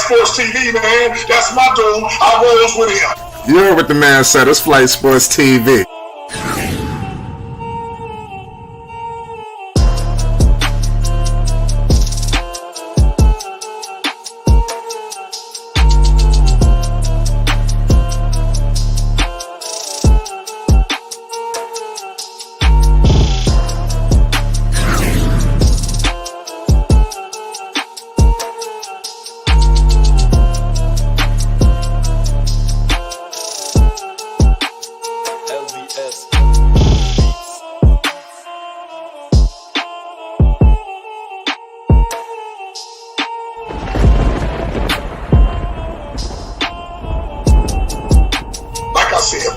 Sports TV, man. That's my dude. I rolls with him. You heard what the man said. It's Flight Sports TV.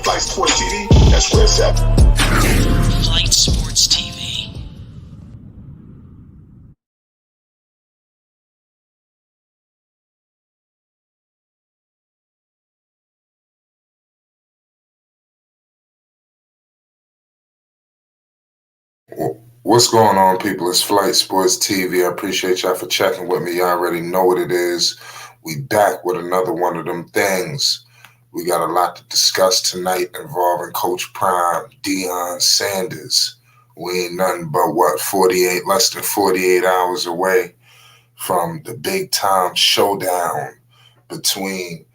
Flight Sports TV, that's where it's at. Flight Sports TV. What's going on, people? It's Flight Sports TV. I appreciate y'all for checking with me. Y'all already know what it is. We back with another one of them things. We got a lot to discuss tonight involving Coach Prime, Deion Sanders. We ain't nothing but less than 48 hours away from the big time showdown between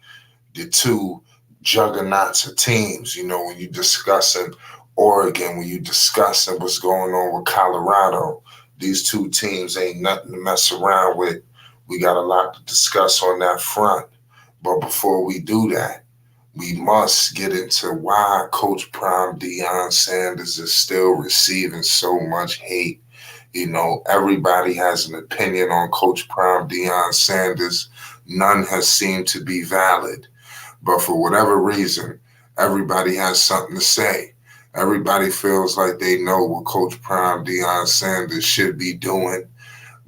the two juggernauts of teams. You know, when you're discussing Oregon, when you're discussing what's going on with Colorado, these two teams ain't nothing to mess around with. We got a lot to discuss on that front. But before we do that, we must get into why Coach Prime Deion Sanders is still receiving so much hate. You know, everybody has an opinion on Coach Prime Deion Sanders. None has seemed to be valid. But for whatever reason, everybody has something to say. Everybody feels like they know what Coach Prime Deion Sanders should be doing.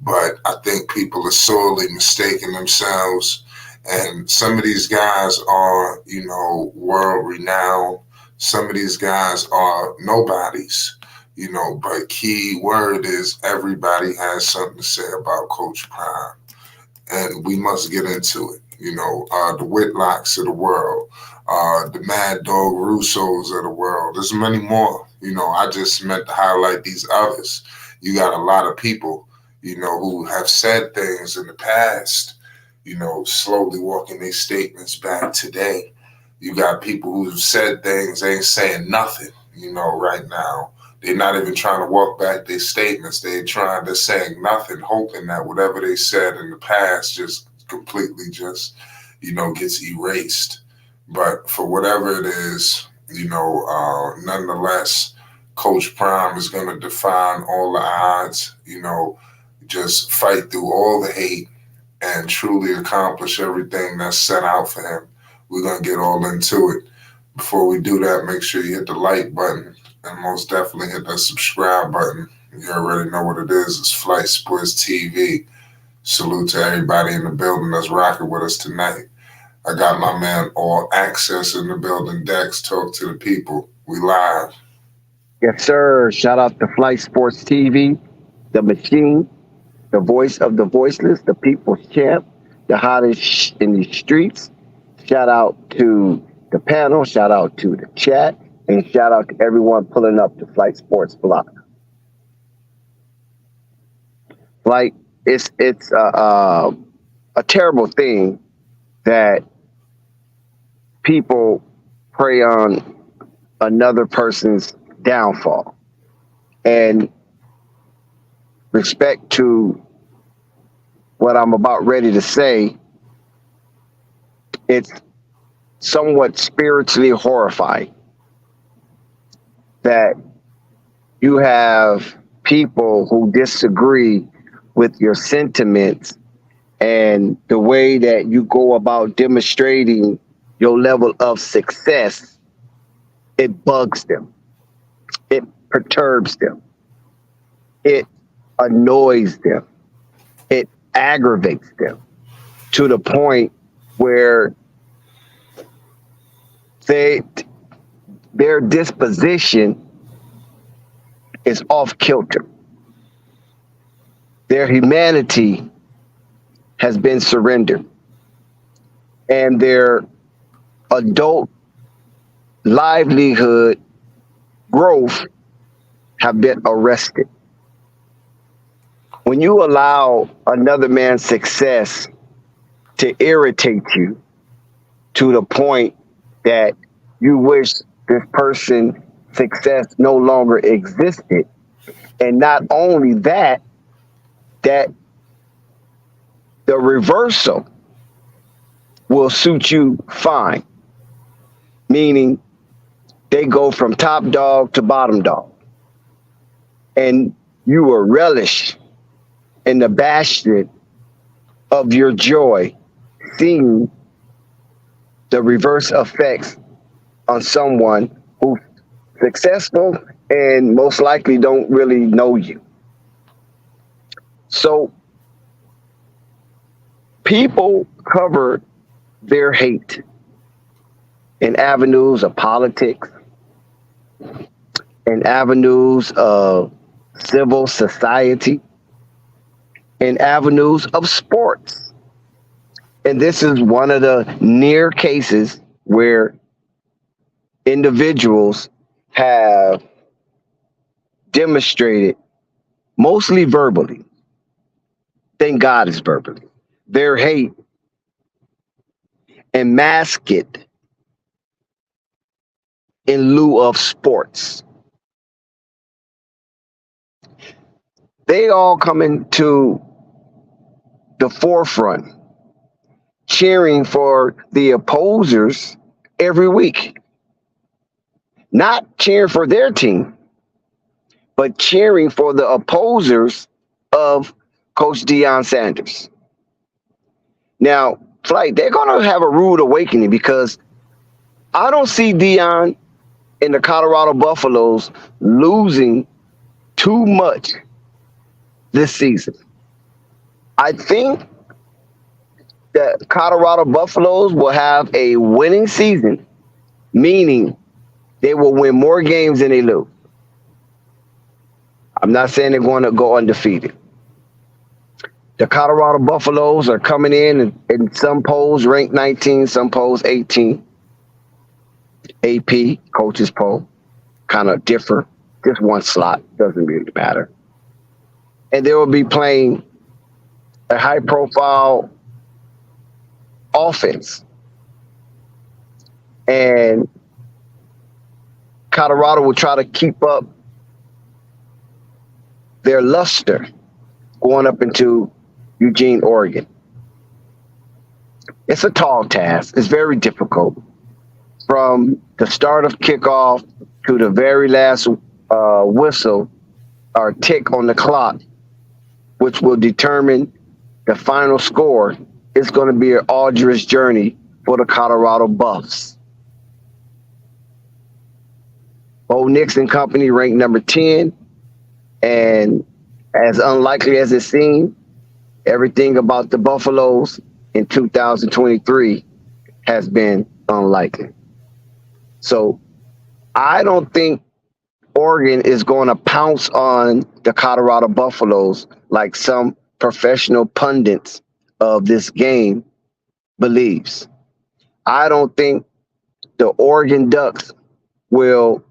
But I think people are sorely mistaking themselves. And some of these guys are, you know, world renowned. Some of these guys are nobodies, you know, but key word is everybody has something to say about Coach Prime. And we must get into it. You know, the Whitlocks of the world, the Mad Dog Russos of the world. There's many more. You know, I just meant to highlight these others. You got a lot of people, you know, who have said things in the past, you know, slowly walking these statements back today. You got people who've said things, ain't saying nothing, you know, right now. They're not even trying to walk back their statements. They're saying nothing, hoping that whatever they said in the past just completely just, you know, gets erased. But for whatever it is, you know, nonetheless, Coach Prime is going to define all the odds, you know, just fight through all the hate and truly accomplish everything that's set out for him. We're going to get all into it. Before we do that, make sure you hit the like button and most definitely hit that subscribe button. You already know what it is. It's Flight Sports TV. Salute to everybody in the building that's rocking with us tonight. I got my man All Access in the building. Dex, talk to the people. We live. Yes, sir. Shout out to Flight Sports TV, the machine, the voice of the voiceless, the people's champ, the hottest in the streets. Shout out to the panel, shout out to the chat, and shout out to everyone pulling up the Flight Sports block. Like, it's a terrible thing that people prey on another person's downfall. And respect to what I'm about ready to say, it's somewhat spiritually horrifying that you have people who disagree with your sentiments and the way that you go about demonstrating your level of success. It bugs them. It perturbs them. It annoys them. It aggravates them to the point where their disposition is off kilter. Their humanity has been surrendered. and their adult livelihood growth have been arrested. When you allow another man's success to irritate you to the point that you wish this person's success no longer existed, and not only that, that the reversal will suit you fine, meaning they go from top dog to bottom dog, and you will relish in the bastion of your joy seeing the reverse effects on someone who's successful and most likely don't really know you. So people cover their hate in avenues of politics, in avenues of civil society, in avenues of sports. And this is one of the near cases where individuals have demonstrated, mostly verbally, thank God it's verbally, their hate and mask it in lieu of sports. They all come into the forefront cheering for the opposers every week. Not cheering for their team, but cheering for the opposers of Coach Deion Sanders. Now, Flight, they're going to have a rude awakening because I don't see Deion and the Colorado Buffaloes losing too much this season. I think that Colorado Buffaloes will have a winning season, meaning they will win more games than they lose. I'm not saying they're going to go undefeated. The Colorado Buffaloes are coming in some polls ranked 19, some polls 18. AP, coaches poll, kind of differ. Just one slot, doesn't really matter. And they will be playing a high-profile offense. And Colorado will try to keep up their luster going up into Eugene, Oregon. It's a tall task. It's very difficult. From the start of kickoff to the very last whistle or tick on the clock, which will determine the final score, it's going to be an arduous journey for the Colorado Buffs. Bo Nix and company ranked number 10, and as unlikely as it seemed, everything about the Buffaloes in 2023 has been unlikely. So I don't think Oregon is going to pounce on the Colorado Buffaloes like some professional pundits of this game believes. I don't think the Oregon Ducks will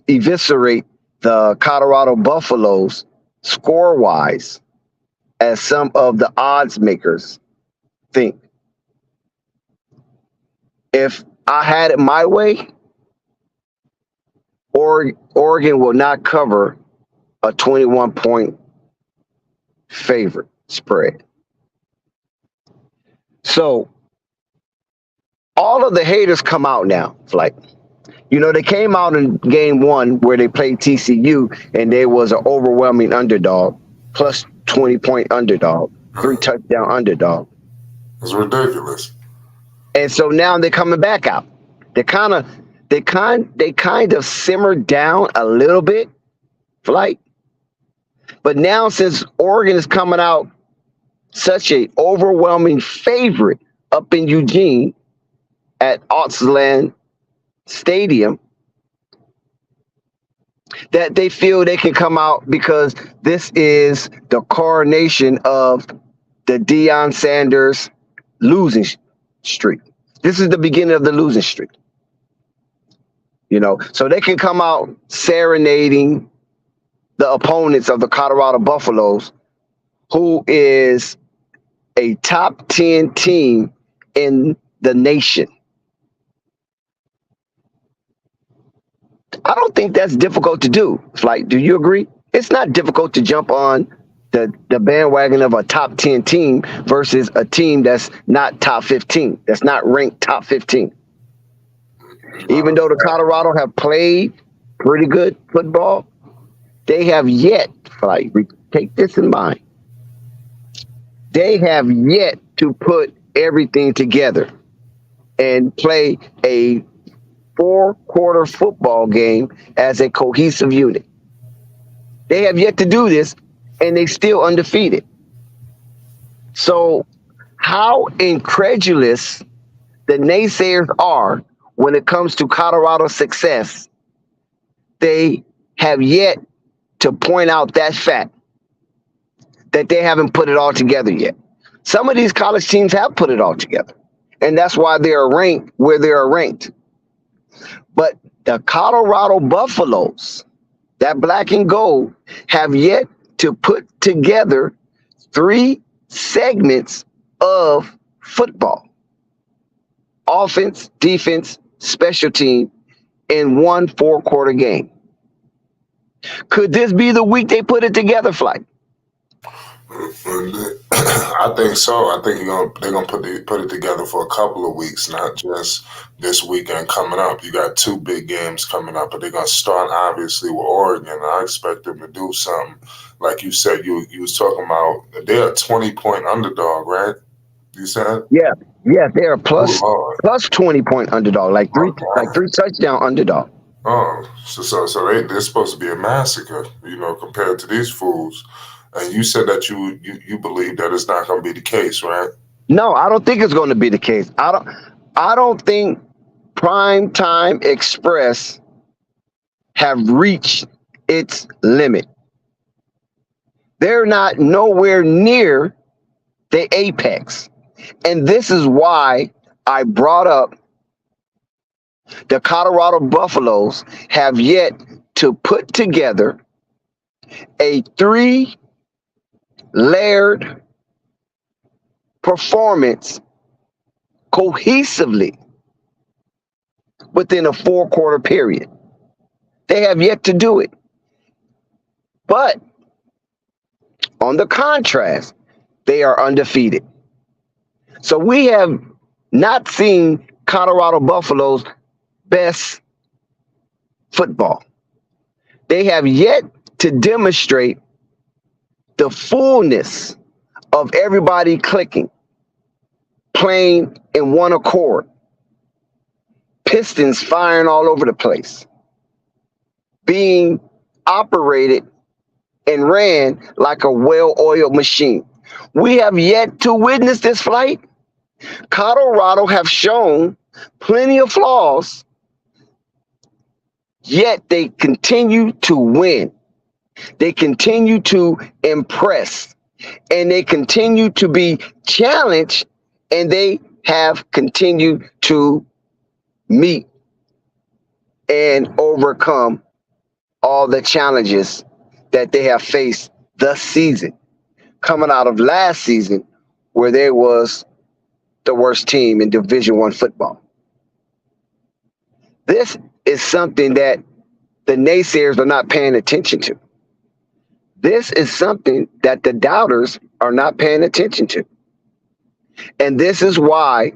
eviscerate the Colorado Buffaloes score-wise as some of the odds makers think. If I had it my way, Oregon will not cover a 21-point favorite spread. So all of the haters come out now. Like, you know, they came out in game one where they played TCU and they was an overwhelming underdog, plus 20-point underdog, 3-touchdown underdog. It's ridiculous. And so now they're coming back out. They kind of simmered down a little bit, Flight. But now since Oregon is coming out such a overwhelming favorite up in Eugene at Autzland Stadium, that they feel they can come out because this is the coronation of the Deion Sanders losing streak. This is the beginning of the losing streak. So they can come out serenading the opponents of the Colorado Buffaloes, who is a top 10 team in the nation. I don't think that's difficult to do. Like, do you agree? It's not difficult to jump on the bandwagon of a top 10 team versus a team that's not top 15, that's not ranked top 15. Even though the Colorado have played pretty good football, they have yet, like, take this in mind, they have yet to put everything together and play a 4-quarter football game as a cohesive unit. They have yet to do this, and they still undefeated. So how incredulous the naysayers are when it comes to Colorado's success, they have yet to point out that fact that they haven't put it all together yet. Some of these college teams have put it all together, and that's why they are ranked where they are ranked. But the Colorado Buffaloes, that black and gold, have yet to put together 3 segments of football: offense, defense, special team, in one 4-quarter game. Could this be the week they put it together, Flight? I think so. I think they're gonna put it together for a couple of weeks, not just this weekend coming up. You got 2 big games coming up, but they're gonna start obviously with Oregon. And I expect them to do something. Like you said, you was talking about they're a 20-point underdog, right? You said? Yeah, they're a plus 20-point underdog, like three touchdown underdog. Oh, so they're supposed to be a massacre, compared to these fools. And you said that you believe that it's not going to be the case, right? No, I don't think it's going to be the case. I don't think Prime Time Express have reached its limit. They're not nowhere near the apex. And this is why I brought up the Colorado Buffaloes have yet to put together a 3-layered performance cohesively within a 4-quarter period. They have yet to do it. But on the contrast, they are undefeated. So we have not seen Colorado Buffalo's best football. They have yet to demonstrate the fullness of everybody clicking, playing in one accord, pistons firing all over the place, being operated and ran like a well-oiled machine. We have yet to witness this, Flight. Colorado have shown plenty of flaws, yet they continue to win. They continue to impress, and they continue to be challenged, and they have continued to meet and overcome all the challenges that they have faced this season, coming out of last season where they was the worst team in Division I football. This is something that the naysayers are not paying attention to. This is something that the doubters are not paying attention to. And this is why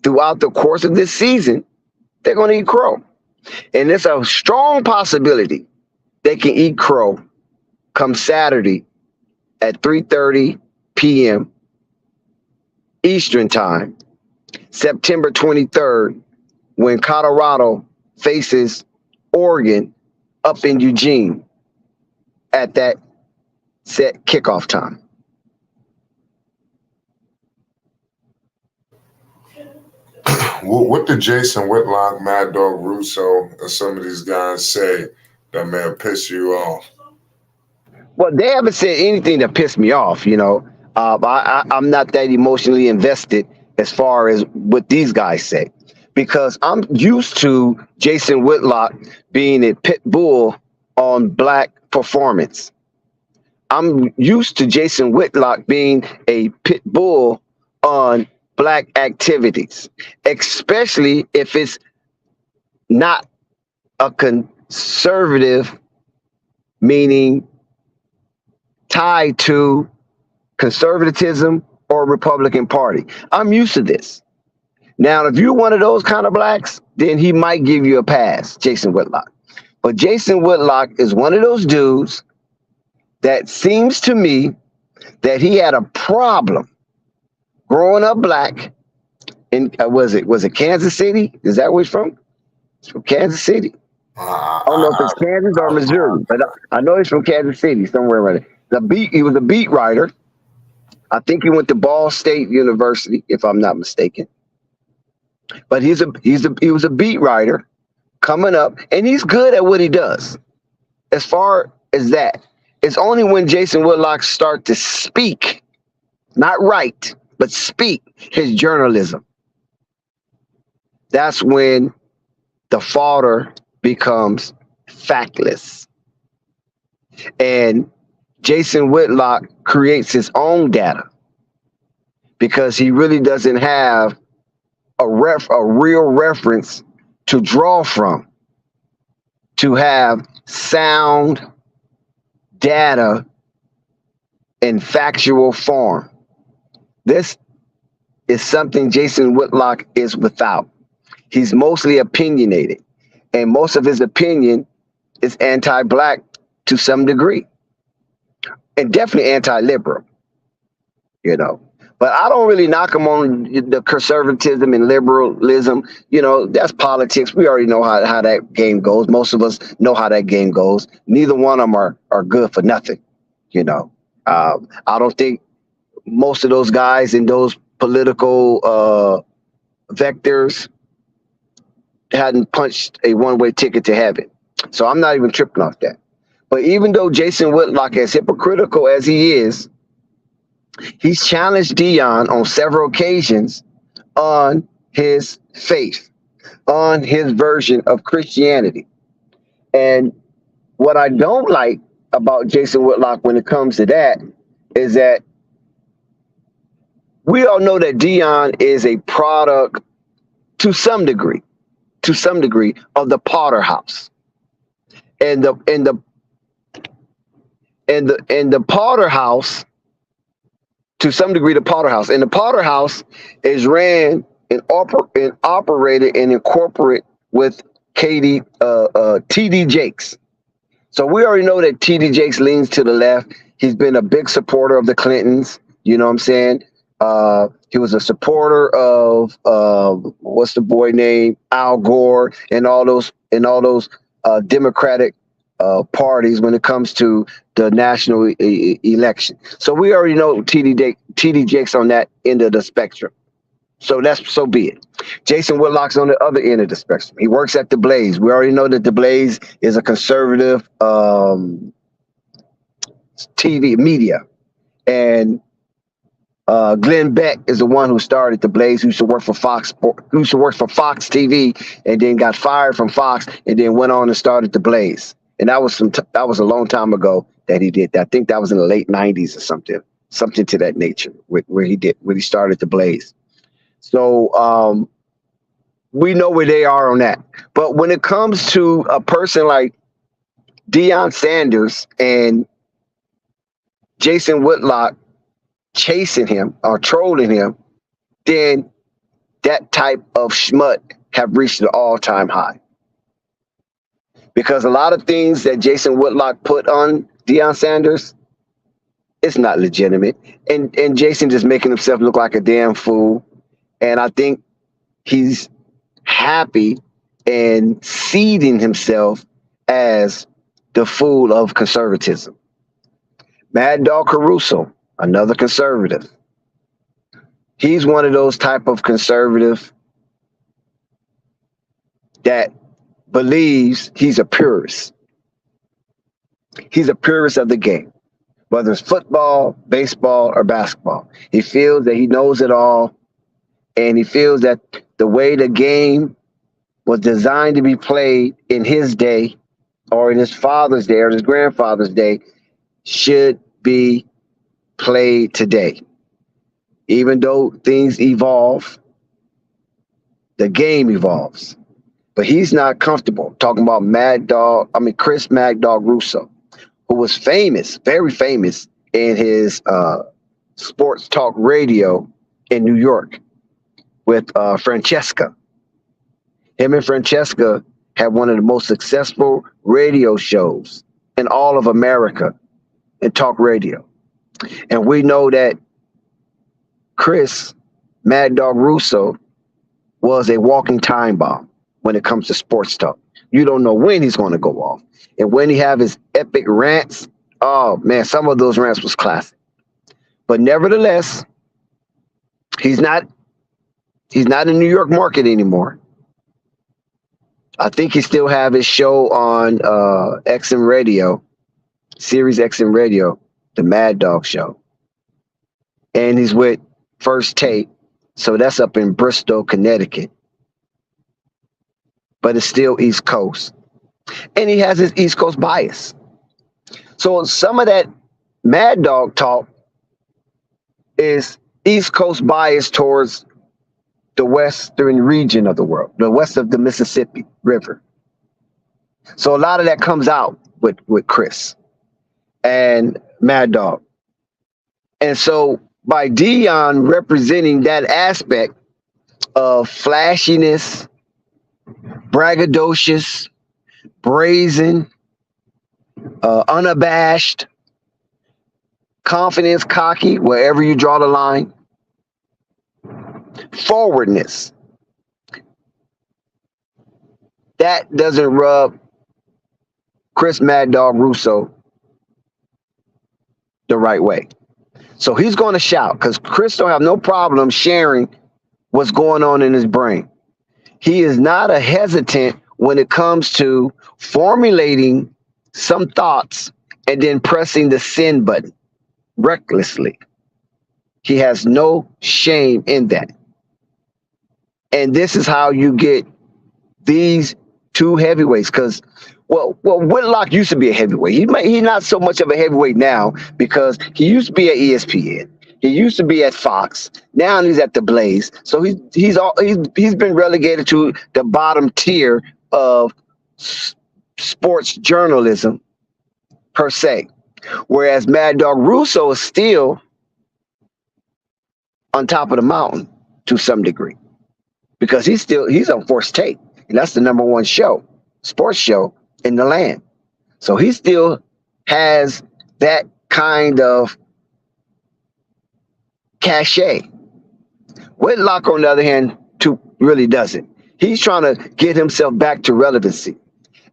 throughout the course of this season, they're going to eat crow. And it's a strong possibility they can eat crow come Saturday at 3:30 p.m. Eastern Time, September 23rd, when Colorado faces Oregon up in Eugene at that set kickoff time. What did Jason Whitlock, Mad Dog Russo, and some of these guys say that may have pissed you off? Well, they haven't said anything that pissed me off. I'm not that emotionally invested as far as what these guys say, because I'm used to Jason Whitlock being a pit bull on black performance. I'm used to Jason Whitlock being a pit bull on black activities, especially if it's not a conservative, meaning tied to conservatism or Republican Party. I'm used to this. Now, if you're one of those kind of blacks, then he might give you a pass, Jason Whitlock. But Jason Whitlock is one of those dudes that seems to me that he had a problem growing up black in was it Kansas City? Is that where he's from? He's from Kansas City. I don't know if it's Kansas or Missouri, but I know he's from Kansas City, somewhere around there. He was a beat writer. I think he went to Ball State University, if I'm not mistaken. But he was a beat writer coming up, and he's good at what he does. As far as that, it's only when Jason Whitlock starts to speak, not write, but speak his journalism. That's when the fodder becomes factless. And Jason Whitlock creates his own data because he really doesn't have a real reference to draw from to have sound data in factual form. This is something Jason Whitlock is without. He's mostly opinionated, and most of his opinion is anti-black to some degree, and definitely anti-liberal, you know. But I don't really knock him on the conservatism and liberalism. You know, that's politics. We already know how that game goes. Most of us know how that game goes. Neither one of them are good for nothing, you know. I don't think most of those guys in those political vectors hadn't punched a one-way ticket to heaven. So I'm not even tripping off that. But even though Jason Whitlock, as hypocritical as he is, he's challenged Deion on several occasions on his faith, on his version of Christianity. And what I don't like about Jason Whitlock when it comes to that is that we all know that Deion is a product to some degree of the Potter house. And the Potter house, to some degree, the Potter house. And the Potter house is ran and operated and incorporated with T.D. Jakes. So we already know that T.D. Jakes leans to the left. He's been a big supporter of the Clintons. You know what I'm saying? He was a supporter of what's the boy name? Al Gore and all those Democratic parties when it comes to the national election. So we already know T.D. Jakes on that end of the spectrum. So so be it. Jason Whitlock's on the other end of the spectrum. He works at the Blaze. We already know that the Blaze is a conservative TV media, and Glenn Beck is the one who started the Blaze, who used to work for Fox TV, and then got fired from Fox, and then went on and started the Blaze. And that was a long time ago that he did that. I think that was in the late '90s or something to that nature, where he started the Blaze. So we know where they are on that. But when it comes to a person like Deion Sanders and Jason Whitlock chasing him or trolling him, then that type of schmut have reached an all-time high. Because a lot of things that Jason Whitlock put on Deion Sanders, it's not legitimate. And Jason just making himself look like a damn fool. And I think he's happy and seeding himself as the fool of conservatism. Mad Dog Caruso, another conservative. He's one of those type of conservative that believes he's a purist. He's a purist of the game, whether it's football, baseball, or basketball. He feels that he knows it all, And he feels that the way the game was designed to be played in his day or in his father's day or his grandfather's day should be played today. Even though things evolve, the game evolves. But he's not comfortable talking about Chris Mad Dog Russo, who was famous, very famous in his sports talk radio in New York with Francesca. Him and Francesca had one of the most successful radio shows in all of America in talk radio. And we know that Chris Mad Dog Russo was a walking time bomb when it comes to sports talk. You don't know when he's going to go off. And when he have his epic rants, oh man, some of those rants was classic. But nevertheless, he's not in New York market anymore. I think he still have his show on XM Radio, Sirius XM Radio, the Mad Dog Show. And he's with First Take. So that's up in Bristol, Connecticut. But it's still East Coast. And he has his East Coast bias. So some of that Mad Dog talk is East Coast bias towards the western region of the world, the west of the Mississippi River. So a lot of that comes out with Chris and Mad Dog. And so by Deion representing that aspect of flashiness, braggadocious, brazen, unabashed, confidence, cocky, wherever you draw the line, forwardness, that doesn't rub Chris Mad Dog Russo the right way. So he's going to shout because Chris don't have no problem sharing what's going on in his brain. He is not a hesitant when it comes to formulating some thoughts and then pressing the send button recklessly. He has no shame in that. And this is how you get these two heavyweights because, well, Whitlock used to be a heavyweight. He's not so much of a heavyweight now because he used to be at ESPN. He used to be at Fox. Now he's at the Blaze. So he's been relegated to the bottom tier of sports journalism per se. Whereas Mad Dog Russo is still on top of the mountain to some degree because he's on First Take, and that's the number one sports show in the land. So he still has that kind of cachet. Whitlock, on the other hand, really doesn't. He's trying to get himself back to relevancy.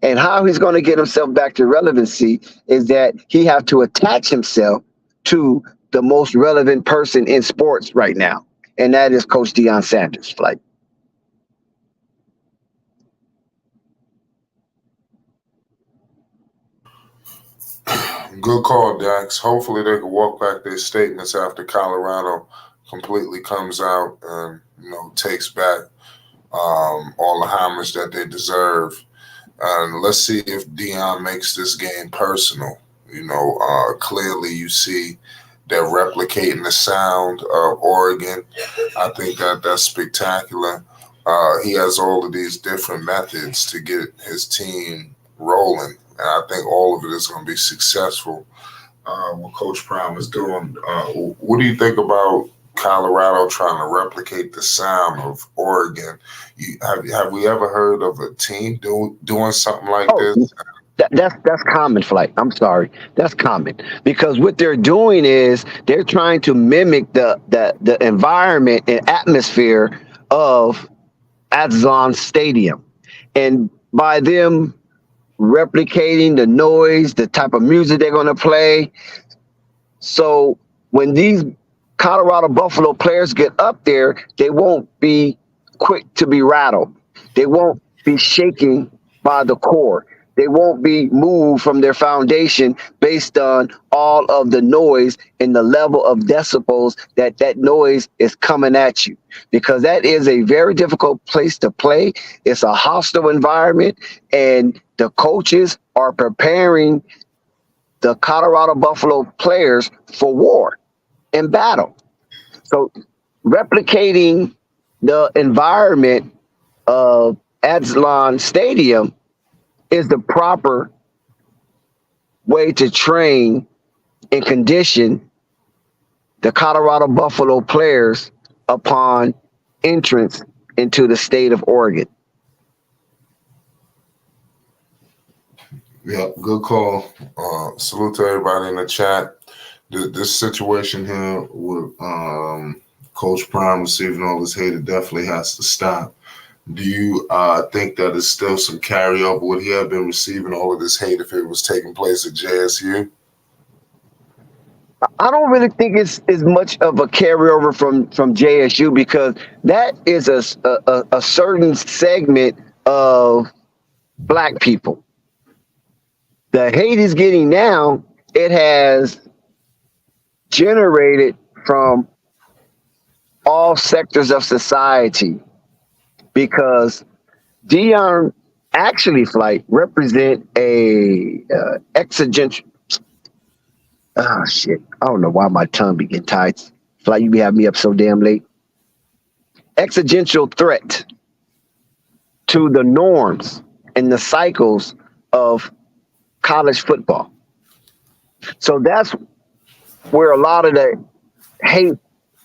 And how he's going to get himself back to relevancy is that he have to attach himself to the most relevant person in sports right now. And that is Coach Deion Sanders' flight. Good call, Dax. Hopefully they can walk back their statements after Colorado completely comes out and takes back all the homage that they deserve. And let's see if Deion makes this game personal. Clearly you see they're replicating the sound of Oregon. I think that's spectacular. He has all of these different methods to get his team rolling. And I think all of it is going to be successful. What Coach Prime is doing. What do you think about Colorado trying to replicate the sound of Oregon? Have we ever heard of a team doing something like this? That's common, Flight. I'm sorry. That's common because what they're doing is they're trying to mimic the environment and atmosphere of Azan Stadium, and by them replicating the noise, the type of music they're going to play. So when these Colorado Buffalo players get up there, they won't be quick to be rattled. They won't be shaken by the core. they won't be moved from their foundation based on all of the noise and the level of decibels that noise is coming at you, because that is a very difficult place to play. It's a hostile environment, and the coaches are preparing the Colorado Buffalo players for war and battle. So replicating the environment of Azlan Stadium is the proper way to train and condition the Colorado Buffalo players upon entrance into the state of Oregon. Yeah, good call. Salute to everybody in the chat. This situation here with Coach Prime receiving all this hate, it definitely has to stop. Do you think that it's still some carryover? Would he have been receiving all of this hate if it was taking place at JSU? I don't really think it's as much of a carryover from JSU, because that is a certain segment of black people. The hate he's getting now, it has generated from all sectors of society, because Deion actually Flight represent a exigent. Oh shit! I don't know why my tongue be getting tied. Flight, you be having me up so damn late. Existential threat to the norms and the cycles of college football. So that's where a lot of the hate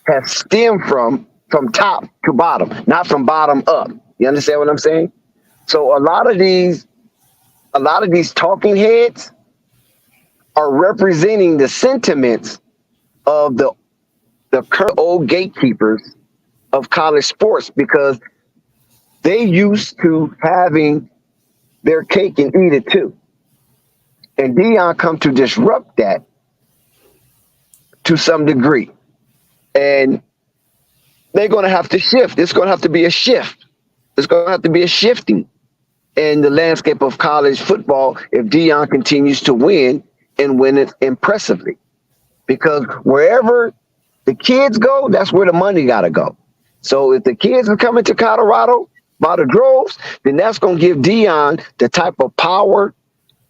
has stemmed from top to bottom, not from bottom up. You understand what I'm saying? So a lot of these talking heads are representing the sentiments of the current old gatekeepers of college sports, because they used to having their cake and eat it too. And Deion come to disrupt that to some degree. And they're going to have to shift. It's going to have to be a shift. It's going to have to be a shifting in the landscape of college football if Deion continues to win and win it impressively. Because wherever the kids go, that's where the money got to go. So if the kids are coming to Colorado by the droves, then that's going to give Deion the type of power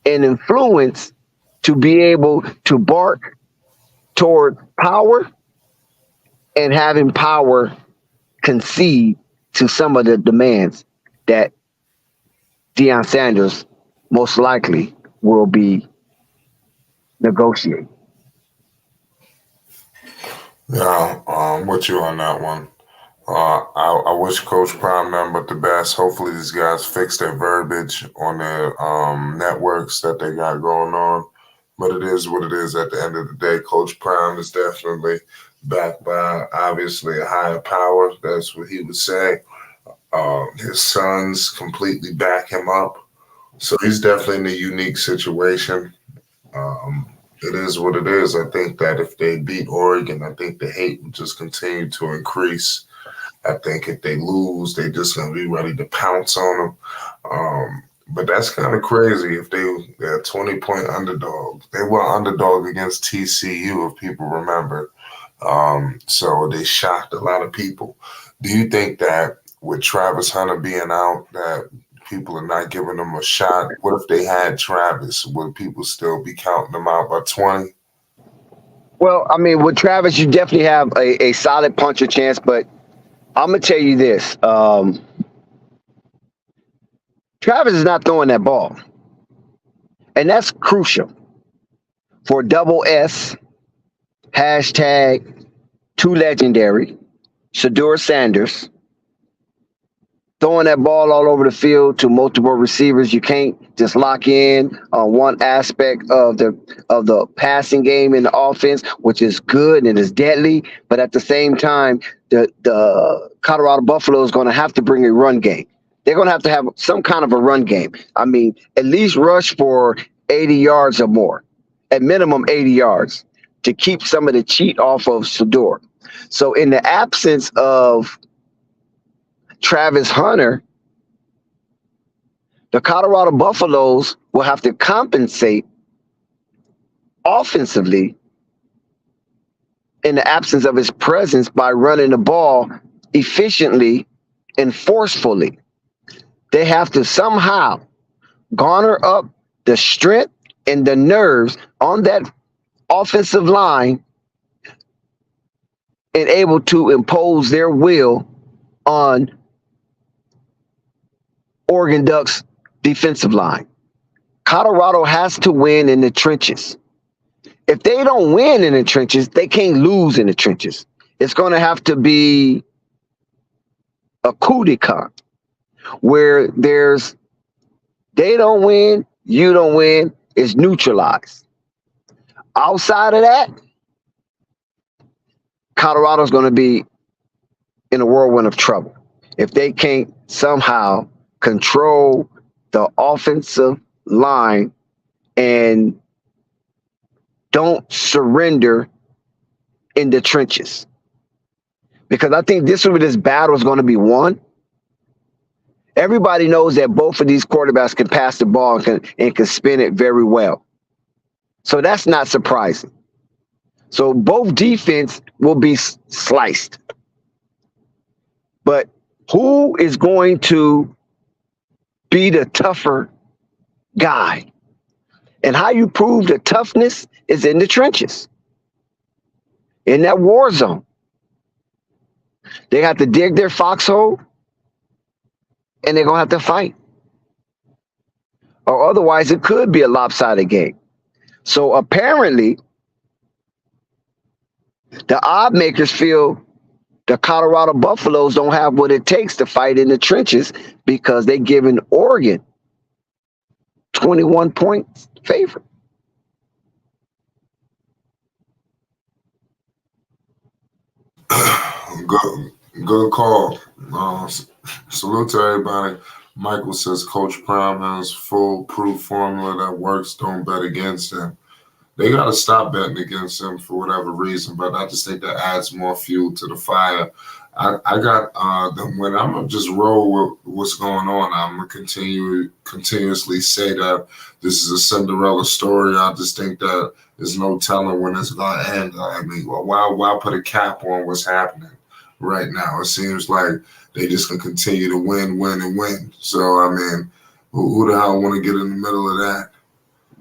and influence to be able to bark toward power and having power concede to some of the demands that Deion Sanders most likely will be negotiating. Yeah, I'm with you on that one. I wish Coach Prime nothing but the best. Hopefully these guys fix their verbiage on their networks that they got going on. But it is what it is at the end of the day. Coach Prime is definitely backed by, obviously, a higher power. That's what he would say. His sons completely back him up. So he's definitely in a unique situation. It is what it is. I think that if they beat Oregon, I think the hate would just continue to increase. I think if they lose, they're just going to be ready to pounce on them. But that's kind of crazy if they're 20-point underdogs. They were underdog against TCU, if people remember. So they shocked a lot of people. Do you think that with Travis Hunter being out, that people are not giving them a shot? What if they had Travis? Would people still be counting them out by 20? Well, I mean, with Travis, you definitely have a solid puncher chance, but I'm going to tell you this. Travis is not throwing that ball. And that's crucial for double S, hashtag too legendary, Shedeur Sanders, throwing that ball all over the field to multiple receivers. You can't just lock in on one aspect of the passing game in the offense, which is good and is deadly. But at the same time, the Colorado Buffalo is going to have to bring a run game. They're going to have some kind of a run game. I mean, at least rush for 80 yards or more, at minimum 80 yards, to keep some of the cheat off of Shedeur. So in the absence of Travis Hunter, The Colorado Buffaloes will have to compensate offensively in the absence of his presence by running the ball efficiently and forcefully. They have to somehow garner up the strength and the nerves on that offensive line and able to impose their will on Oregon Ducks defensive line. Colorado has to win in the trenches. If they don't win in the trenches, they can't lose in the trenches. It's going to have to be a coup d'etat where they don't win, you don't win, it's neutralized. Outside of that, Colorado's going to be in a whirlwind of trouble if they can't somehow control the offensive line and don't surrender in the trenches. Because I think this is where this battle is going to be won. Everybody knows that both of these quarterbacks can pass the ball and can spin it very well. So that's not surprising. So both defense will be sliced. But who is going to be the tougher guy? And how you prove the toughness is in the trenches, in that war zone. They have to dig their foxhole, and they're going to have to fight. Or otherwise, it could be a lopsided game. So apparently, the odd makers feel the Colorado Buffaloes don't have what it takes to fight in the trenches because they're giving Oregon 21 points favor. Good call. Salute to everybody. Michael says Coach Prime has foolproof formula that works. Don't bet against him. They got to stop betting against him for whatever reason, but I just think that adds more fuel to the fire. I got when I'm gonna just roll with what's going on. I'm gonna continuously say that this is a Cinderella story. I just think that there's no telling when it's gonna end. I mean, why put a cap on what's happening right now? It seems like they just can continue to win. So I mean, who the hell want to get in the middle of that?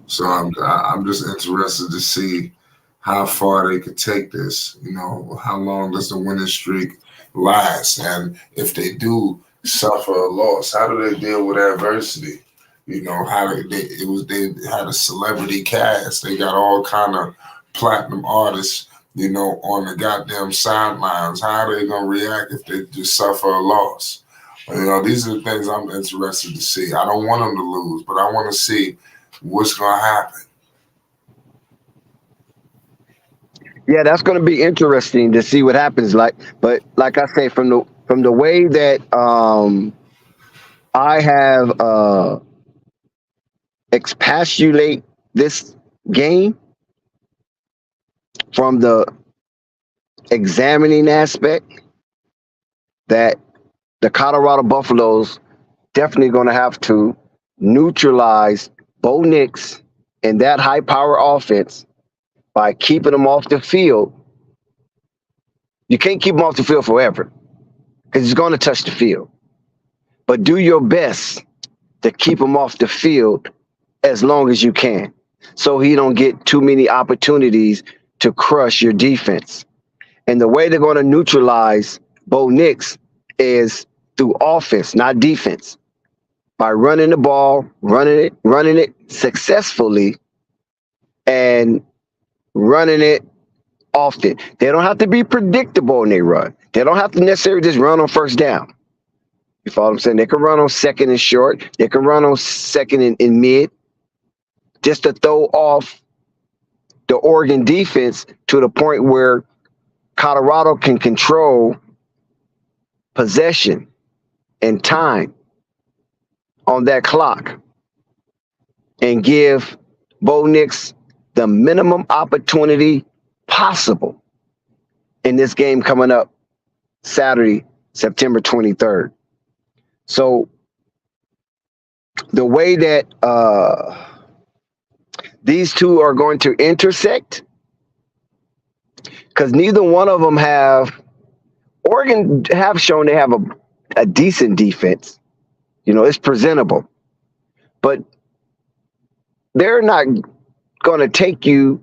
So I'm just interested to see how far they could take this. You know, how long does the winning streak last? And if they do suffer a loss, how do they deal with adversity? You know, they had a celebrity cast. They got all kind of platinum artists, you know, on the goddamn sidelines. How are they gonna react if they just suffer a loss? You know, these are the things I'm interested to see. I don't want them to lose, but I want to see what's gonna happen. Yeah, that's going to be interesting to see what happens. But like I say, from the way that I have expostulate this game from the examining aspect, that the Colorado Buffaloes definitely going to have to neutralize Bo Nix and that high power offense by keeping them off the field. You can't keep them off the field forever because he's going to touch the field. But do your best to keep him off the field as long as you can so he don't get too many opportunities to crush your defense. And the way they're going to neutralize Bo Nix is through offense, not defense. By running the ball, running it successfully, and running it often. They don't have to be predictable when they run. They don't have to necessarily just run on first down. You follow what I'm saying? They can run on second and short. They can run on second and mid, just to throw off the Oregon defense to the point where Colorado can control possession and time on that clock and give Bo Nix the minimum opportunity possible in this game coming up Saturday, September 23rd. So the way that these two are going to intersect, because neither one of them have. Oregon have shown they have a decent defense. You know, it's presentable, but they're not going to take you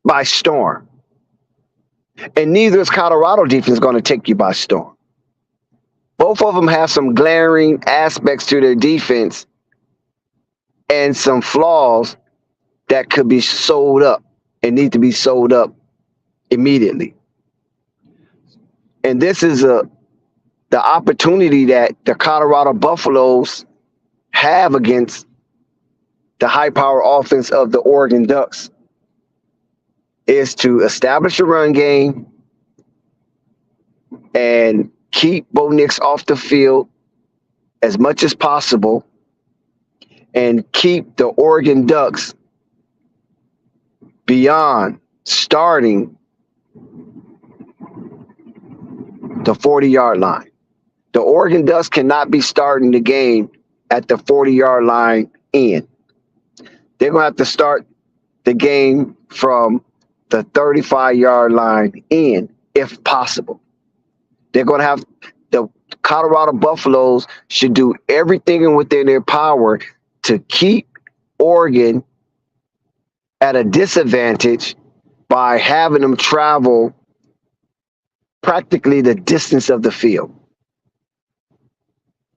by storm. And neither is Colorado defense going to take you by storm. Both of them have some glaring aspects to their defense and some flaws that could be sold up and need to be sold up immediately. And this is the opportunity that the Colorado Buffaloes have against the high-power offense of the Oregon Ducks is to establish a run game and keep Bo Nix off the field as much as possible and keep the Oregon Ducks beyond starting the 40-yard line. The Oregon Ducks cannot be starting the game at the 40-yard line in. They're going to have to start the game from the 35-yard line in, if possible. They're going to have the Colorado Buffaloes should do everything within their power to keep Oregon at a disadvantage by having them travel practically the distance of the field.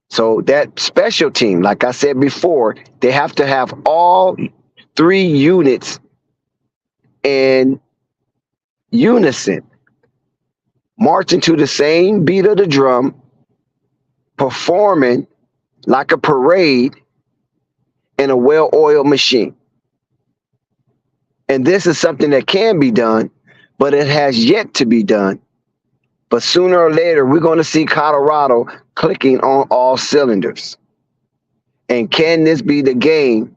So that special team, like I said before, they have to have all three units in unison, marching to the same beat of the drum, performing like a parade in a well-oiled machine. And this is something that can be done, but it has yet to be done. But sooner or later, we're going to see Colorado clicking on all cylinders. And can this be the game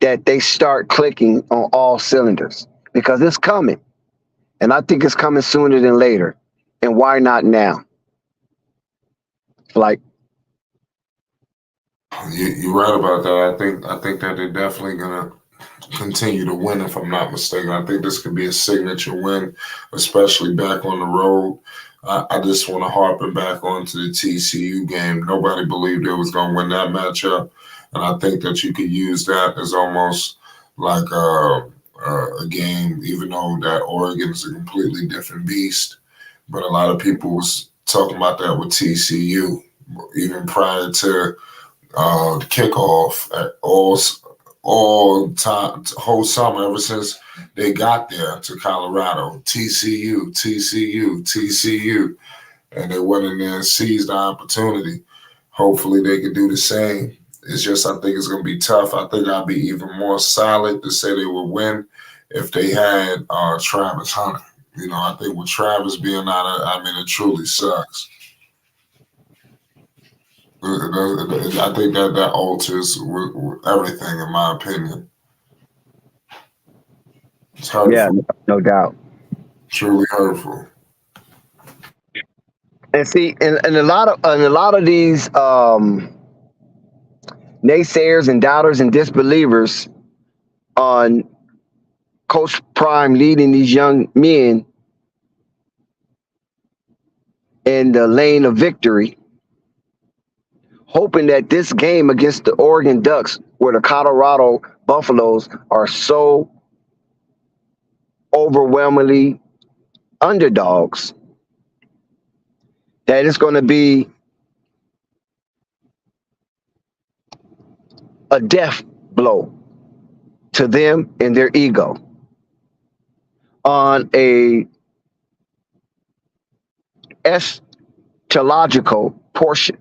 that they start clicking on all cylinders? Because it's coming. And I think it's coming sooner than later. And why not now? Like, You're right about that. I think that they're definitely gonna continue to win, if I'm not mistaken. I think this could be a signature win, especially back on the road. I just want to harpen back onto the TCU game. Nobody believed they was going to win that matchup, and I think that you could use that as almost like a game, even though that Oregon is a completely different beast. But a lot of people was talking about that with TCU, even prior to the kickoff at all time, whole summer, ever since they got there to Colorado. TCU, TCU, TCU. And they went in there and seized the opportunity. Hopefully they could do the same. It's just, I think it's going to be tough. I think I'd be even more solid to say they would win if they had Travis Hunter. You know, I think with Travis being out, I mean, it truly sucks. I think that alters everything, in my opinion. It's hurtful. yeah, no doubt. Truly hurtful. And see, and a lot of these naysayers and doubters and disbelievers on Coach Prime leading these young men in the lane of victory, hoping that this game against the Oregon Ducks, where the Colorado Buffaloes are so overwhelmingly underdogs, that it's going to be a death blow to them and their ego on a eschatological portion.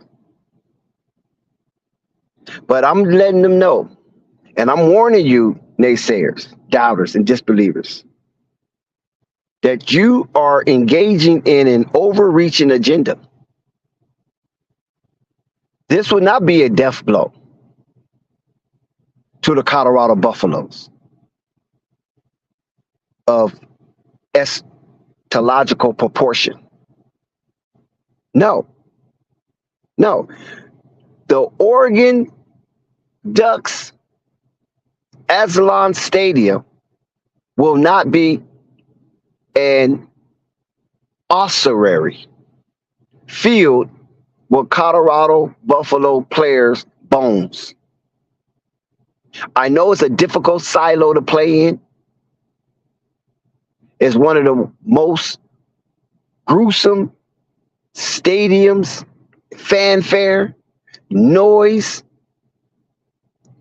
But I'm letting them know, and I'm warning you, naysayers, doubters, and disbelievers, that you are engaging in an overreaching agenda. This would not be a death blow to the Colorado Buffaloes of eschatological proportion. No. The Oregon Ducks Aslan Stadium will not be an ossuary filled with Colorado Buffalo players' bones. I know it's a difficult silo to play in. It's one of the most gruesome stadiums, fanfare, noise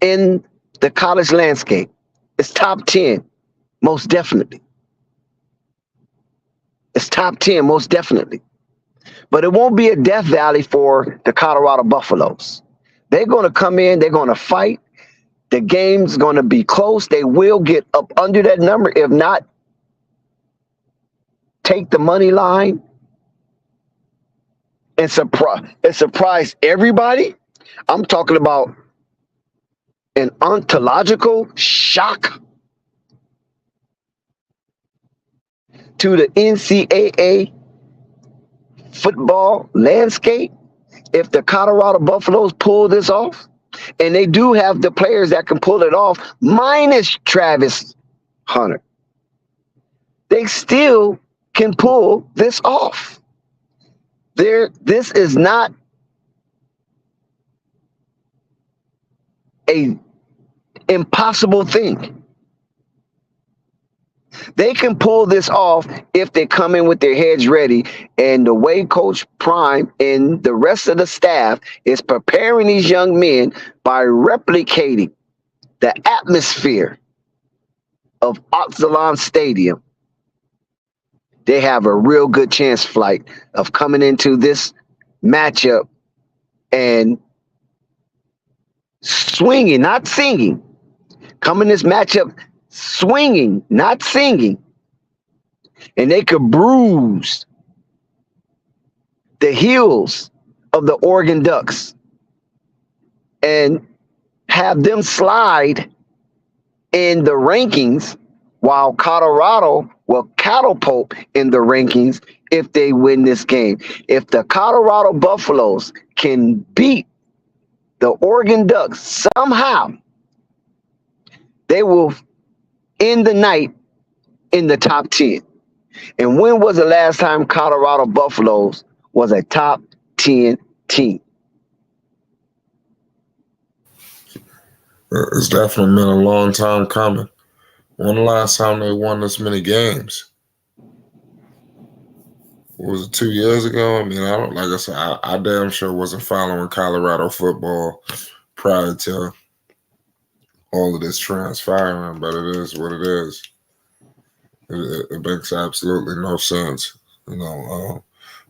in the college landscape. It's top 10, most definitely. It's top 10, most definitely. But it won't be a death valley for the Colorado Buffaloes. They're going to come in, they're going to fight. The game's going to be close. They will get up under that number. If not, take the money line and surprise everybody. I'm talking about an ontological shock to the NCAA football landscape if the Colorado Buffaloes pull this off. And they do have the players that can pull it off, minus Travis Hunter. They still can pull this off. This is not an impossible thing. They can pull this off if they come in with their heads ready. And the way Coach Prime and the rest of the staff is preparing these young men by replicating the atmosphere of Oxalon Stadium, they have a real good chance, Flight, of coming into this matchup and swinging, not singing. Coming this matchup swinging, not singing. And they could bruise the heels of the Oregon Ducks and have them slide in the rankings, while Colorado will catapult in the rankings if they win this game. If the Colorado Buffaloes can beat the Oregon Ducks somehow, they will end the night in the top 10. And when was the last time Colorado Buffaloes was a top 10 team? It's definitely been a long time coming. When the last time they won this many games? Was it 2 years ago? I mean, like I said, I damn sure wasn't following Colorado football prior to all of this transpiring, but it is what it is. It makes absolutely no sense,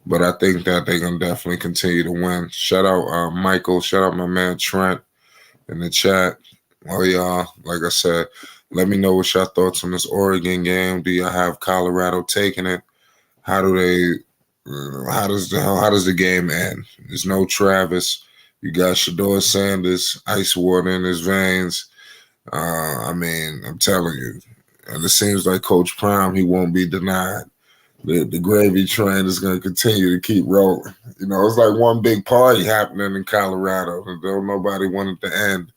but I think that they can definitely continue to win. Shout out Michael. Shout out my man Trent in the chat. Well, y'all, like I said, let me know what your thoughts on this Oregon game. Do you have Colorado taking it? How do they? How does the game end? There's no Travis. You got Shador Sanders, ice water in his veins. I mean, I'm telling you, and it seems like Coach Prime, he won't be denied. The gravy train is going to continue to keep rolling. It's like one big party happening in Colorado. Though nobody wanted to end.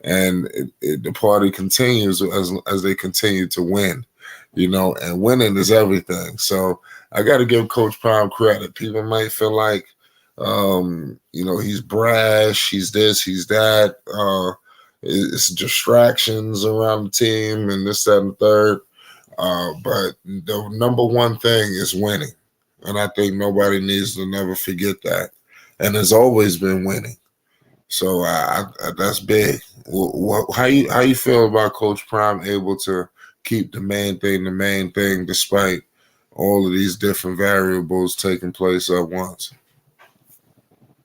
And the party continues as they continue to win, and winning is everything. So I got to give Coach Prime credit. People might feel like, he's brash, he's this, he's that. It's distractions around the team and this, that, and the third. But the number one thing is winning. And I think nobody needs to never forget that. And it's always been winning. So that's big. How you feel about Coach Prime able to keep the main thing despite all of these different variables taking place at once?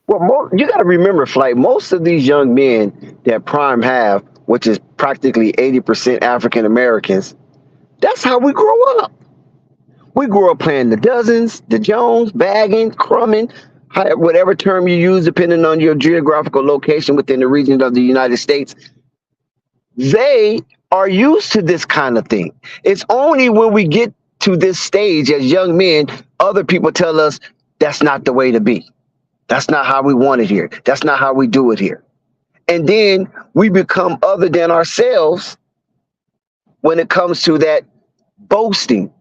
Well, you got to remember, Flight, most of these young men that Prime have, which is practically 80% African Americans, that's how we grow up. We grew up playing the dozens, the Jones, bagging, crumbing, whatever term you use, depending on your geographical location within the region of the United States. They are used to this kind of thing. It's only when we get to this stage as young men, other people tell us that's not the way to be. That's not how we want it here. That's not how we do it here. And then we become other than ourselves when it comes to that boasting,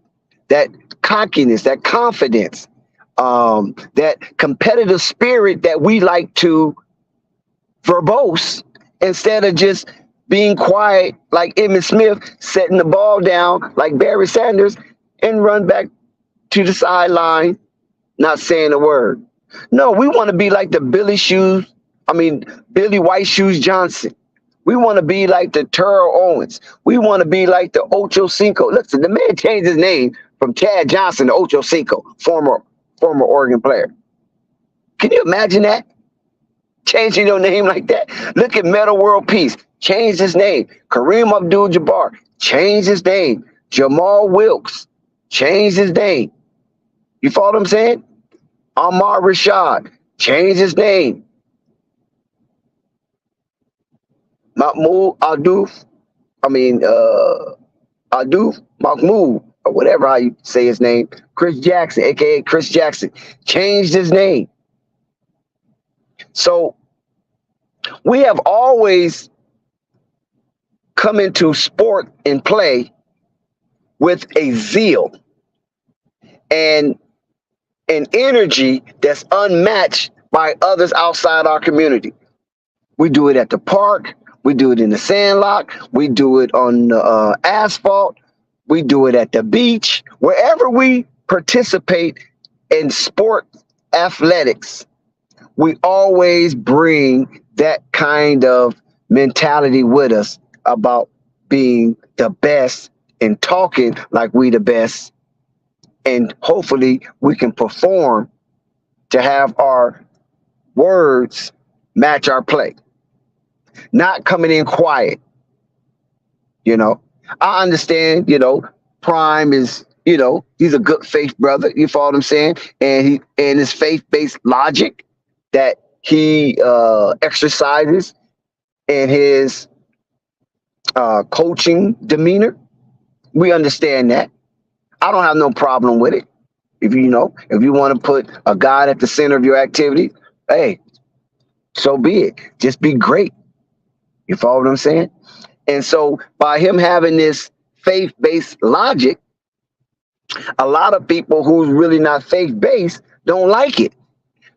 that cockiness, that confidence, that competitive spirit that we like to verbose instead of just being quiet like Emmitt Smith, setting the ball down like Barry Sanders and run back to the sideline, not saying a word. No, we want to be like the Billy White Shoes Johnson. We want to be like the Terrell Owens. We want to be like the Ocho Cinco. Listen, the man changed his name from Chad Johnson to Ocho Cinco, former Oregon player. Can you imagine that? Changing your name like that? Look at Meta World Peace. Changed his name. Kareem Abdul-Jabbar changed his name. Jamal Wilkes changed his name. You follow what I'm saying? Ahmad Rashad changed his name. Mahmoud Aduf, Mahmoud, or whatever how you say his name, Chris Jackson, aka Chris Jackson, changed his name. So we have always come into sport and play with a zeal and an energy that's unmatched by others outside our community. We do it at the park. We do it in the sandlot. We do it on the asphalt. We do it at the beach. Wherever we participate in sport athletics, we always bring that kind of mentality with us about being the best and talking like we the best. And hopefully we can perform to have our words match our play. Not coming in quiet. I understand, Prime is, he's a good faith brother. You follow what I'm saying? And his faith-based logic that he exercises in his coaching demeanor. We understand that. I don't have no problem with it. If you want to put a God at the center of your activity, hey, so be it. Just be great. You follow what I'm saying? And so by him having this faith-based logic, a lot of people who's really not faith-based don't like it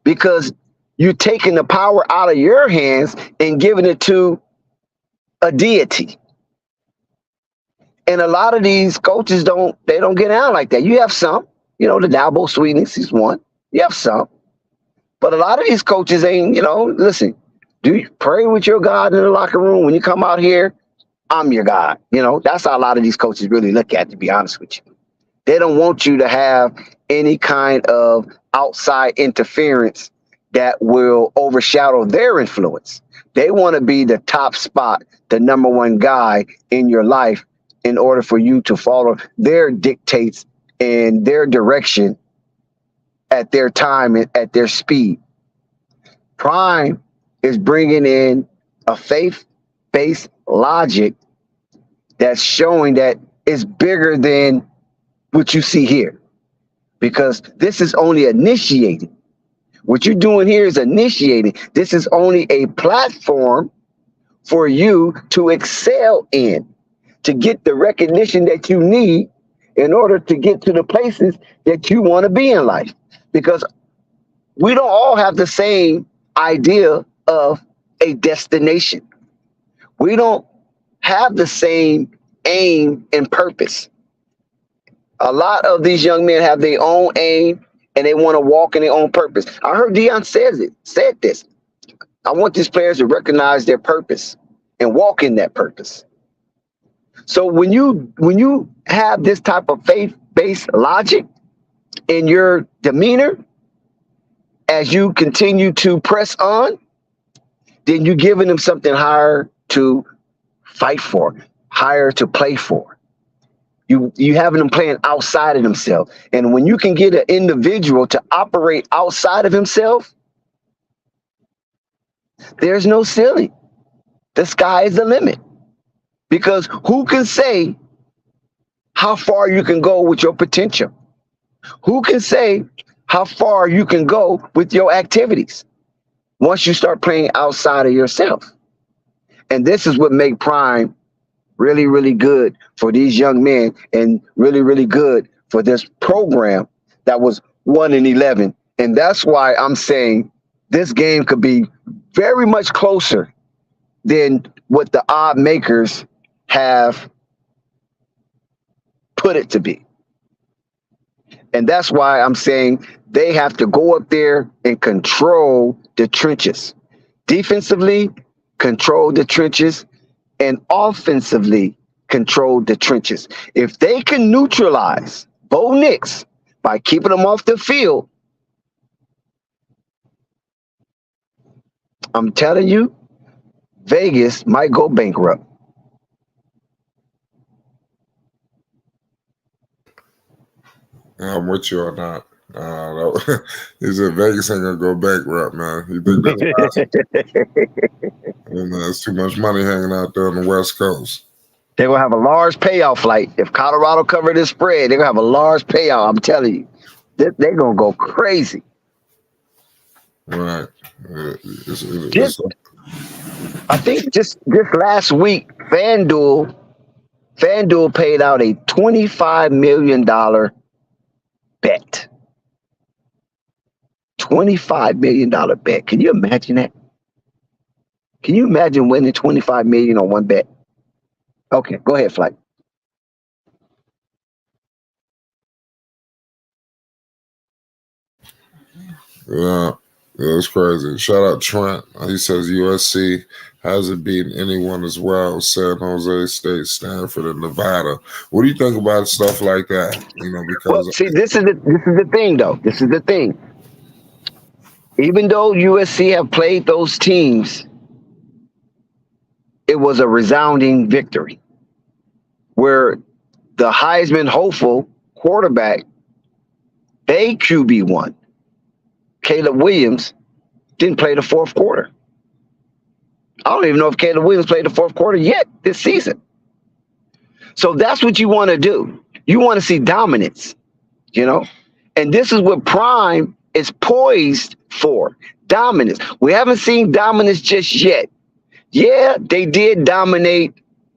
because you're taking the power out of your hands and giving it to a deity. And a lot of these coaches don't get down like that. You have some, the Dabo Sweetness is one. You have some. But a lot of these coaches ain't, listen, do you pray with your God in the locker room? When you come out here, I'm your God. That's how a lot of these coaches really look at it, to be honest with you. They don't want you to have any kind of outside interference that will overshadow their influence. They want to be the top spot, the number one guy in your life in order for you to follow their dictates and their direction at their time and at their speed. Prime is bringing in a faith-based logic that's showing that it's bigger than what you see here, because this is only initiating. What you're doing here is initiating. This is only a platform for you to excel in, to get the recognition that you need in order to get to the places that you want to be in life. Because we don't all have the same idea of a destination. We don't have the same aim and purpose. A lot of these young men have their own aim and they want to walk in their own purpose. I heard Deion said this. I want these players to recognize their purpose and walk in that purpose. So when you have this type of faith-based logic in your demeanor, as you continue to press on, then you're giving them something higher to fight for, higher to play for. You having them playing outside of themselves. And when you can get an individual to operate outside of himself, there's no ceiling. The sky is the limit. Because who can say how far you can go with your potential? Who can say how far you can go with your activities once you start playing outside of yourself. And this is what make Prime really, really good for these young men and really, really good for this program that was 1-11. And that's why I'm saying this game could be very much closer than what the odd makers have put it to be. And that's why I'm saying they have to go up there and control the trenches. Defensively, control the trenches, and offensively, control the trenches. If they can neutralize Bo Nix by keeping them off the field, I'm telling you, Vegas might go bankrupt. I'm with you on that. He said Vegas ain't gonna go bankrupt, man. You think that's possible? And there's too much money hanging out there on the West Coast. They're gonna have a large payout flight. If Colorado cover this spread, they're gonna have a large payout. I'm telling you, they're gonna go crazy. Right. I think just last week, FanDuel paid out a $25 million bet. $25 million bet. Can you imagine that? Can you imagine winning $25 million on one bet? Okay, go ahead, Flight. Yeah, it's crazy. Shout out Trent. He says USC hasn't beaten anyone as well. San Jose State, Stanford, and Nevada. What do you think about stuff like that? You know, because Well, see, this is the thing, though. This is the thing. Even though USC have played those teams, it was a resounding victory. Where the Heisman hopeful quarterback, they QB1, Caleb Williams, didn't play the fourth quarter. I don't even know if Caleb Williams played the fourth quarter yet this season. So that's what you want to do. You want to see dominance, you know? And this is what Prime is poised for, dominance. We haven't seen dominance just yet. Yeah, they did dominate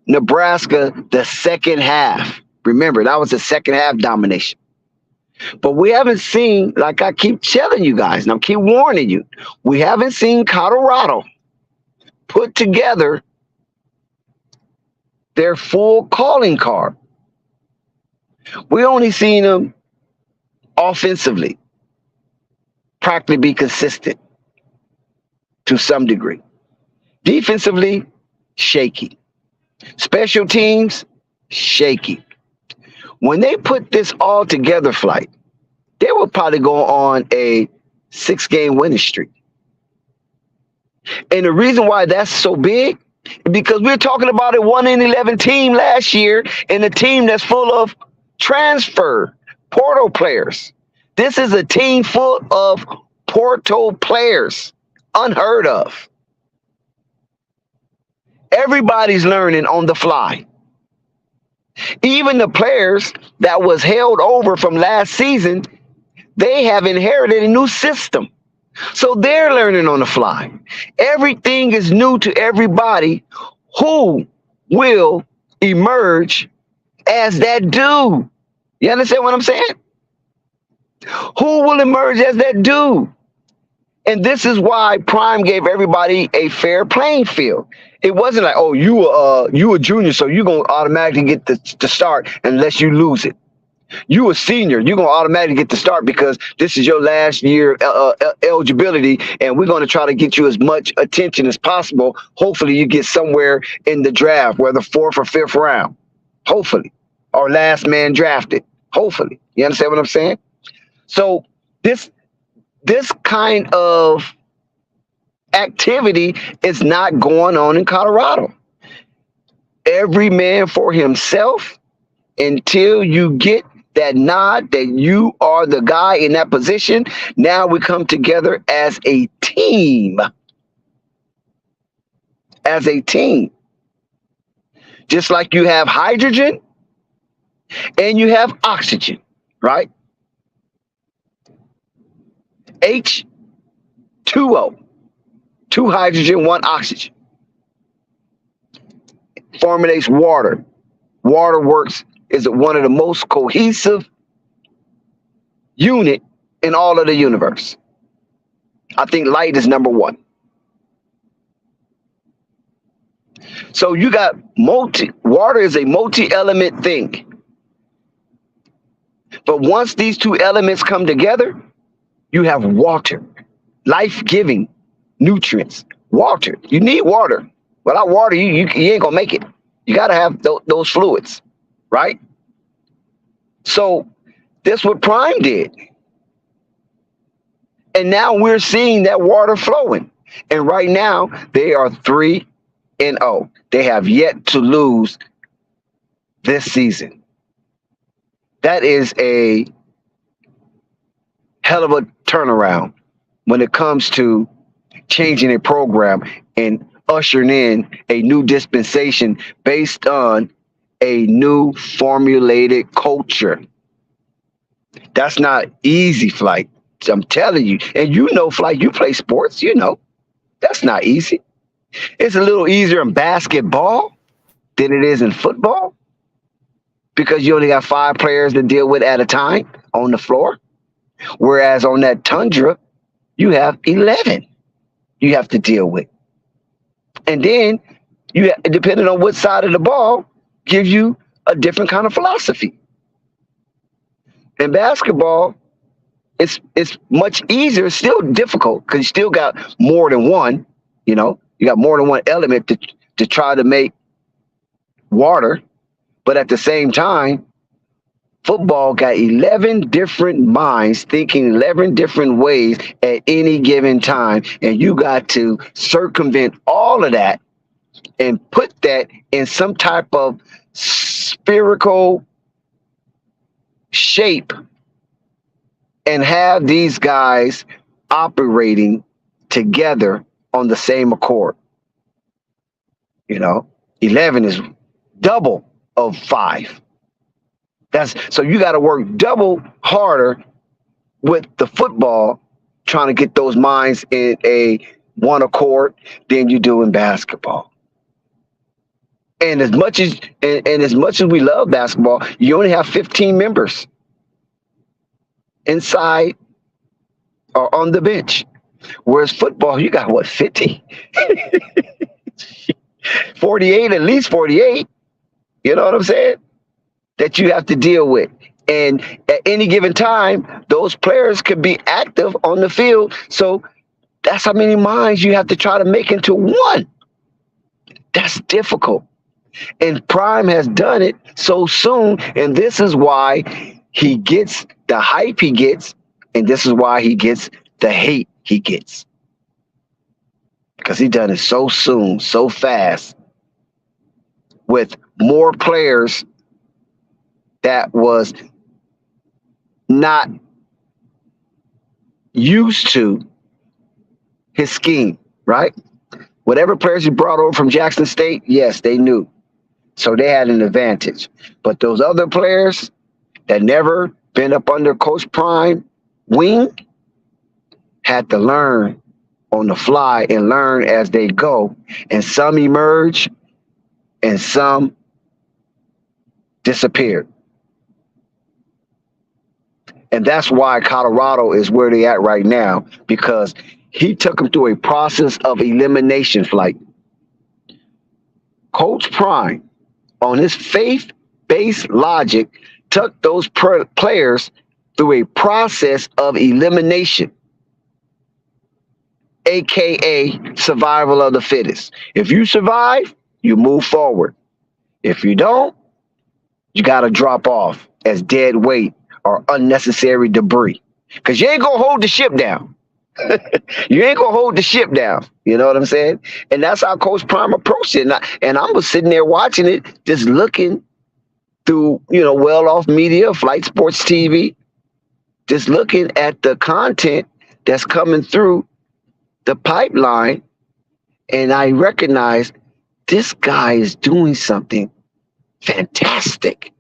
Nebraska the second half. Remember, that was the second half domination. But we haven't seen, like I keep telling you guys, and I keep warning you, we haven't seen Colorado put together their full calling card. We only seen them offensively practically be consistent to some degree. Defensively, shaky. Special teams, shaky. When they put this all together, Flight, they will probably go on a 6-game winning streak. And the reason why that's so big, because we're talking about a 1-11 team last year and a team that's full of transfer portal players. This is a team full of portal players, unheard of. Everybody's learning on the fly. Even the players that was held over from last season, they have inherited a new system. So they're learning on the fly. Everything is new to everybody. Who will emerge as that dude? You understand what I'm saying? Who will emerge as that dude? And this is why Prime gave everybody a fair playing field. It wasn't like, oh, you a junior, so you're going to automatically get the start unless you lose it. You a senior, you're going to automatically get the start because this is your last year eligibility, and we're going to try to get you as much attention as possible. Hopefully you get somewhere in the draft, whether 4th or 5th round. Hopefully. Or last man drafted. Hopefully. You understand what I'm saying? So this kind of activity is not going on in Colorado. Every man for himself until you get that nod that you are the guy in that position. Now we come together as a team. As a team. Just like you have hydrogen and you have oxygen, right? H2O, 2 hydrogen, 1 oxygen, formulates water. Water works is one of the most cohesive unit in all of the universe. I think light is number 1. So you got water is a multi-element thing. But once these 2 elements come together, you have water, life-giving nutrients. Water. You need water. Without water, you ain't gonna make it. You gotta have those fluids, right? So that's what Prime did. And now we're seeing that water flowing. And right now, they are 3-0. They have yet to lose this season. That is a hell of a turnaround when it comes to changing a program and ushering in a new dispensation based on a new formulated culture. That's not easy, Flight. I'm telling you. And you know, Flight, you play sports, you know. That's not easy. It's a little easier in basketball than it is in football because you only got 5 players to deal with at a time on the floor. Whereas on that tundra, you have 11 you have to deal with. And then, depending on what side of the ball, gives you a different kind of philosophy. In basketball, it's much easier. It's still difficult because you still got more than one. You know, you got more than one element to try to make water. But at the same time, football got 11 different minds thinking 11 different ways at any given time. And you got to circumvent all of that and put that in some type of spherical shape and have these guys operating together on the same accord. You know, 11 is double of 5. So you got to work double harder with the football, trying to get those minds in a one accord than you do in basketball. And as much as we love basketball, you only have 15 members inside or on the bench. Whereas football, you got what, 50? 48, at least 48. You know what I'm saying? That you have to deal with. And at any given time, those players could be active on the field. So that's how many minds you have to try to make into one. That's difficult. And Prime has done it so soon. And this is why he gets the hype he gets. And this is why he gets the hate he gets. Because he done it so soon, so fast, with more players that was not used to his scheme, right? Whatever players he brought over from Jackson State, yes, they knew. So they had an advantage. But those other players that never been up under Coach Prime wing had to learn on the fly and learn as they go. And some emerge and some disappeared. And that's why Colorado is where they at right now, because he took them through a process of elimination, Flight. Coach Prime, on his faith-based logic, took those players through a process of elimination, AKA survival of the fittest. If you survive, you move forward. If you don't, you got to drop off as dead weight or unnecessary debris, because you ain't going to hold the ship down. You ain't going to hold the ship down. You know what I'm saying? And that's how Coach Prime approached it. And I was sitting there watching it, just looking through, well-off media, Flight Sports TV, just looking at the content that's coming through the pipeline. And I recognized this guy is doing something fantastic.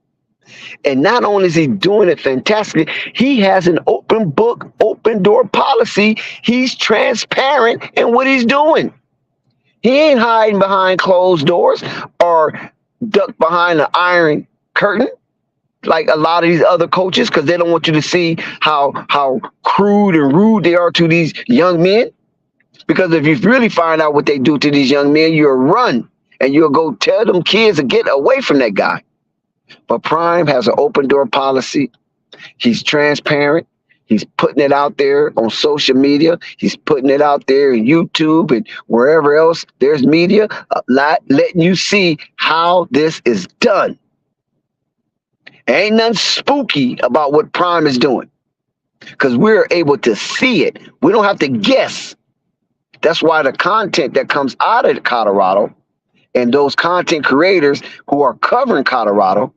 And not only is he doing it fantastically, he has an open book, open door policy. He's transparent in what he's doing. He ain't hiding behind closed doors or duck behind the iron curtain like a lot of these other coaches because they don't want you to see how crude and rude they are to these young men. Because if you really find out what they do to these young men, you'll run and you'll go tell them kids to get away from that guy. But Prime has an open door policy. He's transparent. He's putting it out there on social media. He's putting it out there in YouTube and wherever else there's media, letting you see how this is done. Ain't nothing spooky about what Prime is doing because we're able to see it. We don't have to guess. That's why the content that comes out of Colorado and those content creators who are covering Colorado,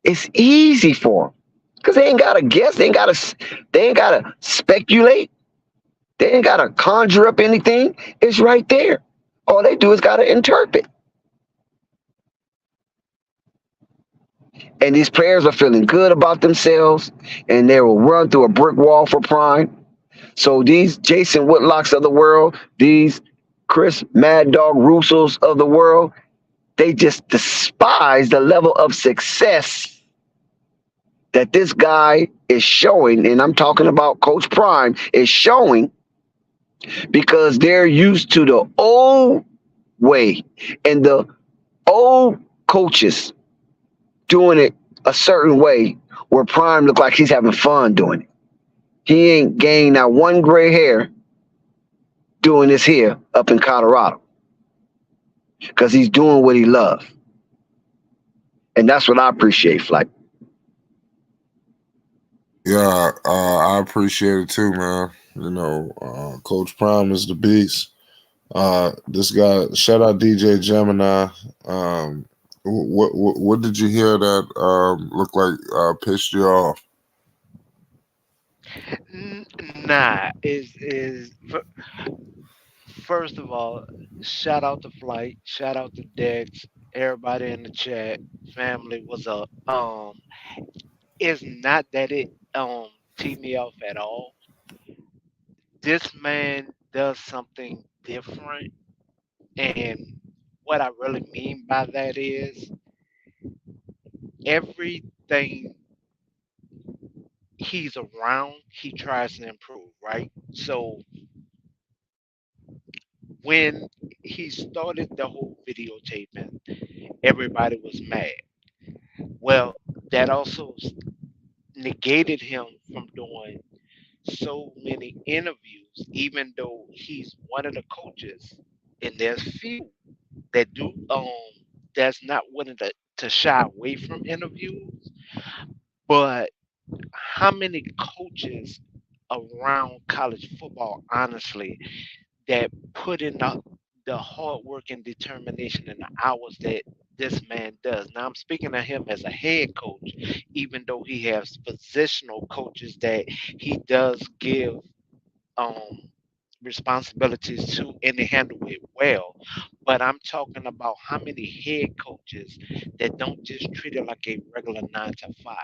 it's easy for them because they ain't gotta guess. They ain't gotta speculate. They ain't gotta conjure up anything. It's right there. All they do is gotta interpret. And these players are feeling good about themselves, and they will run through a brick wall for Prime. So these Jason Whitlocks of the world, these Chris Mad Dog Russos of the world, they just despise the level of success that this guy is showing. And I'm talking about Coach Prime is showing because they're used to the old way and the old coaches doing it a certain way where Prime look like he's having fun doing it. He ain't gained not one gray hair doing this here up in Colorado because he's doing what he loves. And that's what I appreciate, Flight. Yeah, I appreciate it too, man. Coach Prime is the beast. This guy, shout out DJ Gemini. What did you hear that looked like pissed you off? Nah, first of all, shout out to Flight, shout out to Dex, everybody in the chat, family was up. It's not that it teed me off at all. This man does something different, and what I really mean by that is everything he's around, he tries to improve, right? So when he started the whole videotaping, everybody was mad. Well, that also negated him from doing so many interviews, even though he's one of the coaches, and there's few that do that's not willing to shy away from interviews. But how many coaches around college football, honestly, that put in the hard work and determination and the hours that this man does. Now I'm speaking of him as a head coach, even though he has positional coaches that he does give um responsibilities to and they handle it well. But I'm talking about how many head coaches that don't just treat it like a regular 9 to 5.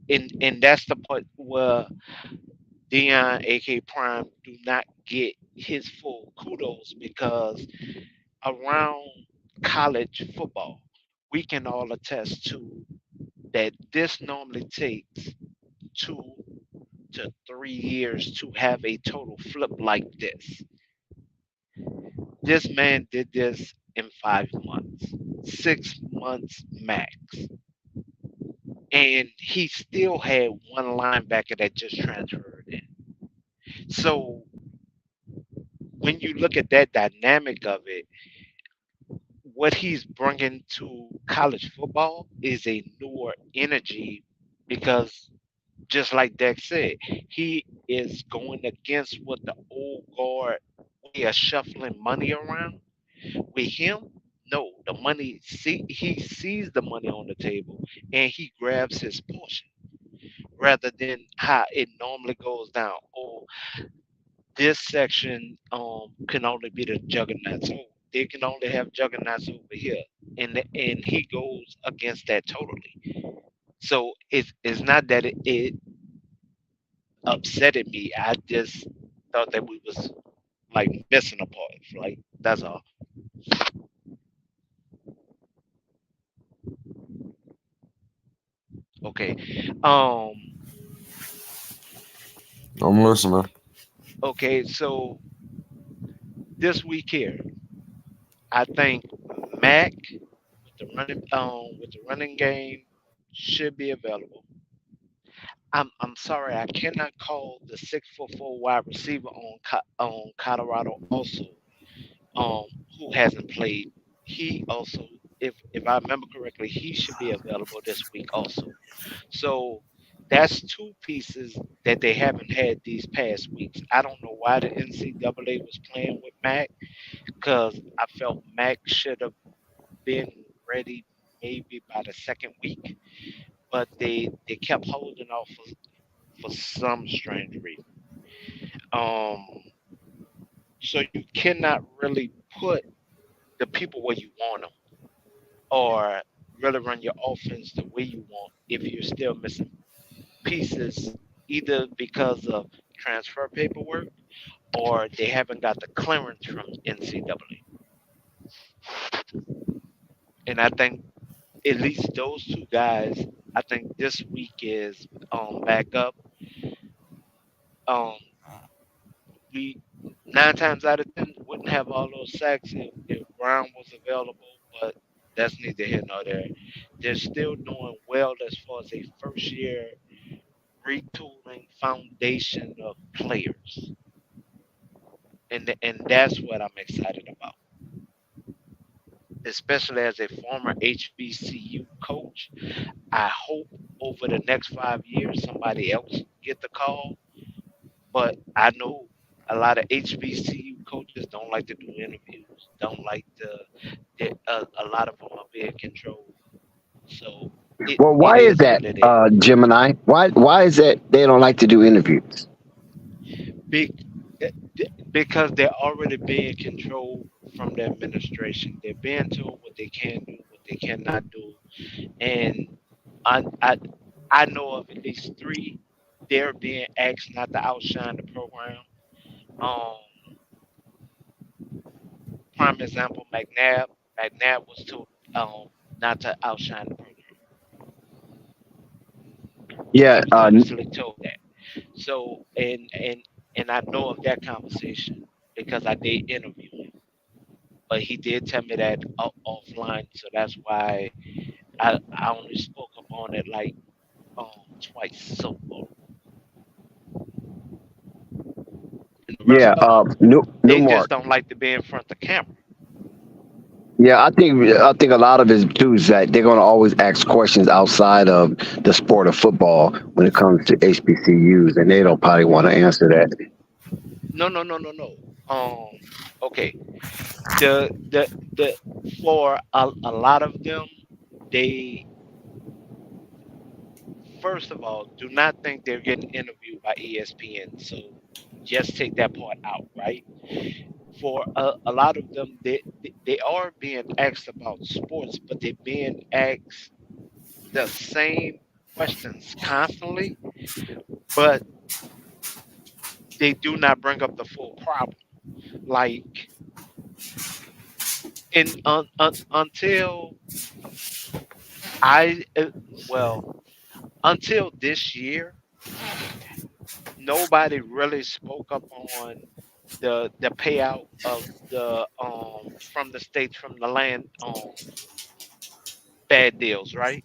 And that's the part where Deion, aka Prime, do not get his full kudos because around college football, we can all attest to that this normally takes 2 to 3 years to have a total flip like this. This man did this in 5 months, 6 months max. And he still had one linebacker that just transferred in. So when you look at that dynamic of it, what he's bringing to college football is a newer energy because just like Dex said, he is going against what the old guard way of shuffling money around. With him, no, the money he sees the money on the table and he grabs his portion rather than how it normally goes down. Oh, this section can only be the juggernauts. they can only have juggernauts over here, and he goes against that totally. So it's not that it upsetted me. I just thought that we was like missing a part. Like that's all. Okay. Um. I'm listening. Okay. So this week here, I think Mac with the running game should be available. I'm sorry, I cannot call the 6'4" wide receiver on Colorado also, um, who hasn't played. He also, if I remember correctly, he should be available this week also. So that's two pieces that they haven't had these past weeks. I don't know why the NCAA was playing with Mac because I felt Mac should have been ready maybe by the second week, but they kept holding off for some strange reason. Um, so you cannot really put the people where you want them or really run your offense the way you want if you're still missing pieces, either because of transfer paperwork or they haven't got the clearance from NCAA. And I think at least those two guys, I think this week is back up. Um, we 9 times out of 10 wouldn't have all those sacks if Brown was available, but that's neither here nor there. They're still doing well as far as a first year retooling foundation of players, and that's what I'm excited about. Especially as a former HBCU coach, I hope over the next 5 years somebody else get the call. But I know a lot of HBCU coaches don't like to do interviews, don't like to. A lot of them are being controlled. So Well, it why is is that, what it is. Gemini? Why is that they don't like to do interviews? Big because they're already being controlled from the administration. They're being told what they can do, what they cannot do, and I I I know of at least three. They're being asked not to outshine the program. Um, Prime example, McNabb. McNabb was told not to outshine the program. He Yeah, was honestly told that. So and I know of that conversation because I did interview him, but he did tell me that offline. So that's why I only spoke up on it like twice so far. And the rest yeah. of them, they just Newmark. don't like to be in front of the camera. Yeah, I think a lot of it too is that they're going to always ask questions outside of the sport of football when it comes to HBCUs, and they don't probably want to answer that. No, no, no, no, no. Okay. The for a lot of them, they first of all do not think they're getting interviewed by ESPN. So just take that part out, right? For a lot of them, they are being asked about sports, but they're being asked the same questions constantly, but they do not bring up the full problem. Like until I well until this year, nobody really spoke up on the payout of the from the states from the land bad deals, right?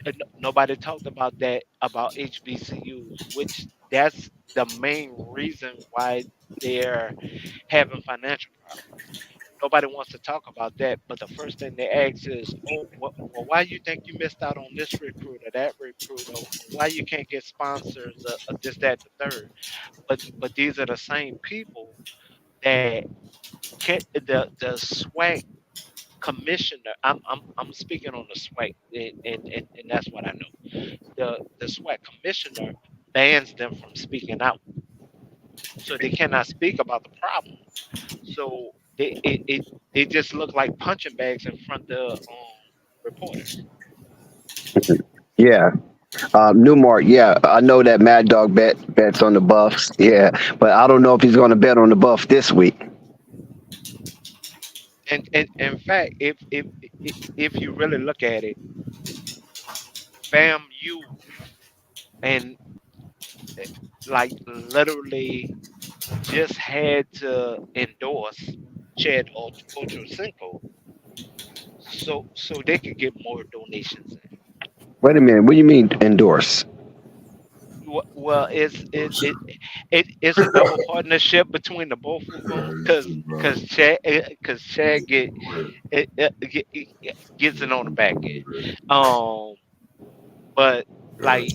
And nobody talked about that about HBCUs, which that's the main reason why they're having financial problems. Nobody wants to talk about that, but the first thing they ask is, "Oh, well, why you think you missed out on this recruit or that recruit, or why you can't get sponsors or this, that, the third?" But these are the same people that can the SWAC commissioner. I'm speaking on the SWAC, and that's what I know. The SWAC commissioner bans them from speaking out, so they cannot speak about the problem. So They just look like punching bags in front of reporters. Yeah. Newmark, yeah, I know that Mad Dog bets on the Buffs. Yeah, but I don't know if he's going to bet on the Buff this week. And in fact, if you really look at it, FAMU and like literally just had to endorse Chad Ochocinco so they could get more donations in. Wait a minute, what do you mean endorse? Well, it's a double partnership between the both of them because Chad gets it on the back end. But like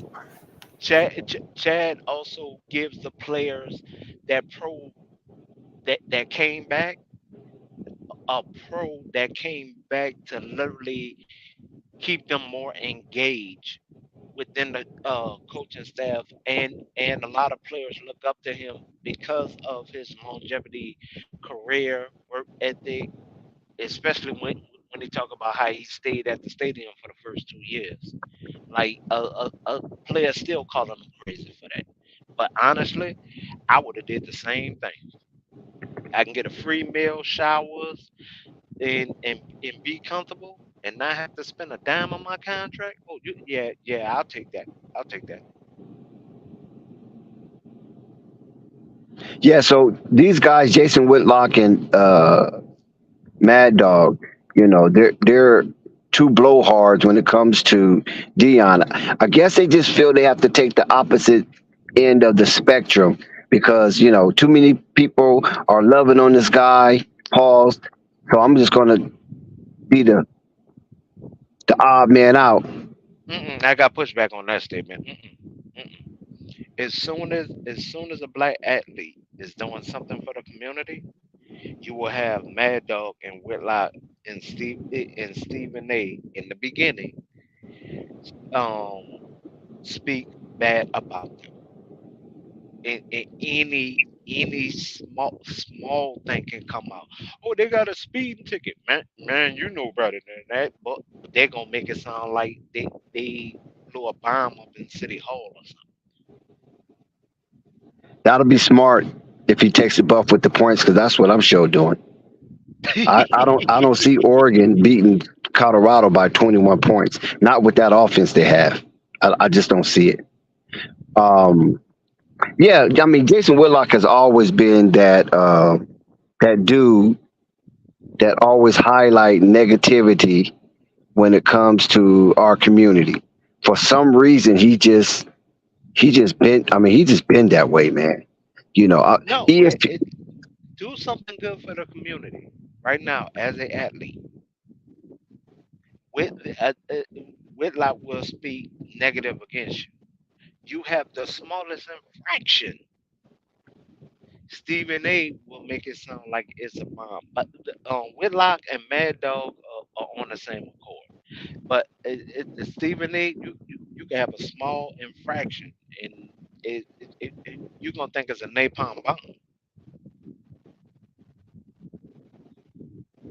Chad also gives the players that pro that came back a pro that came back to literally keep them more engaged within the coaching staff, and a lot of players look up to him because of his longevity, career, work ethic, especially when they talk about how he stayed at the stadium for the first 2 years. Like a player still calling him crazy for that. But honestly, I would have did the same thing. I can get a free meal, showers, and be comfortable and not have to spend a dime on my contract. Oh, yeah, I'll take that. I'll take that. Yeah, so these guys, Jason Whitlock and Mad Dog, they're two blowhards when it comes to Dion. I guess they just feel they have to take the opposite end of the spectrum because too many people are loving on this guy. Pause. So I'm just gonna be the odd man out. I got pushback on that statement. Mm-mm. As soon as a black athlete is doing something for the community, you will have Mad Dog and Whitlock and Stephen A. in the beginning um speak bad about them. And any small thing can come out. Oh, they got a speeding ticket, man. You know better than that, but they're gonna make it sound like they blew a bomb up in City Hall or That'll be smart if he takes the buff with the points because that's what I'm sure doing. something. I don't see Oregon beating Colorado by 21 points. Not with that offense they have. I just don't see it. Um, yeah, I mean Jason Whitlock has always been that dude that always highlight negativity when it comes to our community. For some reason, he just been. I mean, he just been that way, man. No, ESP, do something good for the community right now as an athlete. Whit, Whitlock will speak negative against you. You have the smallest infraction. Stephen A will make it sound like it's a bomb. But Whitlock and Mad Dog are on the same accord. But Stephen A, you can have a small infraction, and you're gonna think it's a napalm bomb.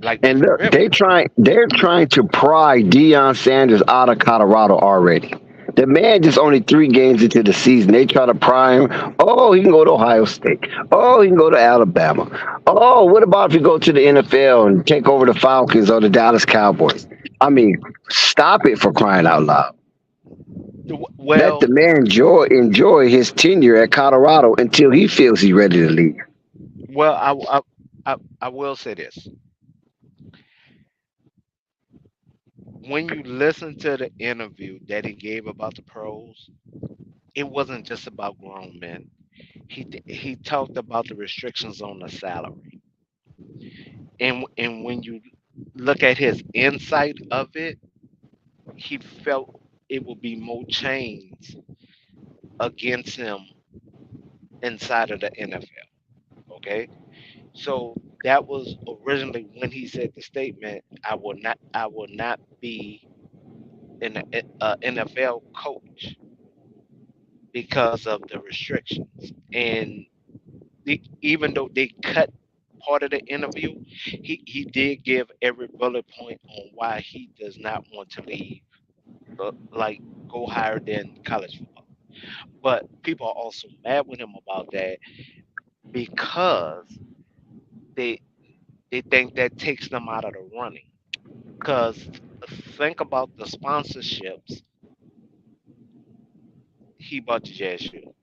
Like and for look, real, for real. they're trying to pry Deion Sanders out of Colorado already. The man just only 3 games into the season. They try to pry him. Oh, he can go to Ohio State. Oh, he can go to Alabama. Oh, what about if you go to the NFL and take over the Falcons or the Dallas Cowboys? I mean, stop it for crying out loud. Let the Well, man enjoy his tenure at Colorado until he feels he's ready to leave. well, I will say this: when you listen to the interview that he gave about the pros, it wasn't just about grown men. He talked about the restrictions on the salary, and when you look at his insight of it, he felt it would be more chains against him inside of the NFL. Okay, so that was originally when he said the statement, I will not be an NFL coach because of the restrictions. And even though they cut part of the interview, he did give every bullet point on why he does not want to leave, like go higher than college football. But people are also mad with him about that because they they think that takes them out of the running. Because think about the sponsorships he bought the Jazz shoe.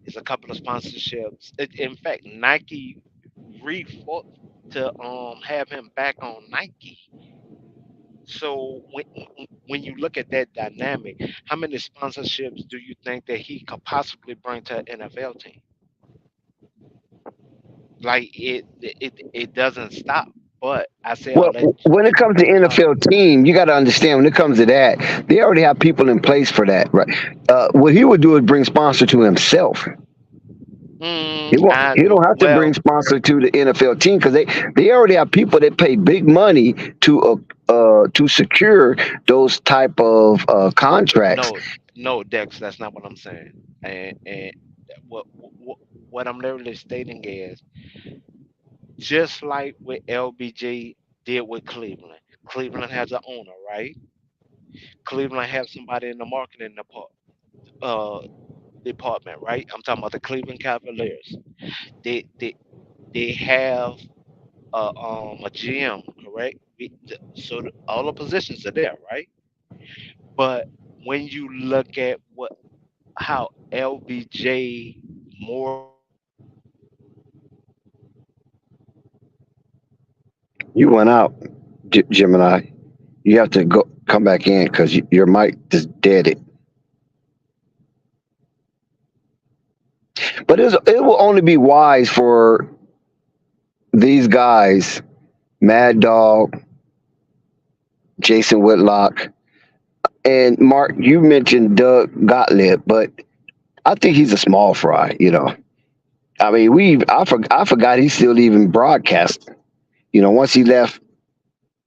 It's a couple of sponsorships. In fact, Nike refought to have him back on Nike. So when you look at that dynamic, how many sponsorships do you think that he could possibly bring to an NFL team? Like it doesn't stop. But I say all Well, that. when it comes to Huh? NFL team, you got to understand when it comes to that, they already have people in place for that, right? What he would do is bring sponsor to himself. He won't. I He don't have to bring well, sponsor to the NFL team because they already have people that pay big money to secure those type of contracts. no, no, Dex, that's not what I'm saying. And what I'm literally stating is just like what LBJ did with Cleveland. Cleveland has an owner, right? Cleveland has somebody in the marketing uh, department, right? I'm talking about the Cleveland Cavaliers. They they they have a GM, correct? So all the positions are there, right? But when you look at what how LBJ morphed You went out, Gemini. You have to go come back in because your mic just dead it. But it will only be wise for these guys, Mad Dog, Jason Whitlock, and Mark. You mentioned Doug Gottlieb, but I think he's a small fry. I mean, I forgot he's still even broadcasting. Once he left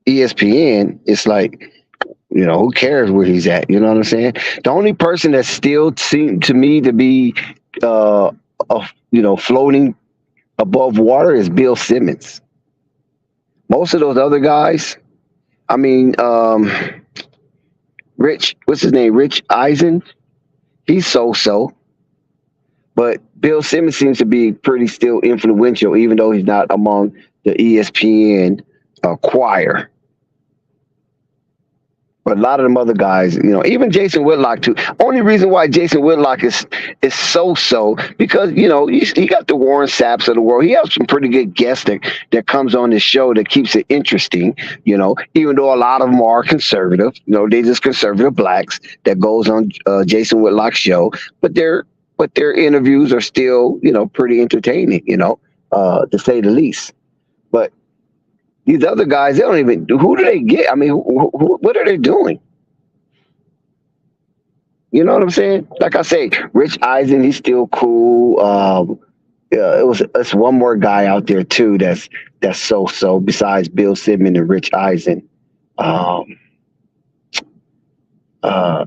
ESPN, it's like, who cares where he's at? You know what I'm saying? The only person that still seemed to me to be, uh, floating above water is Bill Simmons. Most of those other guys, I mean, Rich, what's his name? Rich Eisen. He's so. But Bill Simmons seems to be pretty still influential, even though he's not among the ESPN choir. But a lot of them other guys, even Jason Whitlock too. Only reason why Jason Whitlock is so because he got the Warren Sapps of the world. He has some pretty good guests that comes on this show that keeps it interesting. Even though a lot of them are conservative, they just conservative blacks that goes on Jason Whitlock's show. But their interviews are still pretty entertaining. To say the least. But these other guys, they don't even. Who do they get? I mean, what are they doing? You know what I'm saying? Like I say, Rich Eisen, he's still cool. Yeah, it's one more guy out there too that's so besides Bill Simmons and Rich Eisen. Um,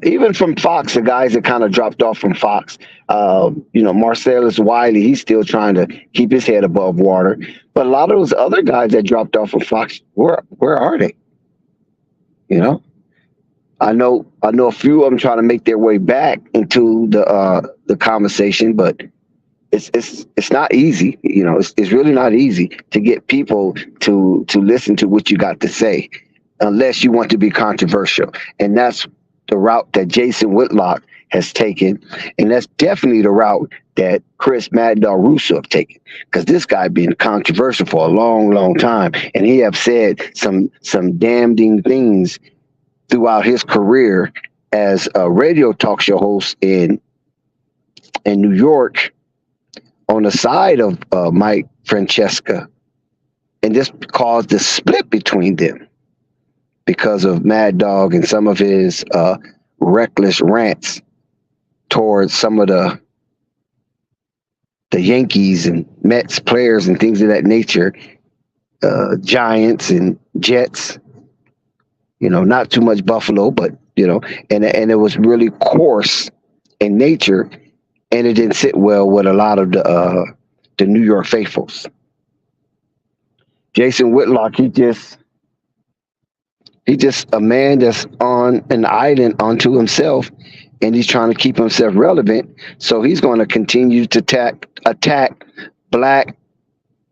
Even from Fox, the guys that kind of dropped off from Fox, Marcellus Wiley, he's still trying to keep his head above water. But a lot of those other guys that dropped off from Fox, where are they? You know, I know a few of them trying to make their way back into the conversation, but it's not easy. It's really not easy to get people to listen to what you got to say, unless you want to be controversial, and that's the route that Jason Whitlock has taken, and that's definitely the route that Chris Mad Dog Russo have taken, because this guy been controversial for a long time, and he have said some damning things throughout his career as a radio talk show host in New York on the side of Mike Francesca, and this caused a split between them because of Mad Dog and some of his reckless rants towards some of the Yankees and Mets players and things of that nature, Giants and Jets. Not too much Buffalo, but and it was really coarse in nature, and it didn't sit well with a lot of the New York faithfuls. Jason Whitlock, he just a man that's on an island unto himself, and he's trying to keep himself relevant. So he's going to continue to attack black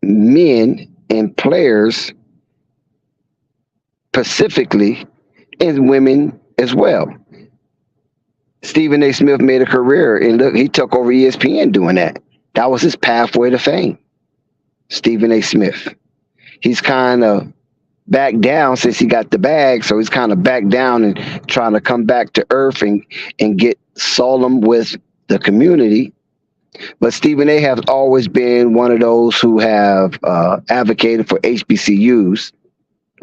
men and players specifically, and women as well. Stephen A. Smith made a career, and look, he took over ESPN doing that. That was his pathway to fame. Stephen A. Smith. He's kind of back down since he got the bag, so he's kind of back down and trying to come back to earth and get solemn with the community. But Stephen A. has always been one of those who have advocated for HBCUs.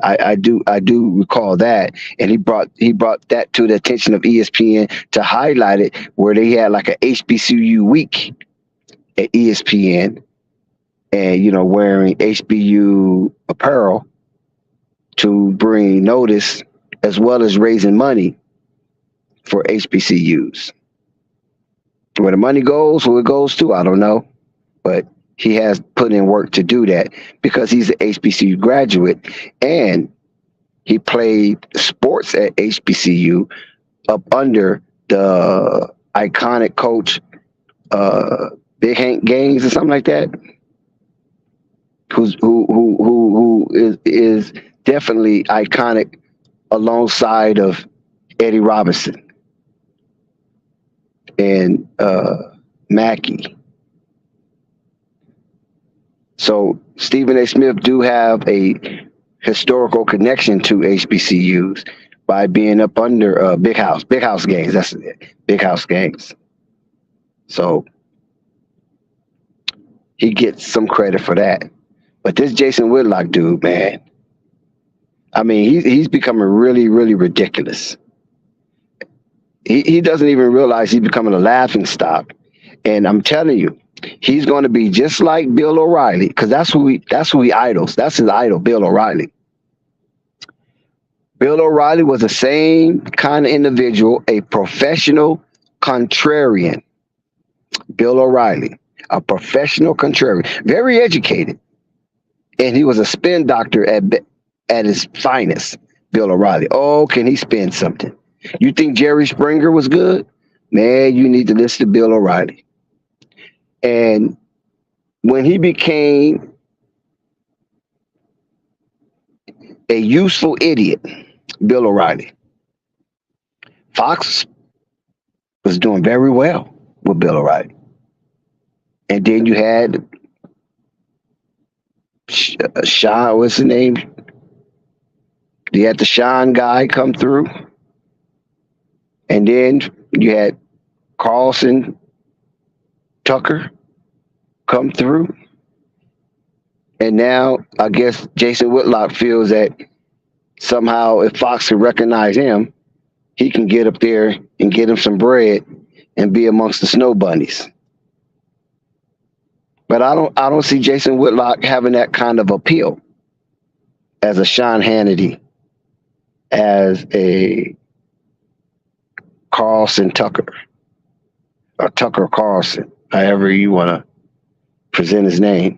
I do recall that, and he brought that to the attention of ESPN to highlight it, where they had like a HBCU week at ESPN, and wearing HBU apparel to bring notice, as well as raising money for HBCUs. Where the money goes, who it goes to, I don't know, but he has put in work to do that because he's an HBCU graduate, and he played sports at HBCU up under the iconic coach, Big Hank Gaines or something like that, who is definitely iconic alongside of Eddie Robinson and Mackey. So Stephen A. Smith do have a historical connection to HBCUs by being up under Big House Gaines. That's it, Big House Gaines. So he gets some credit for that. But this Jason Whitlock dude, man, I mean, he's becoming really, really ridiculous. He doesn't even realize he's becoming a laughing stock. And I'm telling you, he's going to be just like Bill O'Reilly, because that's who he idols. That's his idol, Bill O'Reilly. Bill O'Reilly was the same kind of individual, a professional contrarian. Bill O'Reilly, a professional contrarian, very educated, and he was a spin doctor at his finest. Bill O'Reilly. Oh, can he spin something? You think Jerry Springer was good? Man, you need to listen to Bill O'Reilly. And when he became a useful idiot, Bill O'Reilly, Fox was doing very well with Bill O'Reilly. And then you had Sean, what's his name? You had the Sean guy come through. And then you had Carlson Tucker come through. And now I guess Jason Whitlock feels that somehow if Fox can recognize him, he can get up there and get him some bread and be amongst the snow bunnies. But I don't see Jason Whitlock having that kind of appeal as a Sean Hannity, as a Carlson Tucker, or Tucker Carlson, however you want to present his name,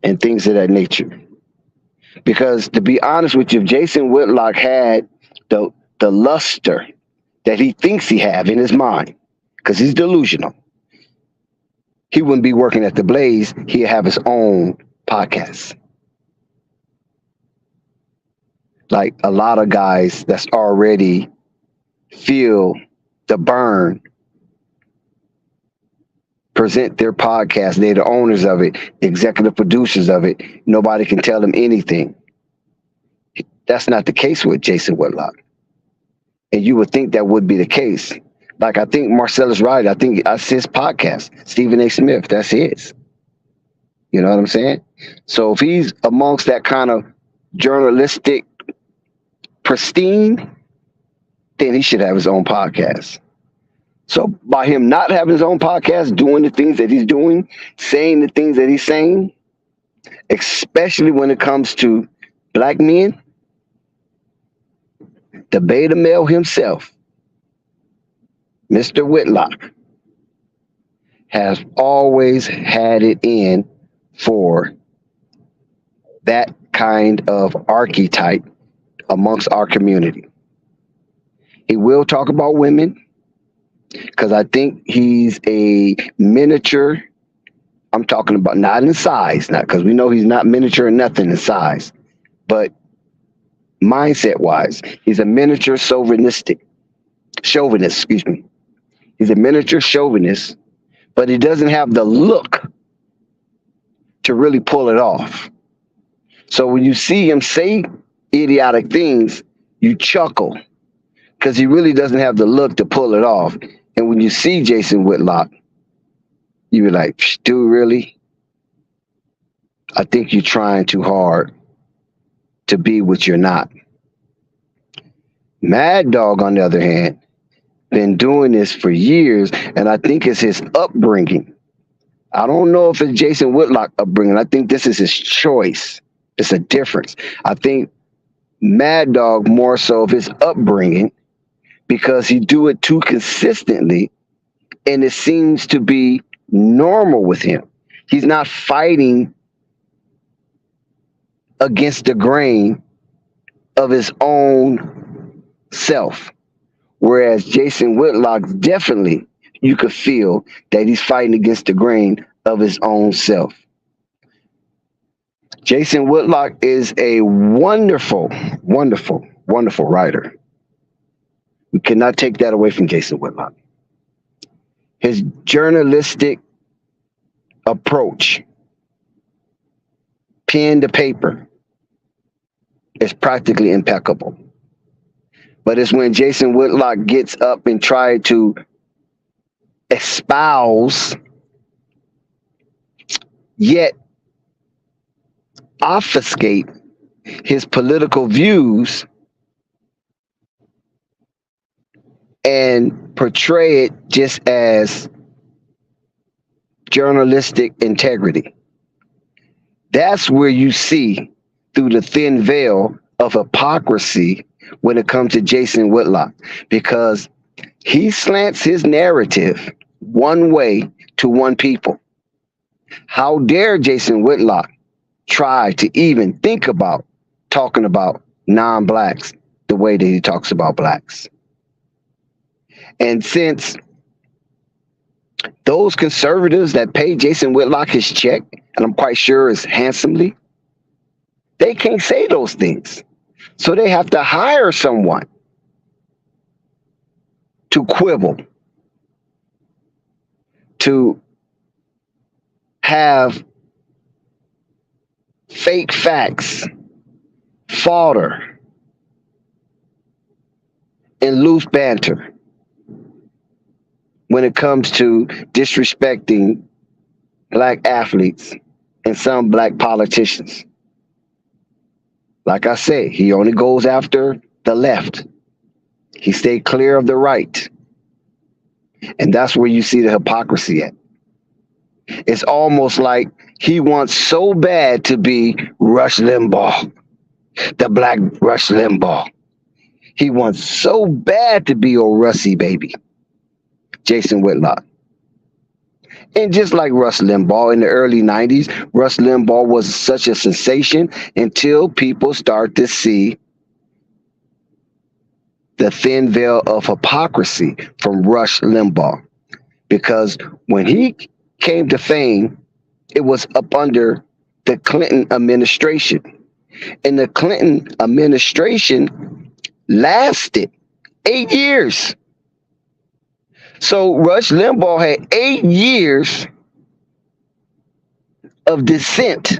and things of that nature. Because to be honest with you, if Jason Whitlock had the luster that he thinks he have in his mind, because he's delusional, he wouldn't be working at the Blaze. He'd have his own podcast. Like a lot of guys that's already feel the burn, present their podcast. They're the owners of it, executive producers of it. Nobody can tell them anything. That's not the case with Jason Whitlock. And you would think that would be the case. Like, I think Marcellus Riley, I think that's his podcast. Stephen A. Smith, that's his. You know what I'm saying? So if he's amongst that kind of journalistic pristine, then he should have his own podcast. So by him not having his own podcast, doing the things that he's doing, saying the things that he's saying, especially when it comes to black men, the beta male himself, Mr. Whitlock, has always had it in for that kind of archetype amongst our community. He will talk about women because I think he's a miniature. I'm talking about not in size, not because we know he's not miniature or nothing in size, but mindset wise, he's a miniature chauvinist, excuse me. He's a miniature chauvinist, but he doesn't have the look to really pull it off. So when you see him say idiotic things, you chuckle because he really doesn't have the look to pull it off. And when you see Jason Whitlock, you be like, dude, really? I think you're trying too hard to be what you're not. Mad Dog, on the other hand, been doing this for years, and I think it's his upbringing. I don't know if it's Jason Whitlock upbringing. I think this is his choice. It's a difference. I think Mad Dog more so of his upbringing because he do it too consistently, and it seems to be normal with him. He's not fighting against the grain of his own self. Whereas Jason Whitlock, definitely, you could feel that he's fighting against the grain of his own self. Jason Whitlock is a wonderful, wonderful, wonderful writer. We cannot take that away from Jason Whitlock. His journalistic approach, pen to paper, is practically impeccable. But it's when Jason Whitlock gets up and tries to espouse, yet obfuscate his political views and portray it just as journalistic integrity. That's where you see through the thin veil of hypocrisy when it comes to Jason Whitlock, because he slants his narrative one way to one people. How dare Jason Whitlock try to even think about talking about non-blacks the way that he talks about blacks? And since those conservatives that pay Jason Whitlock his check, and I'm quite sure is handsomely, they can't say those things. So they have to hire someone to quibble, to have fake facts, fodder, and loose banter when it comes to disrespecting black athletes and some black politicians. Like I said, he only goes after the left. He stayed clear of the right. And that's where you see the hypocrisy at. It's almost like he wants so bad to be Rush Limbaugh, the black Rush Limbaugh. He wants so bad to be old Russie baby, Jason Whitlock. And just like Rush Limbaugh in the early 90s, Rush Limbaugh was such a sensation until people start to see the thin veil of hypocrisy from Rush Limbaugh. Because when he came to fame, it was up under the Clinton administration. And the Clinton administration lasted 8 years. So Rush Limbaugh had 8 years of dissent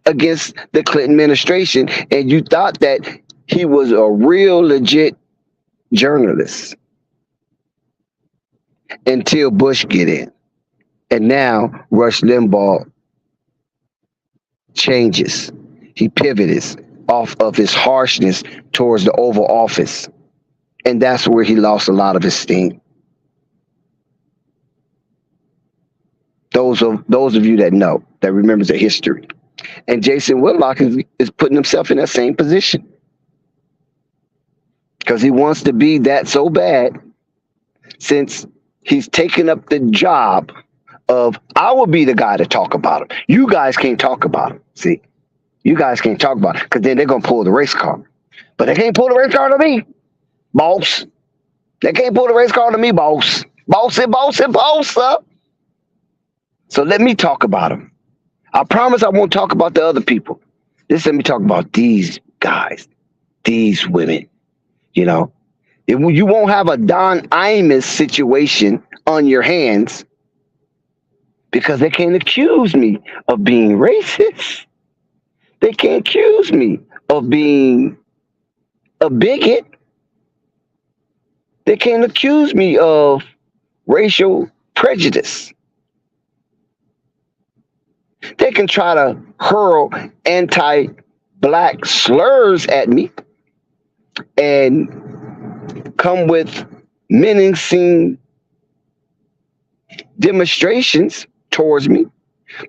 against the Clinton administration, and you thought that he was a real legit journalist until Bush get in. And now Rush Limbaugh changes. He pivots off of his harshness towards the Oval Office. And that's where he lost a lot of his steam. Those of you that know, that remembers the history. And Jason Whitlock is putting himself in that same position. Because he wants to be that so bad, since he's taken up the job of, I will be the guy to talk about him. You guys can't talk about him. See, You guys can't talk about it because then they're gonna pull the race car. But they can't pull the race car to me, boss. They can't pull the race car to me, boss. Boss up. So let me talk about them. I promise I won't talk about the other people. Just let me talk about these guys, these women. You know, you won't have a Don Imus situation on your hands because they can't accuse me of being racist. They can't accuse me of being a bigot. They can't accuse me of racial prejudice. They can try to hurl anti-black slurs at me and come with menacing demonstrations towards me,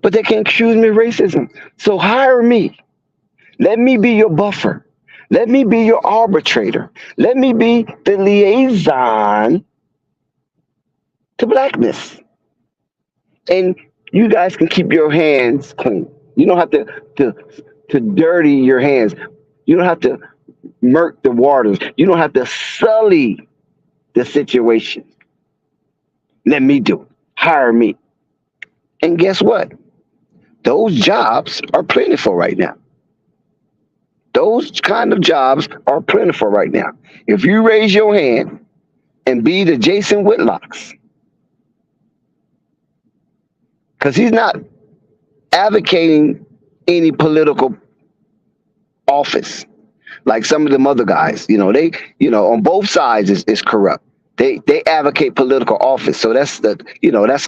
but they can't accuse me of racism. So hire me. Let me be your buffer. Let me be your arbitrator. Let me be the liaison to blackness. And you guys can keep your hands clean. You don't have to dirty your hands. You don't have to murk the waters. You don't have to sully the situation. Let me do it. Hire me. And guess what? Those jobs are plentiful right now. Those kind of jobs are plentiful right now. If you raise your hand and be the Jason Whitlocks, because he's not advocating any political office like some of them other guys. They on both sides is corrupt. They advocate political office, so that's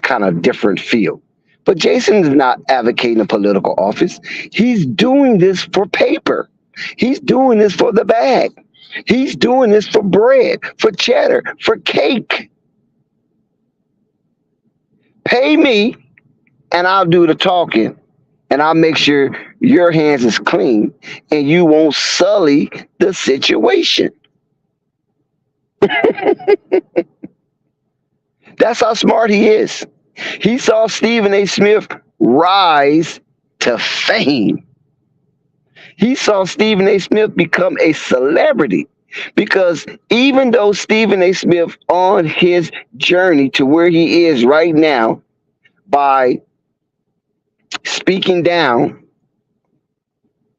kind of different field. But Jason is not advocating a political office. He's doing this for paper. He's doing this for the bag. He's doing this for bread, for cheddar, for cake. Pay me, and I'll do the talking, and I'll make sure your hands is clean, and you won't sully the situation. That's how smart he is. He saw Stephen A. Smith rise to fame. He saw Stephen A. Smith become a celebrity because even though Stephen A. Smith on his journey to where he is right now by speaking down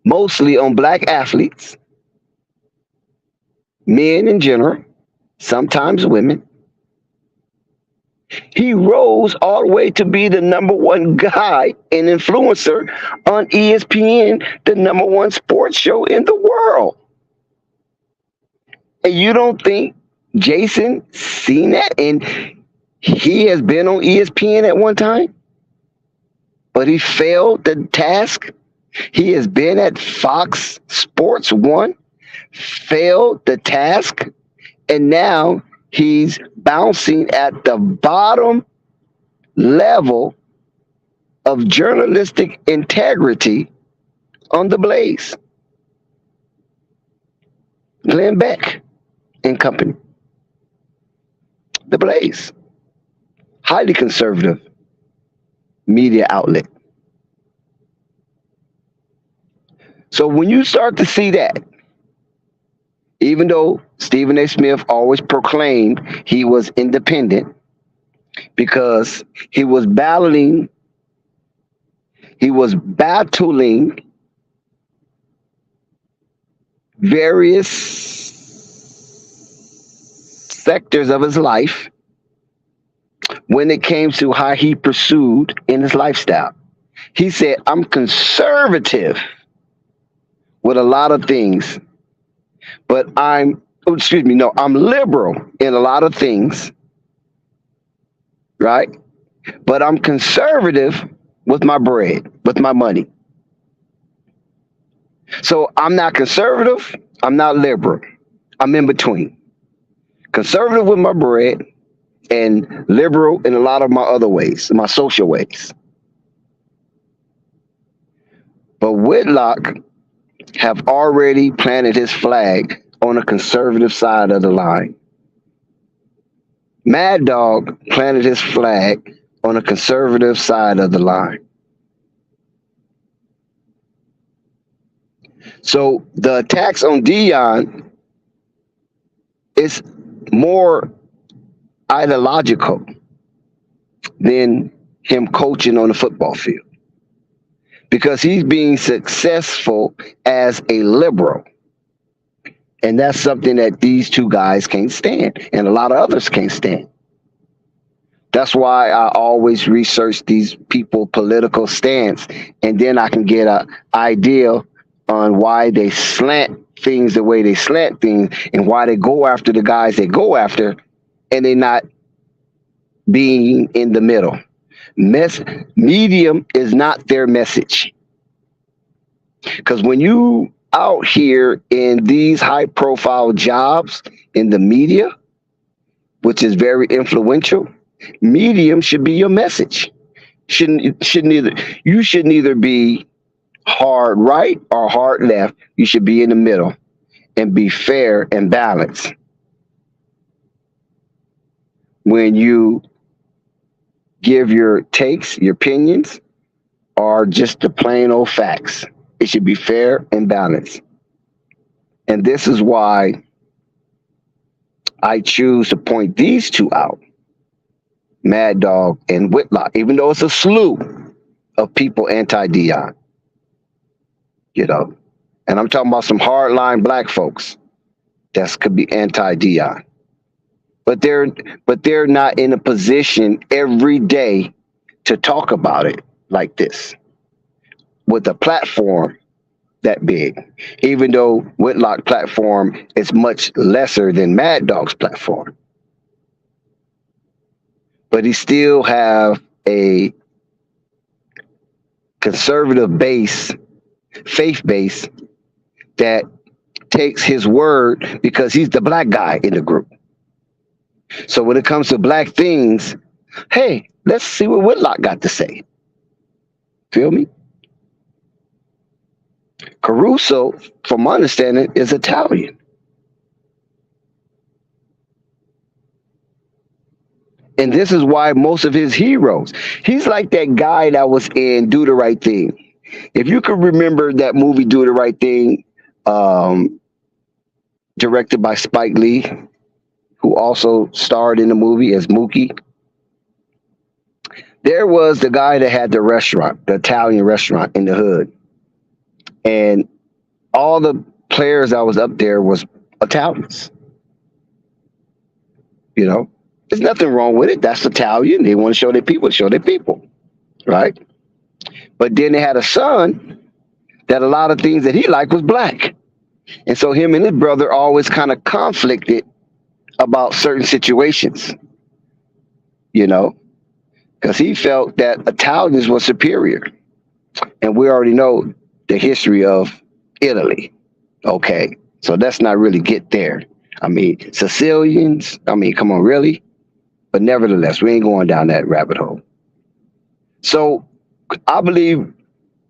mostly on black athletes, men in general, sometimes women, he rose all the way to be the number one guy and influencer on ESPN, the number one sports show in the world. And you don't think Jason seen that? And he has been on ESPN at one time, but he failed the task. He has been at Fox Sports 1, failed the task, and now he's bouncing at the bottom level of journalistic integrity on the Blaze. Glenn Beck and company. The Blaze. Highly conservative media outlet. So when you start to see that, even though Stephen A. Smith always proclaimed he was independent because he was battling various sectors of his life when it came to how he pursued in his lifestyle. He said, I'm conservative with a lot of things, but I'm liberal in a lot of things, right? But I'm conservative with my bread, with my money. So I'm not conservative, I'm not liberal. I'm in between. Conservative with my bread and liberal in a lot of my other ways, my social ways. But Whitlock have already planted his flag on the conservative side of the line. Mad Dog planted his flag on the conservative side of the line. So the attacks on Deion is more ideological than him coaching on the football field because he's being successful as a liberal. And that's something that these two guys can't stand, and a lot of others can't stand. That's why I always research these people' political stance, and then I can get an idea on why they slant things the way they slant things, and why they go after the guys they go after, and they're not being in the middle. Medium is not their message. Because when you out here in these high profile jobs in the media, which is very influential, medium should be your message. You should neither be hard right or hard left. You should be in the middle and be fair and balanced. When you give your takes, your opinions, or just the plain old facts, it should be fair and balanced. And this is why I choose to point these two out, Mad Dog and Whitlock, even though it's a slew of people anti-Deion, you know. And I'm talking about some hardline black folks that could be anti-Deion. But they're not in a position every day to talk about it like this with a platform that big, even though Whitlock platform is much lesser than Mad Dog's platform. But he still have a conservative base, faith base, that takes his word because he's the black guy in the group. So when it comes to black things, hey, let's see what Whitlock got to say. Feel me? Caruso, from my understanding, is Italian. And this is why most of his heroes, he's like that guy that was in Do the Right Thing. If you could remember that movie, Do the Right Thing, directed by Spike Lee, who also starred in the movie as Mookie. There was the guy that had the restaurant, the Italian restaurant in the hood. And all the players that was up there was Italians. You know, there's nothing wrong with it. That's Italian. They want to show their people, right? But then they had a son that a lot of things that he liked was black. And so him and his brother always kind of conflicted about certain situations, you know, because he felt that Italians were superior. And we already know the history of Italy. Okay, so let's not really get there. I mean, Sicilians, I mean, come on, really? But nevertheless, we ain't going down that rabbit hole. So I believe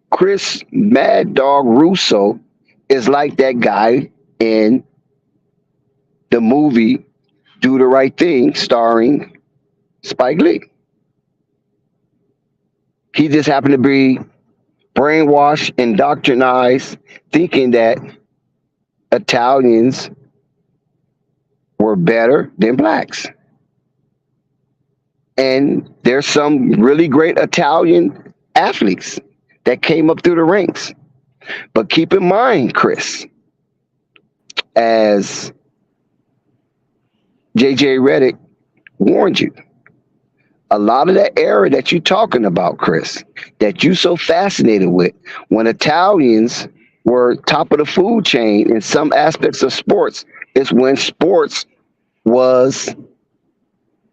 Chris Mad Dog Russo is like that guy in the movie Do the Right Thing, starring Spike Lee. He just happened to be brainwashed, indoctrinized, thinking that Italians were better than blacks. And there's some really great Italian athletes that came up through the ranks. But keep in mind, Chris, as JJ Redick warned you, a lot of that era that you're talking about, Chris, that you so fascinated with, when Italians were top of the food chain in some aspects of sports, is when sports was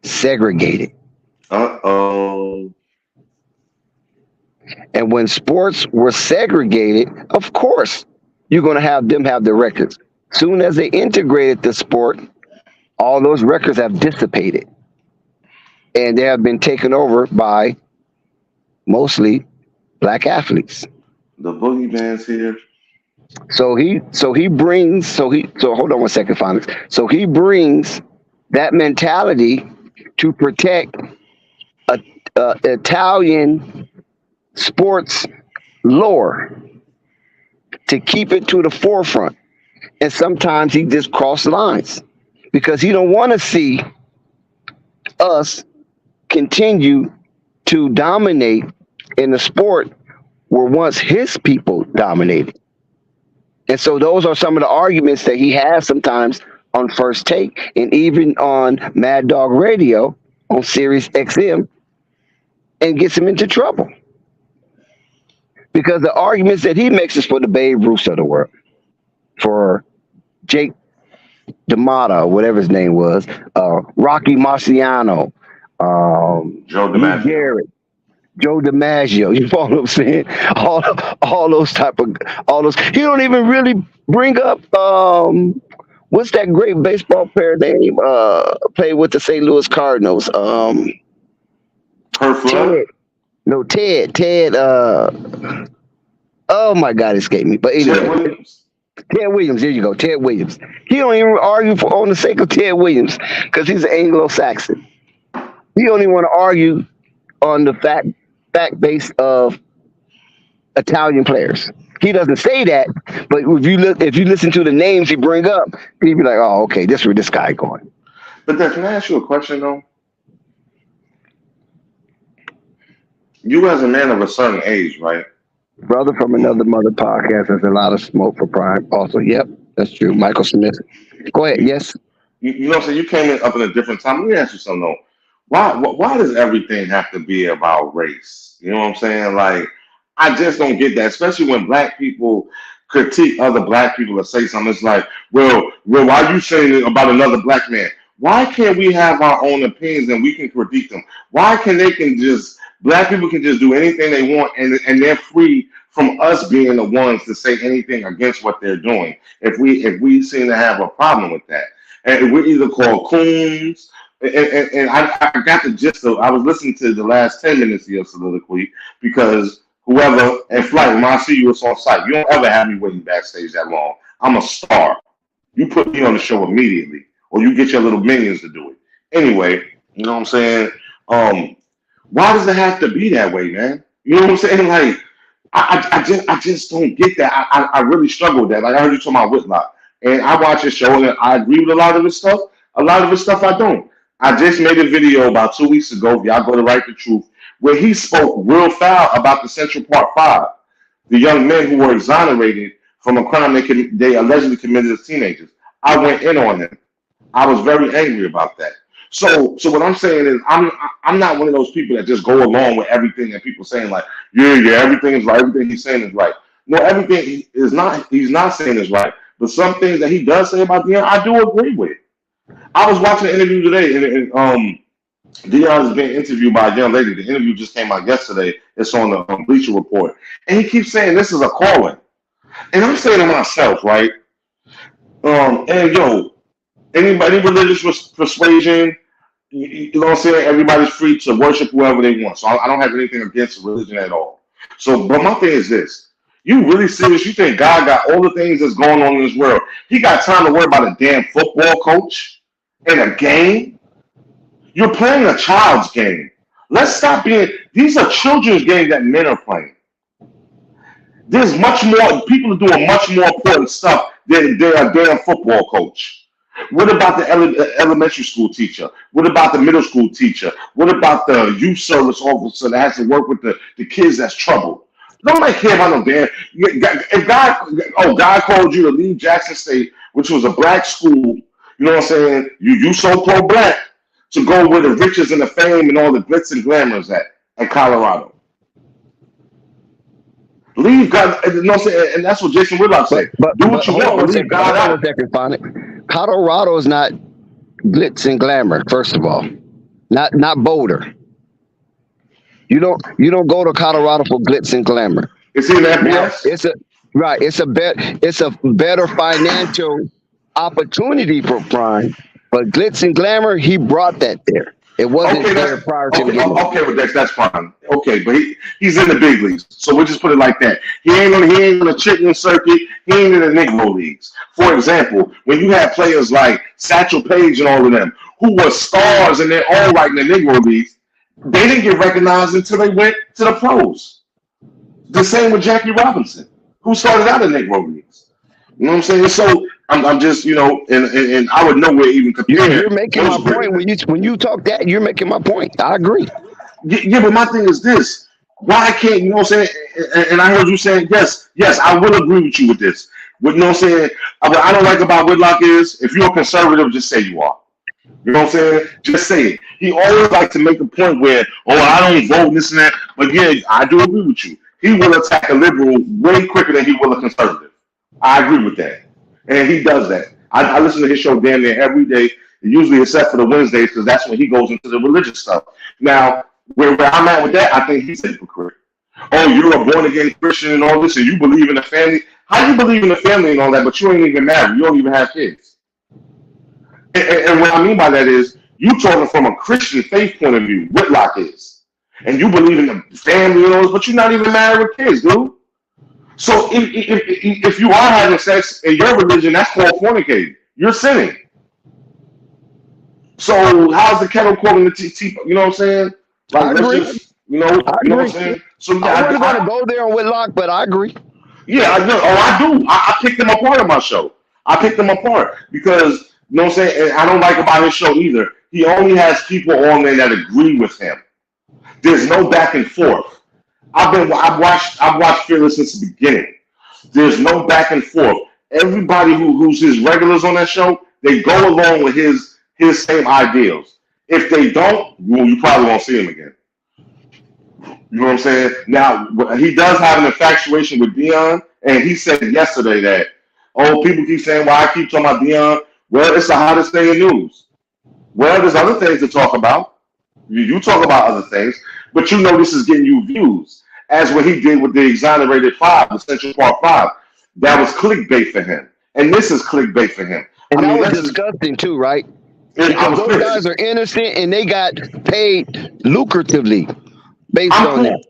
segregated. Uh-oh. And when sports were segregated, of course, you're going to have them have the records. Soon as they integrated the sport, all those records have dissipated. And they have been taken over by mostly black athletes. The boogeyman's here. So hold on one second, Phonics. So he brings that mentality to protect Italian sports lore. to keep it to the forefront. And sometimes he just crossed lines because he don't want to see us continue to dominate in the sport where once his people dominated. And so those are some of the arguments that he has sometimes on First Take and even on Mad Dog Radio on Sirius XM, and gets him into trouble. Because the arguments that he makes is for the Babe Ruths of the world, for Jake D'Amata, whatever his name was, Rocky Marciano, Joe Lou DiMaggio. Garrett, Joe DiMaggio. You know what I'm saying? All those. He don't even really bring up what's that great baseball player name? Played with the St. Louis Cardinals. Her Flood. Ted. Oh my God, it escaped me. But Ted anyway, Williams. Ted Williams. There you go, Ted Williams. He don't even argue on the sake of Ted Williams because he's an Anglo-Saxon. He don't even want to argue on the fact base of Italian players. He doesn't say that, but if you listen to the names he bring up, you be like, oh, okay, this is where this guy going. But then, can I ask you a question though? You as a man of a certain age, right? Brother from Another Mother podcast has a lot of smoke for Prime. Also, yep, that's true. Michael Smith. Go ahead. Yes. You know what I'm saying? You came in up in a different time. Let me ask you something though. Why does everything have to be about race? You know what I'm saying? Like, I just don't get that, especially when black people critique other black people or say something. It's like, well, why are you saying it about another black man? Why can't we have our own opinions and we can critique them? Why can black people can just do anything they want and they're free from us being the ones to say anything against what they're doing if we seem to have a problem with that. And we're either called coons, and I got the gist of, I was listening to the last 10 minutes of your soliloquy because whoever in flight, when I see you, it's on site. You don't ever have me waiting backstage that long. I'm a star. You put me on the show immediately, or you get your little minions to do it. Anyway, you know what I'm saying? Why does it have to be that way, man? You know what I'm saying? Like, I just don't get that. I really struggle with that. Like, I heard you talking about Whitlock, and I watch his show, and I agree with a lot of his stuff. A lot of his stuff I don't. I just made a video about 2 weeks ago. If y'all go to Write the Truth, where he spoke real foul about the Central Park Five, the young men who were exonerated from a crime they allegedly committed as teenagers. I went in on him. I was very angry about that. So what I'm saying is I'm not one of those people that just go along with everything that people saying like, yeah, everything is right, everything he's saying is right. No, everything is not. He's not saying is right. But some things that he does say about Deion, I do agree with. I was watching an interview today, and Deion is being interviewed by a young lady. The interview just came out yesterday. It's on the Bleacher Report, and he keeps saying this is a calling. And I'm saying to myself, right? And yo, any religious persuasion, you know what I'm saying? Everybody's free to worship whoever they want. So I don't have anything against religion at all. So, but my thing is this. You really serious? You think God got all the things that's going on in this world? He got time to worry about a damn football coach in a game? You're playing a child's game. Let's stop being, these are children's games that men are playing. There's much more, people are doing much more important stuff than a damn football coach. What about the elementary school teacher? What about the middle school teacher? What about the youth service officer that has to work with the kids that's troubled? Nobody care about no damn. If God called you to leave Jackson State, which was a black school, you know what I'm saying? You so pro-black to go where the riches and the fame and all the glitz and glamour is at Colorado. Leave God, you know what I'm saying? And that's what Jason Whitlock said. Do what you want, but leave God out. Colorado is not glitz and glamour, first of all. Not Boulder. You don't go to Colorado for glitz and glamour. It's in that place. It's a better financial opportunity for Prime, but glitz and glamour, he brought that there. It wasn't there prior to him. Okay, well, that's fine. Okay, but he's in the big leagues, so we'll just put it like that. He ain't on the chicken circuit. He ain't in the Negro leagues. For example, when you have players like Satchel Paige and all of them who were stars in their own right in the Negro leagues, they didn't get recognized until they went to the pros. The same with Jackie Robinson. who started out in Negro Leagues. You know what I'm saying? So I'm just, and I would nowhere even compare You're making those my point greatness. when you talk that. You're making my point. I agree. Yeah, but my thing is this. Why can't, you know what I'm saying? And I heard you saying, yes, I will agree with you with this. But you know what I'm saying? What I don't like about Whitlock is if you're a conservative, just say you are. You know what I'm saying? Just say it. He always like to make a point where, oh, I don't vote this and that. But yeah, I do agree with you. He will attack a liberal way quicker than he will a conservative. I agree with that. And he does that. I listen to his show damn near every day, usually except for the Wednesdays, because that's when he goes into the religious stuff. Now, where I'm at with that, I think he's a hypocrite. Oh, you're a born again Christian and all this, and you believe in the family. How you believe in the family and all that, but you ain't even married? You don't even have kids. And what I mean by that is, you talking from a Christian faith point of view. Whitlock is, and you believe in the family and all this, but you're not even married with kids, dude. So if you are having sex in your religion, that's called fornicating. You're sinning. So how's the kettle calling the tea? You know what I'm saying? Like I let's agree. just, I you know what I'm agree. saying? So I yeah, wasn't going to go there on Whitlock, but I agree. yeah, I do. Oh, I do. I picked them apart on my show. I picked them apart because you know what I'm saying. And I don't like about his show either. He only has people on there that agree with him. There's no back and forth. I've watched Fearless since the beginning. There's no back and forth. Everybody who's his regulars on that show, they go along with his same ideals. If they don't, well, you probably won't see him again. You know what I'm saying? Now he does have an infatuation with Deion, and he said yesterday that people keep saying, "Why I keep talking about Deion?" Well, it's the hottest thing in news. Well, there's other things to talk about. You talk about other things, but you know this is getting you views. As what he did with the Exonerated Five, the Central Park Five, that was clickbait for him, and this is clickbait for him. I And that mean, was this is. disgusting too, right? I Because was those guys pissed. are innocent and they got paid lucratively based I'm on that.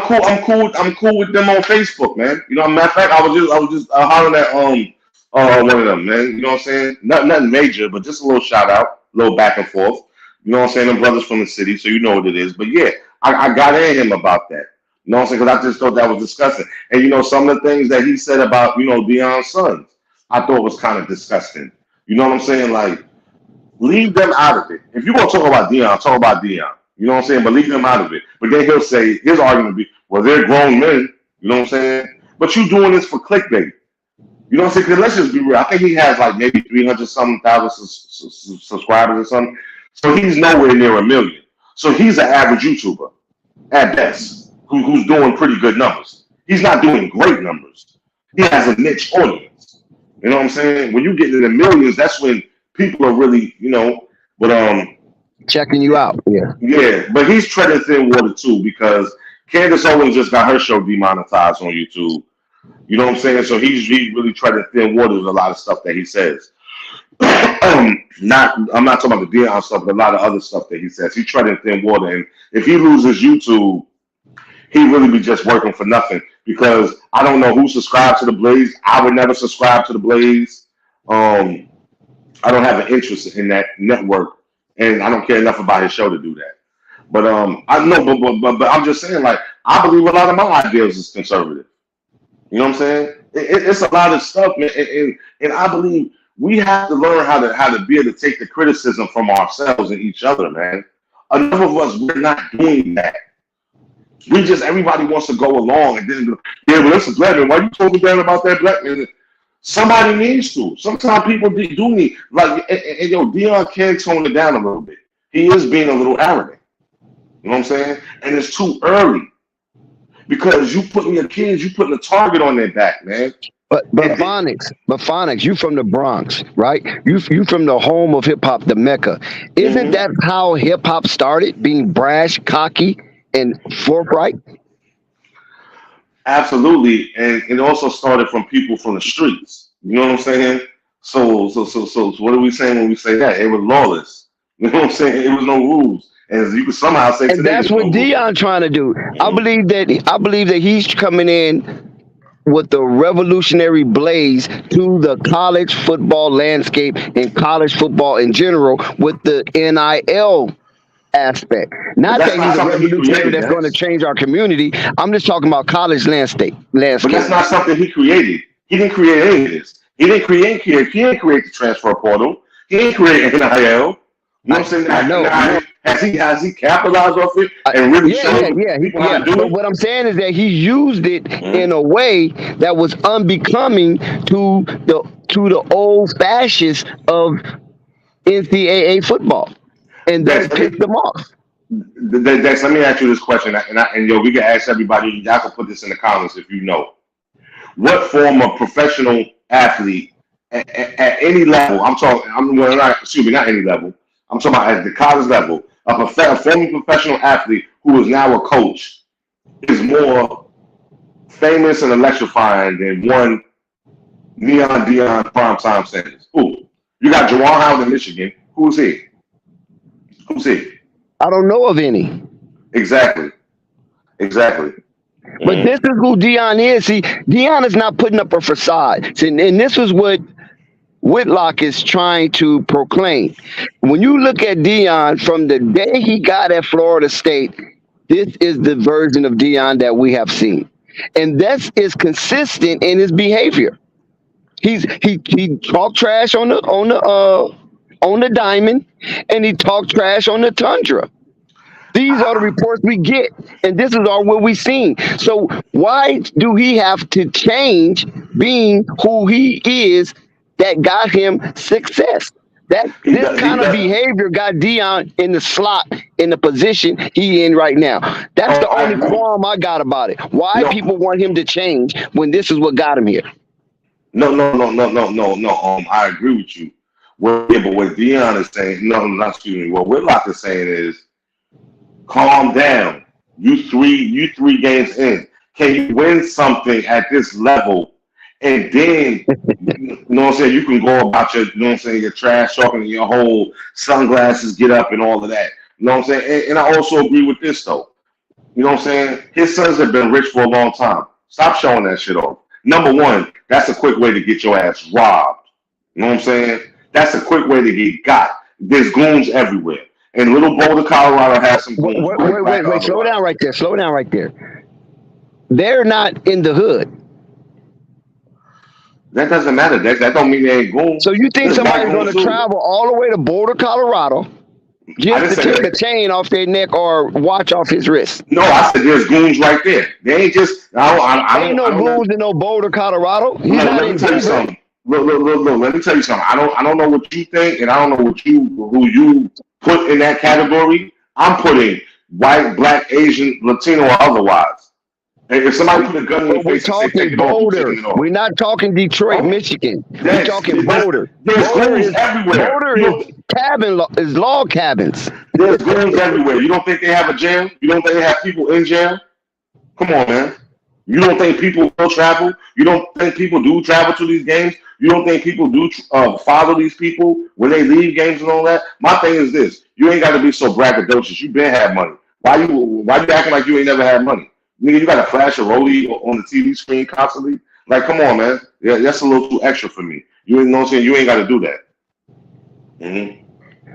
cool. I'm cool with them on Facebook, man. You know, matter of fact, I was just hollering at one of them, man. You know what I'm saying? Nothing major, but just a little shout out, a little back and forth. You know what I'm saying? Them brothers from the city, so you know what it is. But yeah, I got at him about that. You know what I'm saying? Because I just thought that was disgusting. And you know, some of the things that he said about Deion's sons, I thought was kind of disgusting. You know what I'm saying? Like, leave them out of it. If you're gonna talk about Deion, talk about Deion. You know what I'm saying? But leave them out of it. But then he'll say his argument will be, well, they're grown men. You know what I'm saying? But you doing this for clickbait. You know what I'm saying? 'Cause let's just be real. I think he has like maybe 300 something thousand subscribers or something. So he's nowhere near a million. So he's an average YouTuber at best, who's doing pretty good numbers. He's not doing great numbers. He has a niche audience. You know what I'm saying? When you get into the millions, that's when people are really, but Checking you out. Yeah. yeah, but he's treading thin water too because Candace Owens just got her show demonetized on YouTube. You know what I'm saying? So he's really treading thin water with a lot of stuff that he says. I'm not talking about the Deion stuff, but a lot of other stuff that he says. He's treading thin water, and if he loses YouTube, he really be just working for nothing. Because I don't know who subscribed to the Blaze. I would never subscribe to the Blaze. I don't have an interest in that network, and I don't care enough about his show to do that. But I know, but I'm just saying, like, I believe a lot of my ideas is conservative. You know what I'm saying? It's a lot of stuff, man, and I believe we have to learn how to be able to take the criticism from ourselves and each other, man. Enough of us, we're not doing that. Everybody wants to go along and then, yeah, well, that's a black man. Why you talking down about that black man? Somebody needs to. Sometimes people do need, like, and Deion can tone it down a little bit. He is being a little arrogant. You know what I'm saying? And it's too early because you putting a target on their back, man. But Phonics, you from the Bronx, right? You from the home of hip hop, the Mecca. Isn't that how hip hop started? Being brash, cocky, and forthright? Absolutely, and it also started from people from the streets. You know what I'm saying? So what are we saying when we say that? It was lawless. You know what I'm saying? It was no rules, and you could somehow say And today that's there's what no Deion rules. trying to do. I believe that he's coming in with the revolutionary blaze to the college football landscape and college football in general with the NIL aspect. But Not that's that not he's a something he revolutionary created, that's going to Dex. change our community. I'm just talking about college landscape. But that's Landscape. not something he created. He didn't create any of this. He didn't create the transfer portal. He didn't create NIL. You know what I'm saying? I know. Has he capitalized off it I, and really yeah, showed yeah, people how yeah. to do But it? what I'm saying is that he used it Mhm. in a way that was unbecoming to the old fascists of NCAA football, and Dex, that pissed them off. Dex, let me ask you this question, and yo, we can ask everybody. Y'all can put this in the comments if you know. What form of professional athlete at any level? I'm talking. Excuse me, not any level. I'm talking about at the college level. A former professional athlete who is now a coach is more famous and electrifying than one Neon Dion Primetime Sanders. Who? You got Jawan Howard in Michigan. Who's he? Who's he? I don't know of any. Exactly. Exactly. But Mhm. this is who Deion is. See, Deion is not putting up a facade. See, and this is what Whitlock is trying to proclaim. When you look at Deion from the day he got at Florida State, this is the version of Deion that we have seen. And that is consistent in his behavior. He talked trash on the diamond, and he talked trash on the tundra. These are the reports we get, and this is all what we've seen. So why do he have to change being who he is that got him success? That He this does. He kind of does. behavior got Dion in the slot in the position he in right now. That's Oh, the I only agree. qualm I got about it. Why No, people want him to change when this is what got him here? no. I agree with you. But what Dion is saying, no, not excuse me. What Whitlock is saying is, calm down. You three games in. Can you win something at this level, and then you know what I'm saying? You can go about your, you know what I'm saying, your trash talking and your whole sunglasses get up and all of that. You know what I'm saying? And I also agree with this though. You know what I'm saying? His sons have been rich for a long time. Stop showing that shit off. Number one, that's a quick way to get your ass robbed. You know what I'm saying? That's a quick way to get got. There's goons everywhere. And Little Boulder, Colorado has some Wait, goons, wait, white, black, wait, or wait. Slow down otherwise. right there. Slow down right there. They're not in the hood. That doesn't matter. That don't mean they ain't So goons. you think There's black somebody's going goons to too. travel all the way to Boulder, Colorado, I just didn't to say take a that. chain off their neck or watch off his wrist? No, I said there's goons right there. They ain't just. Ain't no I don't. goons in no Boulder, Colorado. He's Look, not let me in tell you Denver. something. Look. Let me tell you something. I don't know what you think, and I don't know who you put in that category. I'm putting white, black, Asian, Latino, or otherwise. And if somebody put a gun in your But we're face and say take talking it off, you Boulder. taking it off. We're not talking Detroit, Oh, Michigan. We're talking Boulder. there's Boulder goons is everywhere. Boulder is is log cabins. There's goons everywhere. You don't think they have a jail? You don't think they have people in jail? Come on, man. You don't think people will travel? You don't think people do travel to these games? You don't think people do follow these people when they leave games and all that? My thing is this: you ain't got to be so braggadocious. You been had money. Why you acting like you ain't never had money? Nigga, you got to flash a rollie on the TV screen constantly. Like, come on, man. Yeah, that's a little too extra for me. You know what I'm saying? You ain't got to do that. hmm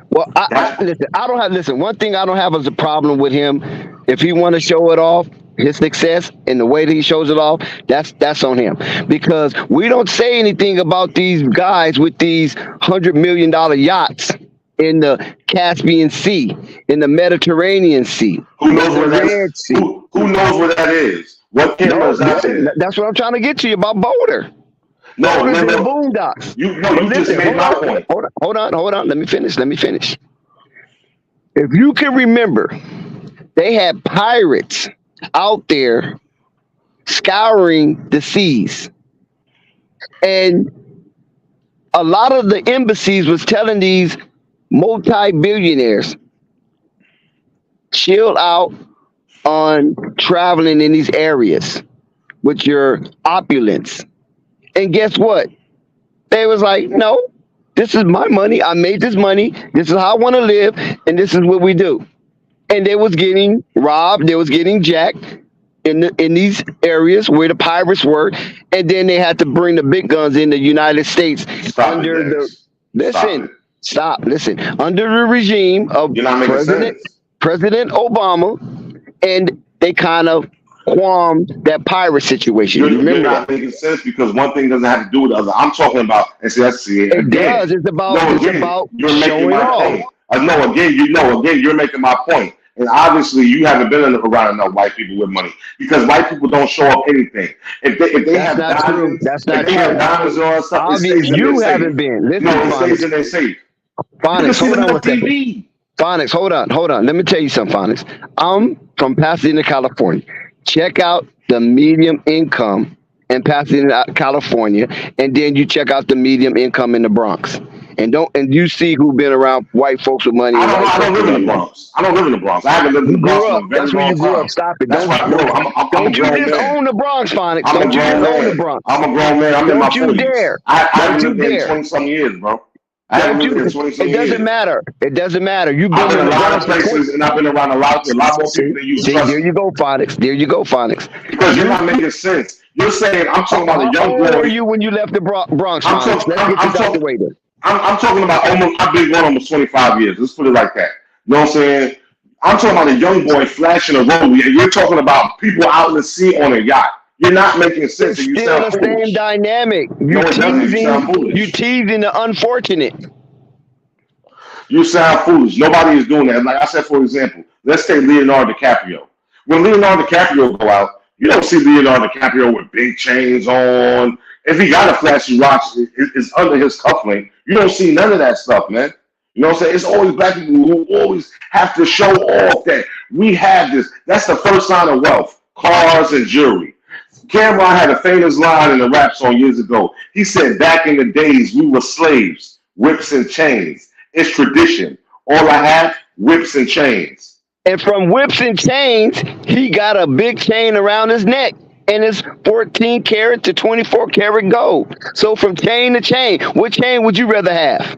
Well, That's listen. I don't have listen. One thing I don't have is a problem with him. If he want to show it off, his success and the way that he shows it off, that's on him. Because we don't say anything about these guys with these $100 million yachts in the Caspian Sea, in the Mediterranean Sea, who knows in the where that Red is. Sea. Who knows where that is? What camera No, is out listen. there? That's what I'm trying to get to you about Boulder. No, Boulder's no, in the no. boondocks. You just Listen, made my point. hold on. Let me finish. If you can remember, they had pirates out there scouring the seas, and a lot of the embassies was telling these multi-billionaires, chill out on traveling in these areas with your opulence. And guess what? They was like, no, this is my money. I made this money. This is how I want to live, and this is what we do. And they was getting robbed. They was getting jacked in these areas where the pirates were, and then they had to bring the big guns in the United States Stop it, under the Dex. Stop it. listen, stop, listen, under the regime of You're not making President sense. President Obama, and they kind of qualmed that pirate situation. You You're remember that? not making sense because one thing doesn't have to do with the other. I'm talking about, and see, that's see, It again. does. It's No, again, about you're making showing my off. point. No, again, you're making my point. And obviously, you haven't been around enough white people with money because white people don't show up anything. If they That's have not true. diamonds, That's if not they have true. diamonds and all that stuff, it stays in You their haven't safe. been. Listen, No, it stays Phonics. in their safe. You can Phonics, see hold them on on one second. TV. Phonics, hold on. Let me tell you something, Phonics. I'm from Pasadena, California. Check out the medium income in Pasadena, California, and then you check out the medium income in the Bronx. And you see who been around white folks with money and white I folks don't with live in the money. Bronx. I don't live in the Bronx. I haven't lived in You the Bronx grew in up. a very That's where long you grew time. up. Stop it. That's why I grew up. I'm a Don't you grown just man. own the Bronx, Phonics. I'm a Don't you just grown own the man. Bronx. I'm a grown man. I'm in my Don't you 40s. dare. I haven't Don't you lived there in dare. 20 some years, bro. I haven't Don't lived there in you? 20 some It doesn't years. matter. It doesn't matter. You've I've been been in a the lot Bronx of for 20. places and I've been around a lot more people than you. See, Trust there me. you go, Phonics. There you go, Phonics. Because you're You, not making sense. You're saying I'm talking about a how young old were boy. you when you left the Bronx, I'm Phonics? talking. Let's get this out the way then. I'm talking about almost. I've been going almost 25 years. Let's put it like that. You know what I'm saying? I'm talking about a young boy flashing a road. You're talking about people out in the sea on a yacht. You're not making sense, It's and you still sound the same foolish. dynamic. No, it doesn't. You sound You foolish. teasing the unfortunate. You sound foolish. Nobody is doing that. Like I said, for example, let's take Leonardo DiCaprio. When Leonardo DiCaprio go out, you don't see Leonardo DiCaprio with big chains on. If he got a flashy watch, it's under his cufflink. You don't see none of that stuff, man. You know what I'm saying? It's always black people who always have to show off that we have this. That's the first sign of wealth: cars and jewelry. Cameron had a famous line in a rap song years ago. He said, "Back in the days, we were slaves, whips and chains. It's tradition. All I have, whips and chains." And from whips and chains, he got a big chain around his neck. And it's 14 karat to 24 karat gold. So from chain to chain, what chain would you rather have?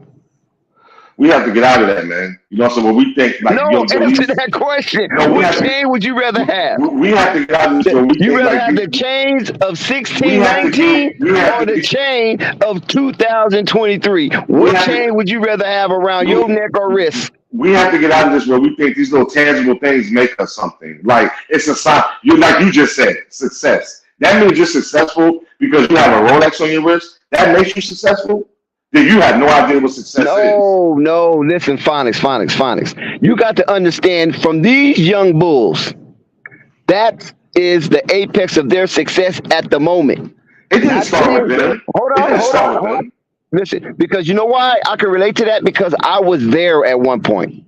We have to get out of that, man. You know, so when we think like No, answer that question. no, What chain would you rather have? we have to get out of this when we You think rather like have the chains of 1619 or the chain of 2023? What chain would you rather have around your neck or wrist? We have to get out of this where we think these little tangible things make us something. Like it's a sign. Like you just said, success. That means you're successful because you have a Rolex on your wrist. That makes you successful. Then you have no idea what success is. No. Listen, Phonics. You got to understand from these young bulls, that is the apex of their success at the moment. It didn't start with them. Hold on. Listen, because you know why I can relate to that? Because I was there at one point.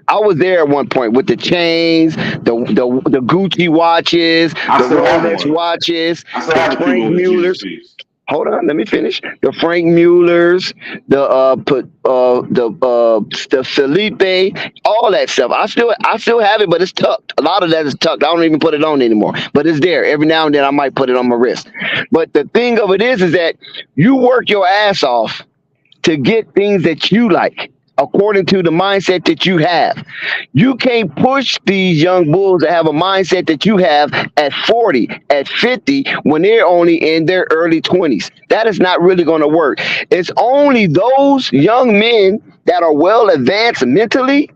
with the chains, the Gucci watches, the Rolex watches, the Frank Muellers. Hold on, let me finish. The Frank Muellers, the Felipe, all that stuff. I still have it, but it's tucked. A lot of that is tucked. I don't even put it on anymore. But it's there. Every now and then I might put it on my wrist. But the thing of it is that you work your ass off to get things that you like, according to the mindset that you have. You can't push these young bulls to have a mindset that you have at 40, at 50, when they're only in their early 20s. That is not really going to work. It's only those young men that are well advanced mentally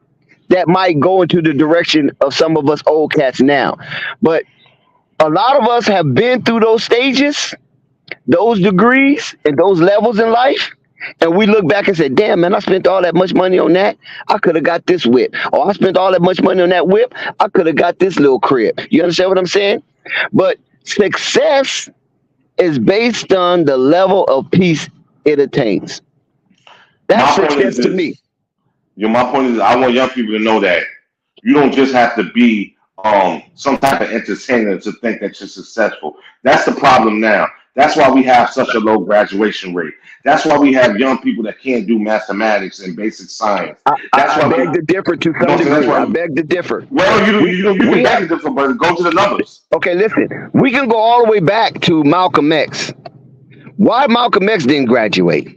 that might go into the direction of some of us old cats now. But a lot of us have been through those stages, those degrees, and those levels in life. And we look back and say, damn, man, I spent all that much money on that. I could have got this whip. Or I spent all that much money on that whip. I could have got this little crib. You understand what I'm saying? But success is based on the level of peace it attains. That's success to me. My point is, I want young people to know that you don't just have to be some type of entertainer to think that you're successful. That's the problem now. That's why we have such a low graduation rate. That's why we have young people that can't do mathematics and basic science. I beg to differ to some degree. I beg to differ. Well, you can beg to differ, but go to the numbers. Okay, listen. We can go all the way back to Malcolm X. Why Malcolm X didn't graduate?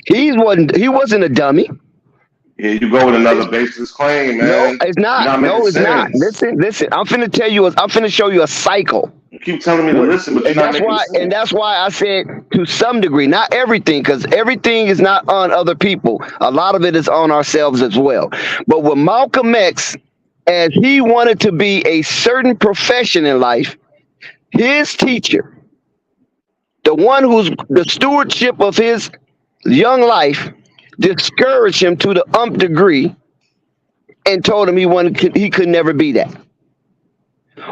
He wasn't a dummy. Yeah, you go with another basis claim, man. No, it's not. No, it's not. Listen. I'm finna show you a cycle. You keep telling me to listen, but you're not making sense. And that's why I said to some degree, not everything, because everything is not on other people. A lot of it is on ourselves as well. But with Malcolm X, as he wanted to be a certain profession in life, his teacher, the one who's the stewardship of his young life, discouraged him to the umpth degree and told him he could never be that.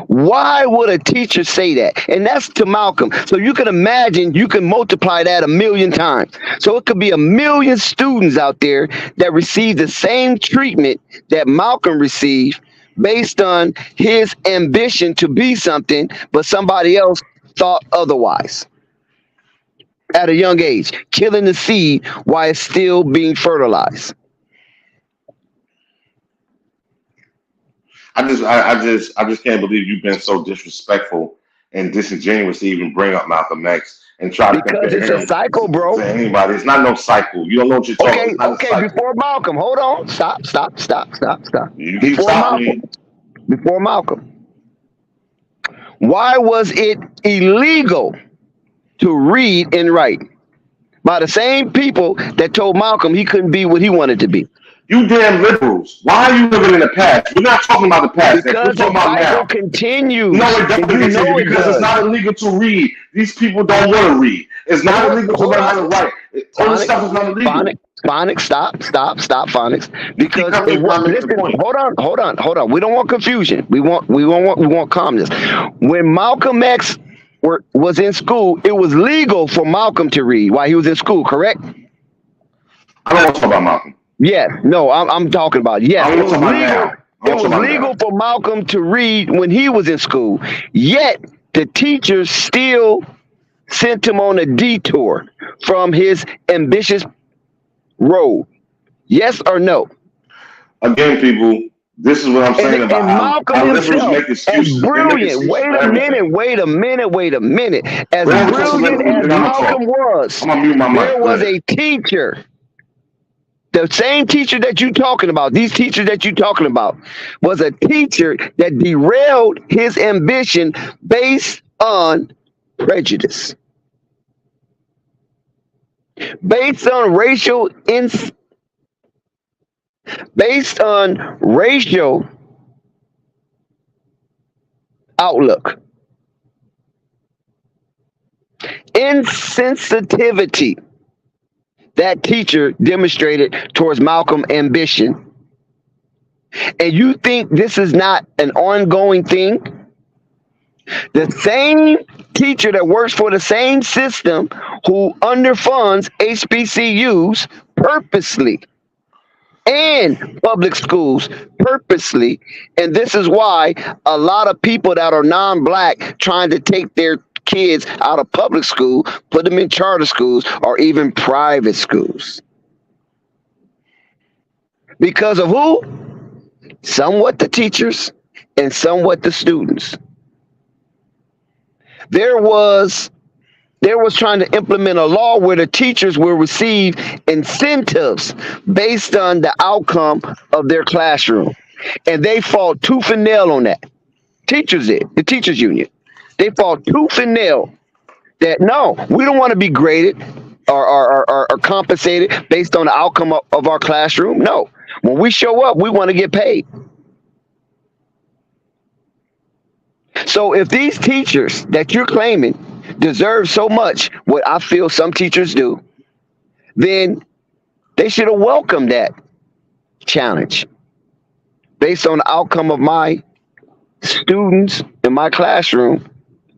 Why would a teacher say that? And that's to Malcolm. So you can imagine, you can multiply that 1,000,000 times. So it could be 1,000,000 students out there that receive the same treatment that Malcolm received based on his ambition to be something, but somebody else thought otherwise at a young age, killing the seed while it's still being fertilized. I just can't believe you've been so disrespectful and disingenuous to even bring up Malcolm X and try to Because compare it's a him cycle, bro. to anybody. It's not no cycle. You don't know what you're talking. Okay, It's not a okay, cycle. before Malcolm, hold on. Stop. You keep Before stopping Malcolm, me. before Malcolm, why was it illegal to read and write by the same people that told Malcolm he couldn't be what he wanted to be? You damn liberals. Why are you living in the past? We're not talking about the past. We're Because talking the about cycle now. continues. No, it And doesn't you know continue it because it's does. not illegal to read. These people don't want to read. It's not illegal to Hold learn how to on. write. All this stuff is not illegal. Phonics, stop, phonics. You keep Because coming and trying to make the listen, point. hold on. We don't want confusion. We want calmness. When Malcolm X was in school, it was legal for Malcolm to read while he was in school, correct? I don't want to talk about Malcolm. Yes. No, I'm talking about yes. I It want to was talk about legal. now. I It want to was talk about legal now. for Malcolm to read when he was in school. Yet the teachers still sent him on a detour from his ambitious road. Yes or no? Again, people, this is what I'm saying And, about and how Malcolm liberals himself, make as excuses. They make brilliant. excuses for everything. Wait a minute. As We're having some brilliant liberals, as and I'm going to talk. Malcolm was, I'm going to mute my there mic. Go was ahead. a teacher. The same teacher that you talking about, these teachers that you talking about, was a teacher that derailed his ambition based on prejudice, based on racial outlook, insensitivity that teacher demonstrated towards Malcolm ambition. And you think this is not an ongoing thing? The same teacher that works for the same system who underfunds HBCUs purposely and public schools purposely. And this is why a lot of people that are non-black trying to take their kids out of public school, put them in charter schools or even private schools. Because of who? Somewhat the teachers and somewhat the students. There was trying to implement a law where the teachers will receive incentives based on the outcome of their classroom. And they fought tooth and nail on that. Teachers did, the teachers union. They fought tooth and nail that no, we don't want to be graded or compensated based on the outcome of our classroom. No, when we show up, we want to get paid. So if these teachers that you're claiming deserve so much, what I feel some teachers do, then they should have welcomed that challenge based on the outcome of my students in my classroom.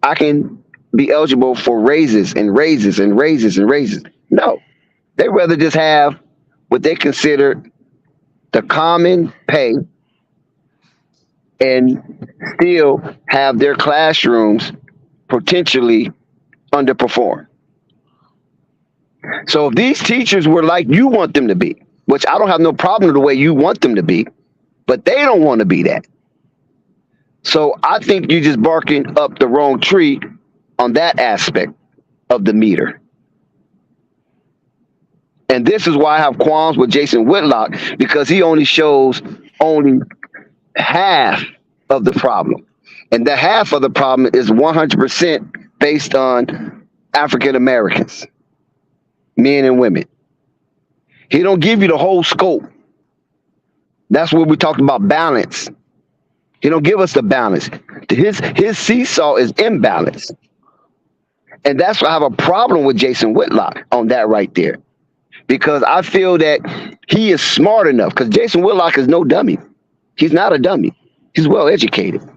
I can be eligible for raises and raises and raises and raises. No, they rather just have what they consider the common pay and still have their classrooms potentially underperform. So if these teachers were like you want them to be, which I don't have no problem with the way you want them to be, but they don't want to be that. So I think you're just barking up the wrong tree on that aspect of the meter. And this is why I have qualms with Jason Whitlock, because he only shows only half of the problem. And the half of the problem is 100% based on African Americans, men and women. He don't give you the whole scope. That's where we talked about balance He don't give us the balance. His seesaw is imbalanced. And that's why I have a problem with Jason Whitlock on that right there. Because I feel that he is smart enough. Because Jason Whitlock is no dummy. He's not a dummy. He's well educated.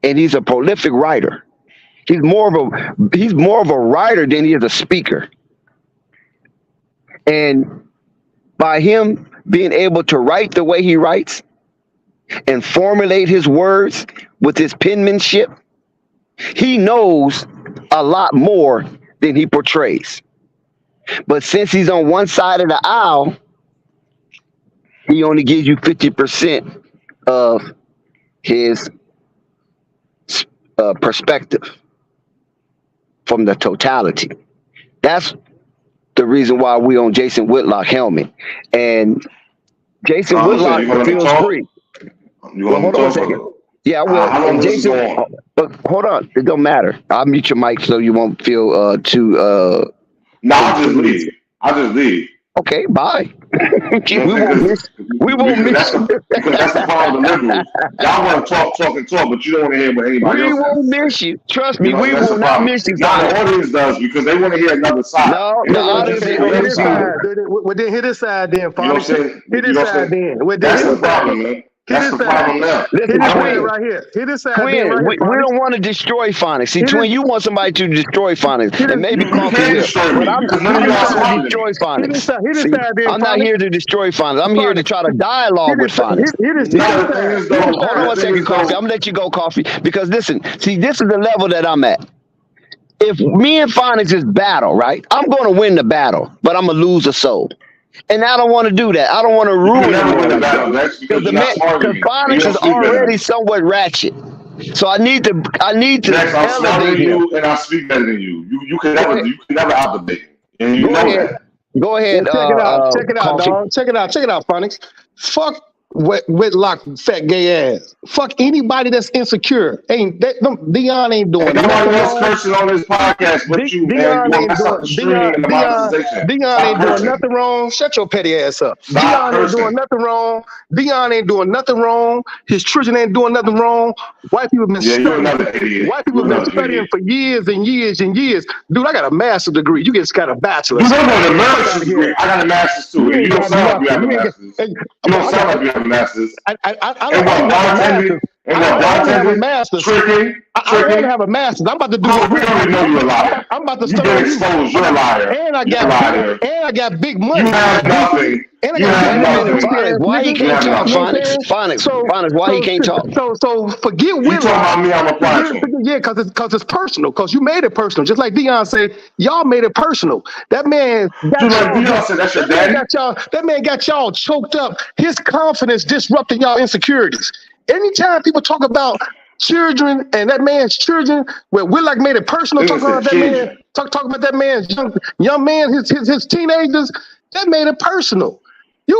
And he's a prolific writer. He's more of a writer than he is a speaker. And by him being able to write the way he writes and formulate his words with his penmanship, he knows a lot more than he portrays. But since he's on one side of the aisle, he only gives you 50% of his perspective from the totality. That's the reason why we on Jason Whitlock helmet. And Jason Whitlock feels free. Well, hold on a second. Yeah, I will. And Jason, but hold on. It don't matter. I'll mute your mic so you won't feel too. No, I'll just leave. Okay, bye. We won't miss. Because that's the problem with the liberals. Y'all want to talk, but you don't want to hear what anybody else We won't miss you. Trust me, we will not miss you. Now the audience does because they want to hear another side. No, the audience ain't gonna miss you. Well, then hit his side then, You know what I'm saying? Hit his side then. That's the problem, man. That's the problem now. Listen, Hit his Twin, side right here. Hit his side Twin, then we don't want to destroy Phonics. See, Twin, you want somebody to destroy Phonics. And maybe Coffee will. destroy me, But I'm because not none of y'all here smart to destroy Hit his Phonics. side See, then, I'm not Phonics. here to destroy Phonics. I'm here to try to dialogue with Phonics. Hit his Now, the side. thing is, though, Hold on one second, Coffee. I'm going to let you go, Coffee. Because listen, see, this is the level that I'm at. If me and Phonics is battle, right, I'm going to win the battle, but I'm going to lose a soul. And I don't want to do that. I don't want to You ruin never win the it. battle, Lex, because you're not smart with me. Phonics is already somewhat ratchet. So I need to Lex, I'm smarter elevate than him. you, and I speak better than you. You can never out-debate me. And you Go know ahead. that. Go ahead. Check it out. Check it out, Coffee. dog. Check it out, Phonics. Fuck Whitlock, fat gay ass. Fuck anybody that's insecure. Deion ain't doing And nobody else nothing. cursing on this podcast but you, man. Deion You ain't mess up the stream and the monetization. Deion ain't doing nothing wrong. Shut your petty ass up. Stop Deion ain't cursing. doing nothing wrong. Deion ain't doing nothing wrong. His children ain't doing nothing wrong. White people been Yeah, you're studying. another idiot. White people been studying for years and years and years. Dude, I got a master's degree. You just got a bachelor's. You don't have a master's degree. I got a master's too. You don't sound like you have a master's. You don't sound like you have a master's. I And what, bartending? And what, bartending? Tricking? I already have a master's. I'm about to do We already know you're a liar. I'm about to You've start. been exposed. You're a liar. And I You're a liar. got big money. You have nothing. And I You got have big money. nothing. Phonics, why he can't talk? Phonics, why he can't talk? So forget You Whitlock. talking about me, I'm applying to him. Yeah, because it's personal. Because you made it personal. Just like Deion said, y'all made it personal. That man got Dude, like Deion said, that's your daddy? that man got y'all choked up. His confidence disrupting y'all insecurities. Anytime people talk about children and that man's children, where Whitlock made it personal, talking about that man, talking about that man's young man, his teenagers, that made it personal. He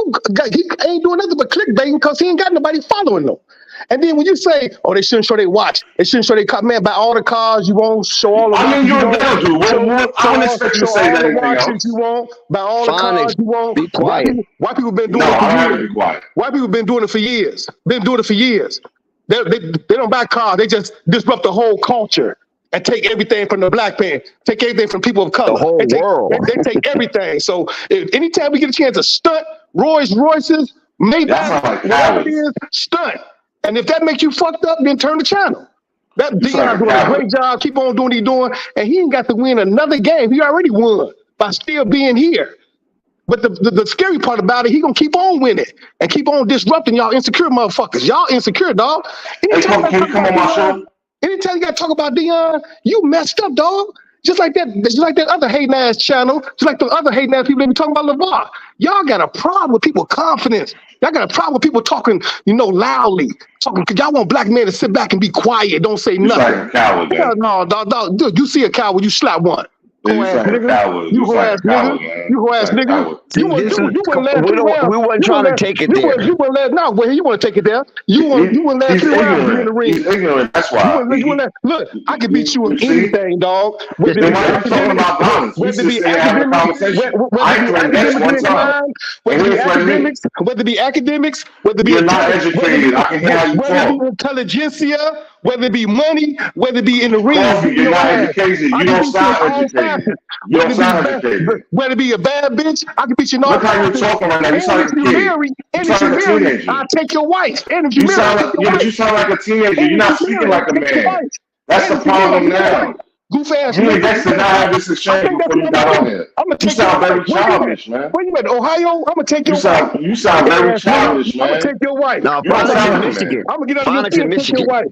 ain't doing nothing but clickbaiting because he ain't got nobody following him. And then when you say, oh, they shouldn't show their watch, they shouldn't show their car, man, buy all the cars you won't, show all the I mean, you're a better dude. I wouldn't expect you to say that anything else. You won't, buy all the cars you won't. Be quiet. White people been doing No, it for I years. have to be quiet. White people been doing it for years. Been doing it for years. They don't buy cars. They just disrupt the whole culture and take everything from the black man, take everything from people of color. The whole world. They take everything. So anytime we get a chance to stunt, Rolls Royces, Maybach, like whatever it is, stunt. And if that makes you fucked up, then turn the channel. That Deion doing a great job. Keep on doing what he's doing. And he ain't got to win another game. He already won by still being here. But the scary part about it, he gonna keep on winning and keep on disrupting y'all insecure motherfuckers. Y'all insecure, dog. Hey, can you come on my show? Anytime you gotta talk about Deion, you messed up, dog. Just like that other hating ass channel, just like the other hating ass people that be talking about LeVar. Y'all got a problem with people confidence. Y'all got a problem with people talking, loudly. Talking, cause y'all want black men to sit back and be quiet, don't say nothing. Like a coward, man. No, dog, dude, you see a coward, you slap one. Yeah, you ass sound like a nigga. coward. You You hoe sound ass like a nigga. coward, man. You hoe ass Sound like a nigga. coward. You wouldn't last 3 rounds. We wasn't trying to take it You there. wouldn't last. No, well, you want to take it there. You wouldn't last He's 3 rounds in the ignorant. ring. He's ignorant. That's why. Look, I can beat you in see? anything, dog. Whether Then it be why are you talking academics, about violence? We whether it just be say having a academics, conversation. whether I it be threatened X academics one in time. mind, whether And it he be threatened me. academics, whether it be academics, whether it be You're not intelligence, educated. I can hear how you whether it be talk. intelligentsia, whether it be money, whether it be in the ring, Coffee, beating you're your not ass. educated. I You can don't beat you in sound all educated. facets. You don't sound educated. Whether it be a bad bitch, I can beat you in all Look how you're facets. talking right now. You And sound if like a you kid. marry, You sound like a teenager. I'll take your wife. And if you You marry, sound I'll like, take your yeah, but wife. you sound like a teenager. And You're if not you speaking marry, like a I'll take your man. wife. That's And the if you marry, I'll problem take your now. wife. Goof ass You and nigga. Dexter now have this I exchange think that's before you what got I'm on gonna do. here. I'm gonna You take your sound wife. very Where you at? childish, man. Where you at? Ohio? I'm gonna take your wife. You sound very Ass nigga. childish, I'm gonna man. take your wife. No, You don't Phonics sound in like a man. Michigan. I'm gonna get under your Phonics skin in and take your Michigan. wife.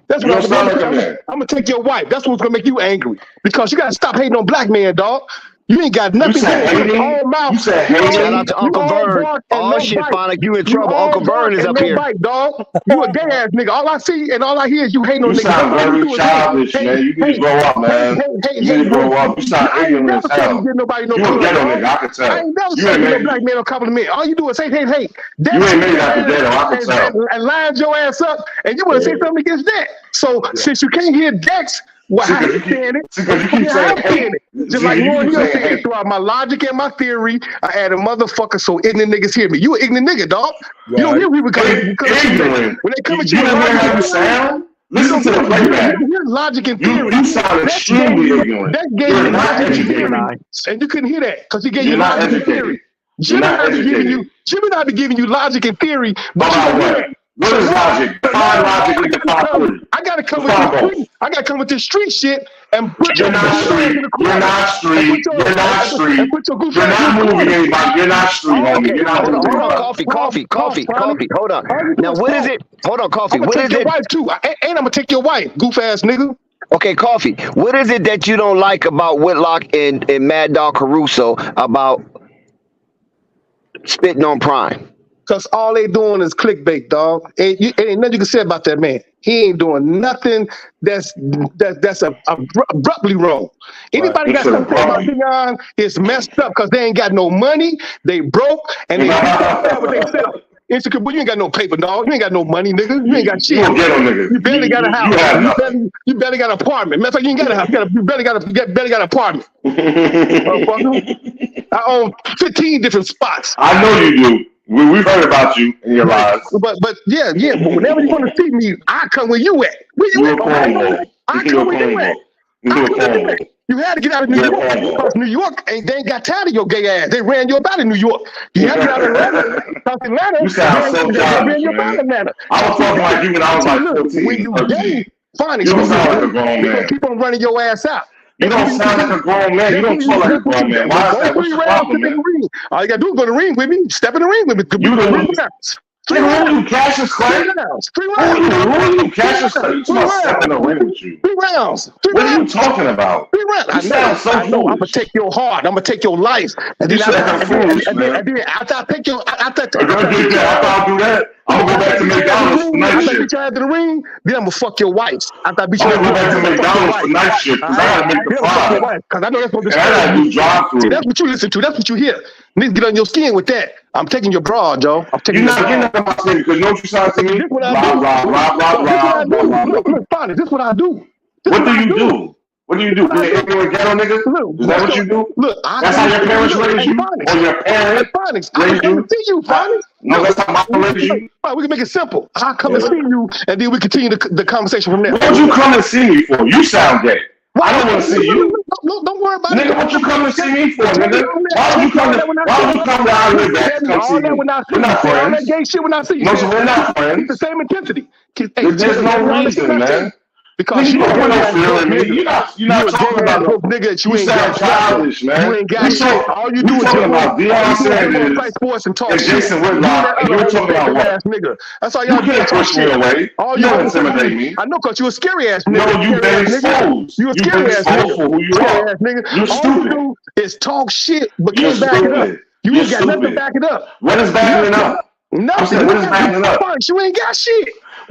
That's You what don't sound like a man. I'm gonna take your wife. That's what's gonna make you angry. Because you gotta stop hating on black men, dog. You ain't got You nothing said going. hating? All mouth. You said You all- hating? Shout out to you Uncle all Vern. bark and Oh no shit, bite. Phonics, you in You trouble. all Uncle bark Vern is and up no here. bite, dog. You a gay ass nigga. All I see and all I hear is you hating on You niggas. sound All you very do is childish, hate, man. You need to hate, grow up, man. You need to grow up. You sound I ain't ignorant never as said you hell. give nobody no You a club, ghetto dog. nigga, I can I tell. ain't never You said ain't you no made black man no compliment. All you do is hate. That You ain't shit made it out the ghetto, I can tell. and lines your ass up, and you want to say something against that. So since you can't hear Dex, well, how he's saying it, because you keep saying hate. just like Warren Hill saying said, hate. throughout my logic and my theory, I added motherfucker so ignorant niggas hear me. You an ignorant nigga, dog. You don't hear people Ignorant. when they come You at you don't with hear how you logic. sound? You Listen to the don't playback. hear logic and theory. You sound extremely ignorant. That gave You're you not logic and educated. theory, and you couldn't hear that because he gave You're you not logic and educated. theory. You're not educated. Jimmy and I be giving you logic and theory, but you About don't hear what? that. What is logic? Define logic and define theory. I gotta come with Define this both. street. I gotta come with this street shit and put You're your not goof ass street. in the You're corner. not street. You're not street. And put your goof You're ass in not the moving corner. anybody. You're not street, homie. Okay, You're not hold moving on, anybody. coffee. Hold on. All you do Now, is what is talk. it? Hold on, coffee. I'm gonna What take is your it? wife too, and I'm gonna take your wife, goof ass nigga. Okay, coffee. What is it that you don't like about Whitlock and Mad Dog Caruso about spitting on Prime? Cause all they doing is clickbait, dog. Ain't nothing you can say about that man. He ain't doing nothing that's abruptly wrong. Anybody got something to say about Deion is messed up because they ain't got no money, they broke, and they can't sell what they sell. Insecure, but you ain't got no paper, dog. You ain't got no money, nigga. You ain't got shit. You a ghetto nigga. You barely got a house. You have nothing. You barely got an apartment. Matter of fact, you ain't got a house. You barely got an apartment. Motherfucker. I own 15 different spots. I know you do. We've heard about you in your lives. But yeah. But whenever you want to see me, I come where you at. Where you at? I come where you at. You had to get out of New York because New York they ain't got tired of your gay ass. They ran you about in New York. You had to get out of Atlanta. Because Atlanta, You sound so they childish, ran you about man. Atlanta. I was talking like you when I was like 14, When you 13. gay, fine. You don't sound like a grown man. Keep on running your ass out. You don't sound like a grown man. You don't talk like a grown man. Why is that? What's the problem, man? All you gotta do is go to the ring with me. Step in the ring with me. You the one. Three rounds. Cassius Clay? Three Who rounds. you? Cassius Clay? You talking about stepping in the ring with you? 3 rounds. What are you talking about? 3 rounds. You sound so I know. I'm gonna foolish. take your heart. I'm gonna take your life. And You sound foolish, man. and then after I take your, after After I do that, I'm gonna go back to McDonald's for night after I shift. beat you out of the ring, then I'm gonna fuck your wife. After I beat you I'm out gonna go back to McDonald's for night shift because I gotta make the fries. because I know that's what And I gotta do drive See, through. that's what you listen to. That's what you hear. You need to get on your skin with that. I'm taking your bra, Joe. I'm taking You're your not bra. getting up on my skin because you know what you sound to me? This what I Blah, do. blah, blah, blah, This what I blah, do. blah, blah. Look, Fonny, this what I do. What do you do? What do you do? Be an ignorant ghetto nigga? Is that what you do? Look, That's how your parents raised you? Or your parents Phonics, I raised come you? to see you, Phonics. No, that's how mom raised you. Right, we can make it simple. I'll come and see you, and then we continue the conversation from there. What would you come and see me for? You sound gay. I don't want to see you. No, don't worry about it. Nigga, what you come to see me for, nigga? Why would you come to our live at to come see me? We're not All that friends. gay shit when I see you. No, so we're not Keep the friends. same intensity. There's no reason, man. Because You you a don't gay want no ass feeling, nigga. nigga. You're not talking about no. nigga that You ain't sound got childish, man. You ain't got shit. All you do is talking about Deion Sanders play sports and talk and shit. Jason Whitlock, and you're talking about what? Ass nigga. That's all You y'all do. can't push me away. All You you don't intimidate me. I know, cause you a scary ass No, nigga. you've been exposed. You a You've been scary ass exposed nigga. for who you Scary are. ass nigga. You're All stupid. you do is talk shit, but You're can't back it up. stupid. You You're ain't got nothing to stupid. back it up. What is backing it up? Nothing. I'm saying, what is backing it up? You ain't got shit.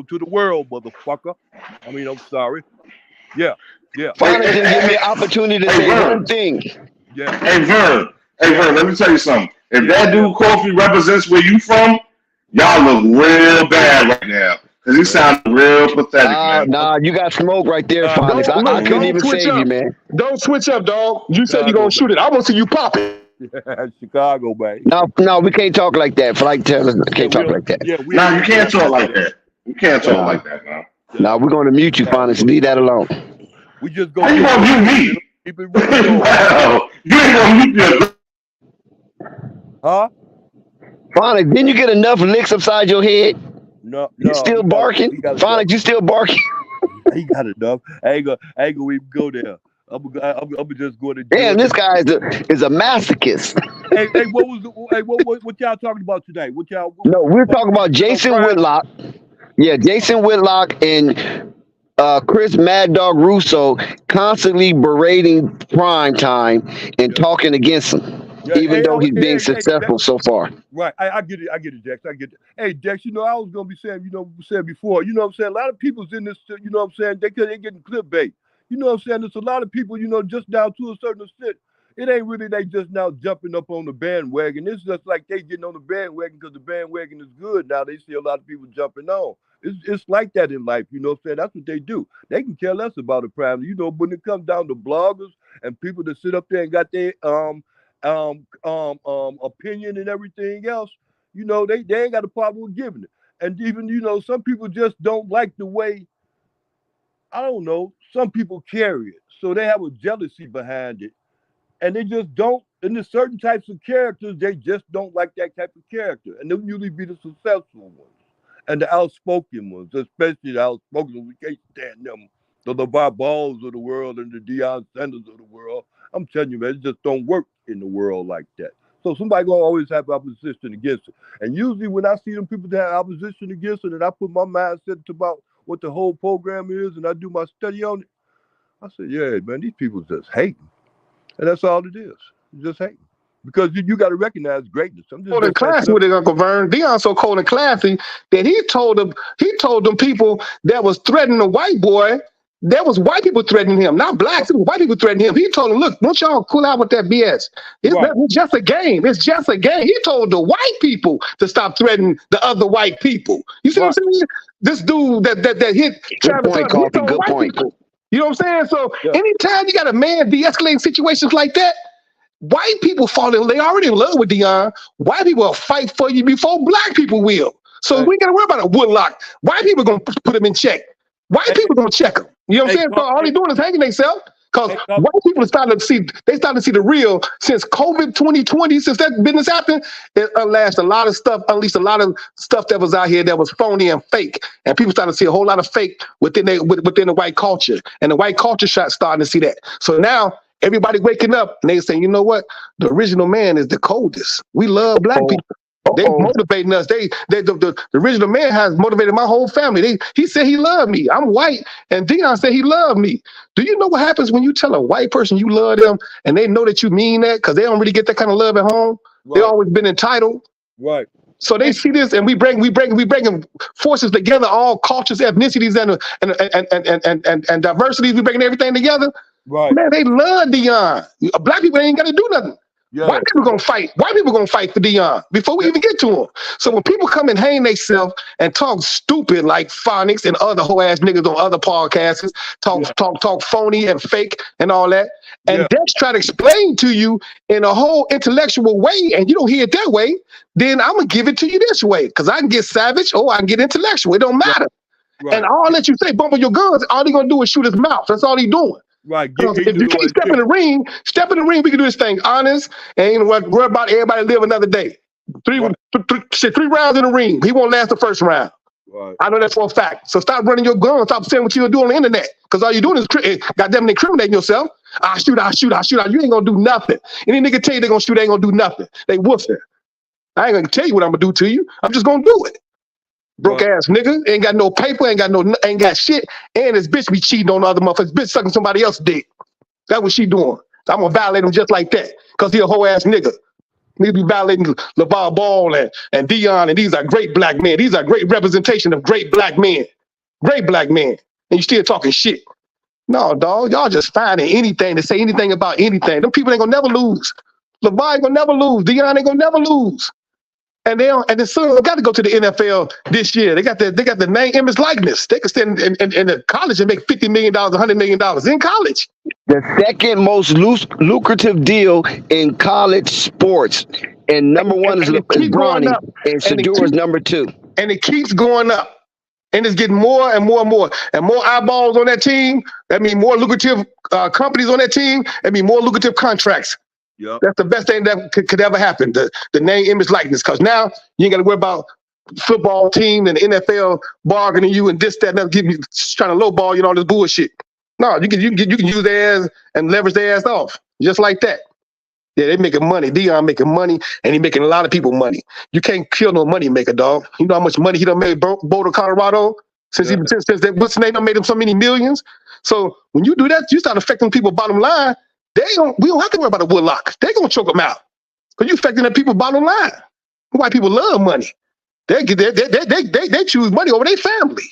welcome to the world, motherfucker. I mean, I'm sorry. Yeah. Yeah. Phonics didn't give me an opportunity to say one thing. Yeah. Hey Vern, let me tell you something. If that dude Kofi represents where you from, y'all look real bad right now. Cause you sound real pathetic, man. Nah, you got smoke right there, Phonics. I couldn't even switch save up. you, man. Don't switch up, dog. You said you're gonna shoot it. I want to see you pop it. Chicago, man. No, we can't talk like that. Flight tellers can't talk like that. Yeah, Nah, you can't talk like that. You can't talk like that, man. No, we're going to mute you, Phonics. Leave that alone. We just How you gonna mute me? Keep it real. Wow, you ain't gonna mute me. Huh? Phonics, didn't you get enough licks upside your head? No. You still barking? Phonics, you still barking? He got enough. I ain't gonna even go there. I'm just going to. Damn, this guy is a masochist. Hey, what y'all talking about today? No, we're talking about Jason Whitlock. Yeah, Jason Whitlock and Chris Mad Dog Russo constantly berating Prime Time and talking against him, even though he's being successful so far. Right, I get it, Dex. I get it. Hey, Dex, I was gonna be saying, said before, what I'm saying. A lot of people's in this, what I'm saying. They're getting clickbait. What I'm saying. There's a lot of people, just down to a certain extent. It ain't really they just now jumping up on the bandwagon. It's just like they getting on the bandwagon because the bandwagon is good. Now they see a lot of people jumping on. It's like that in life, what I'm saying? That's what they do. They can care less about the Prime. When it comes down to bloggers and people that sit up there and got their opinion and everything else, they ain't got a problem with giving it. And even, some people just don't like the way, I don't know, some people carry it. So they have a jealousy behind it. And they just don't, and there's certain types of characters, they just don't like that type of character. And they'll usually be the successful ones. And the outspoken ones, especially the outspoken ones, we can't stand them. The LeVar Balls of the world and the Deion Sanders of the world. I'm telling you, man, it just don't work in the world like that. So somebody gonna always have opposition against it. And usually when I see them people that have opposition against it, and I put my mindset about what the whole program is, and I do my study on it, I say, yeah, man, these people just hating. And that's all it is. Just hating. Because you got to recognize greatness. I'm just cold and classy with it, Uncle Vern. Deion's so cold and classy that he told them people that was threatening the white boy, that was white people threatening him, not blacks. It was white people threatening him. He told them, look, don't y'all cool out with that BS. It's just a game. It's just a game. He told the white people to stop threatening the other white people. You see what I'm saying? This dude that hit Travis Hunter, he told white people. You know what I'm saying? So anytime you got a man de-escalating situations like that, white people fall in, they already in love with Deion. White people will fight for you before black people will. So we ain't got to worry about a Woodlock. White people going to put him in check. White people going to check him. You know what I'm saying? So all they doing is hanging themselves. Because white people are starting to see the real since COVID 2020, since that business happened, it unleashed a lot of stuff that was out here that was phony and fake. And people started to see a whole lot of fake within the white culture. And the white culture starting to see that. So now everybody waking up and they saying, you know what? The original man is the coldest. We love black people. They motivating us. The original man has motivated my whole family. He said he loved me. I'm white, and Deion said he loved me. Do you know what happens when you tell a white person you love them, and they know that you mean that because they don't really get that kind of love at home? Right. They always been entitled. Right. So they see this, and we bring forces together, all cultures, ethnicities, and diversities. We bringing everything together. Right. Man, they love Deion. Black people ain't got to do nothing. Yeah. White people gonna fight. White people gonna fight for Deion before we even get to him. So when people come and hang themselves and talk stupid like Phonics and other whole ass niggas on other podcasts, talk phony and fake and all that, and Dex try to explain to you in a whole intellectual way, and you don't hear it that way, then I'm gonna give it to you this way because I can get savage or I can get intellectual. It don't matter. Right. And I'll let you say bump on your guns. All he gonna do is shoot his mouth. That's all he doing. Right. If you can't step in the ring, we can do this thing honest and ain't worry about everybody live another day. Three rounds in the ring. He won't last the first round. Right. I know that for a fact. So stop running your gun. Stop saying what you'll do on the internet. Because all you're doing is goddamn incriminating yourself. I shoot. You ain't gonna do nothing. Any nigga tell you they're gonna shoot, they ain't gonna do nothing. They woofing. I ain't gonna tell you what I'm gonna do to you. I'm just gonna do it. Broke ass nigga, ain't got no paper, ain't got shit, and this bitch be cheating on other motherfuckers. Bitch sucking somebody else's dick. That's what she doing. So I'm gonna violate him just like that, cause he a whole ass nigga. Nigga be violating LeVar Ball and Deion, and these are great black men. These are great representation of great black men. Great black men. And you still talking shit. No, dog. Y'all just finding anything to say anything about anything. Them people ain't gonna never lose. LeVar ain't gonna never lose. Deion ain't gonna never lose. And they don't, and the Suns got to go to the NFL this year. They got the name, image, likeness. They can stand in the college and make $50 million, $100 million in college. The second most lucrative deal in college sports, and number one is Bronny, and Shedeur is number 2. And it keeps going up. And it's getting more and more and more. And more eyeballs on that team. That means more lucrative companies on that team. That means more lucrative contracts. Yep. That's the best thing that could ever happen. The name, image, likeness. Because now you ain't got to worry about football team and the NFL bargaining you and this, that, and that, trying to lowball you and all this bullshit. No, you can use their ass and leverage their ass off. Just like that. Yeah, they making money. Deion making money, and he making a lot of people money. You can't kill no money maker, dog. You know how much money he done made Boulder, Colorado? Since that, what's the name? Done made him so many millions. So when you do that, you start affecting people's bottom line. We don't have to worry about a Woodlock. They're gonna choke them out because you affecting the people's bottom line. White people love money. They choose money over their family.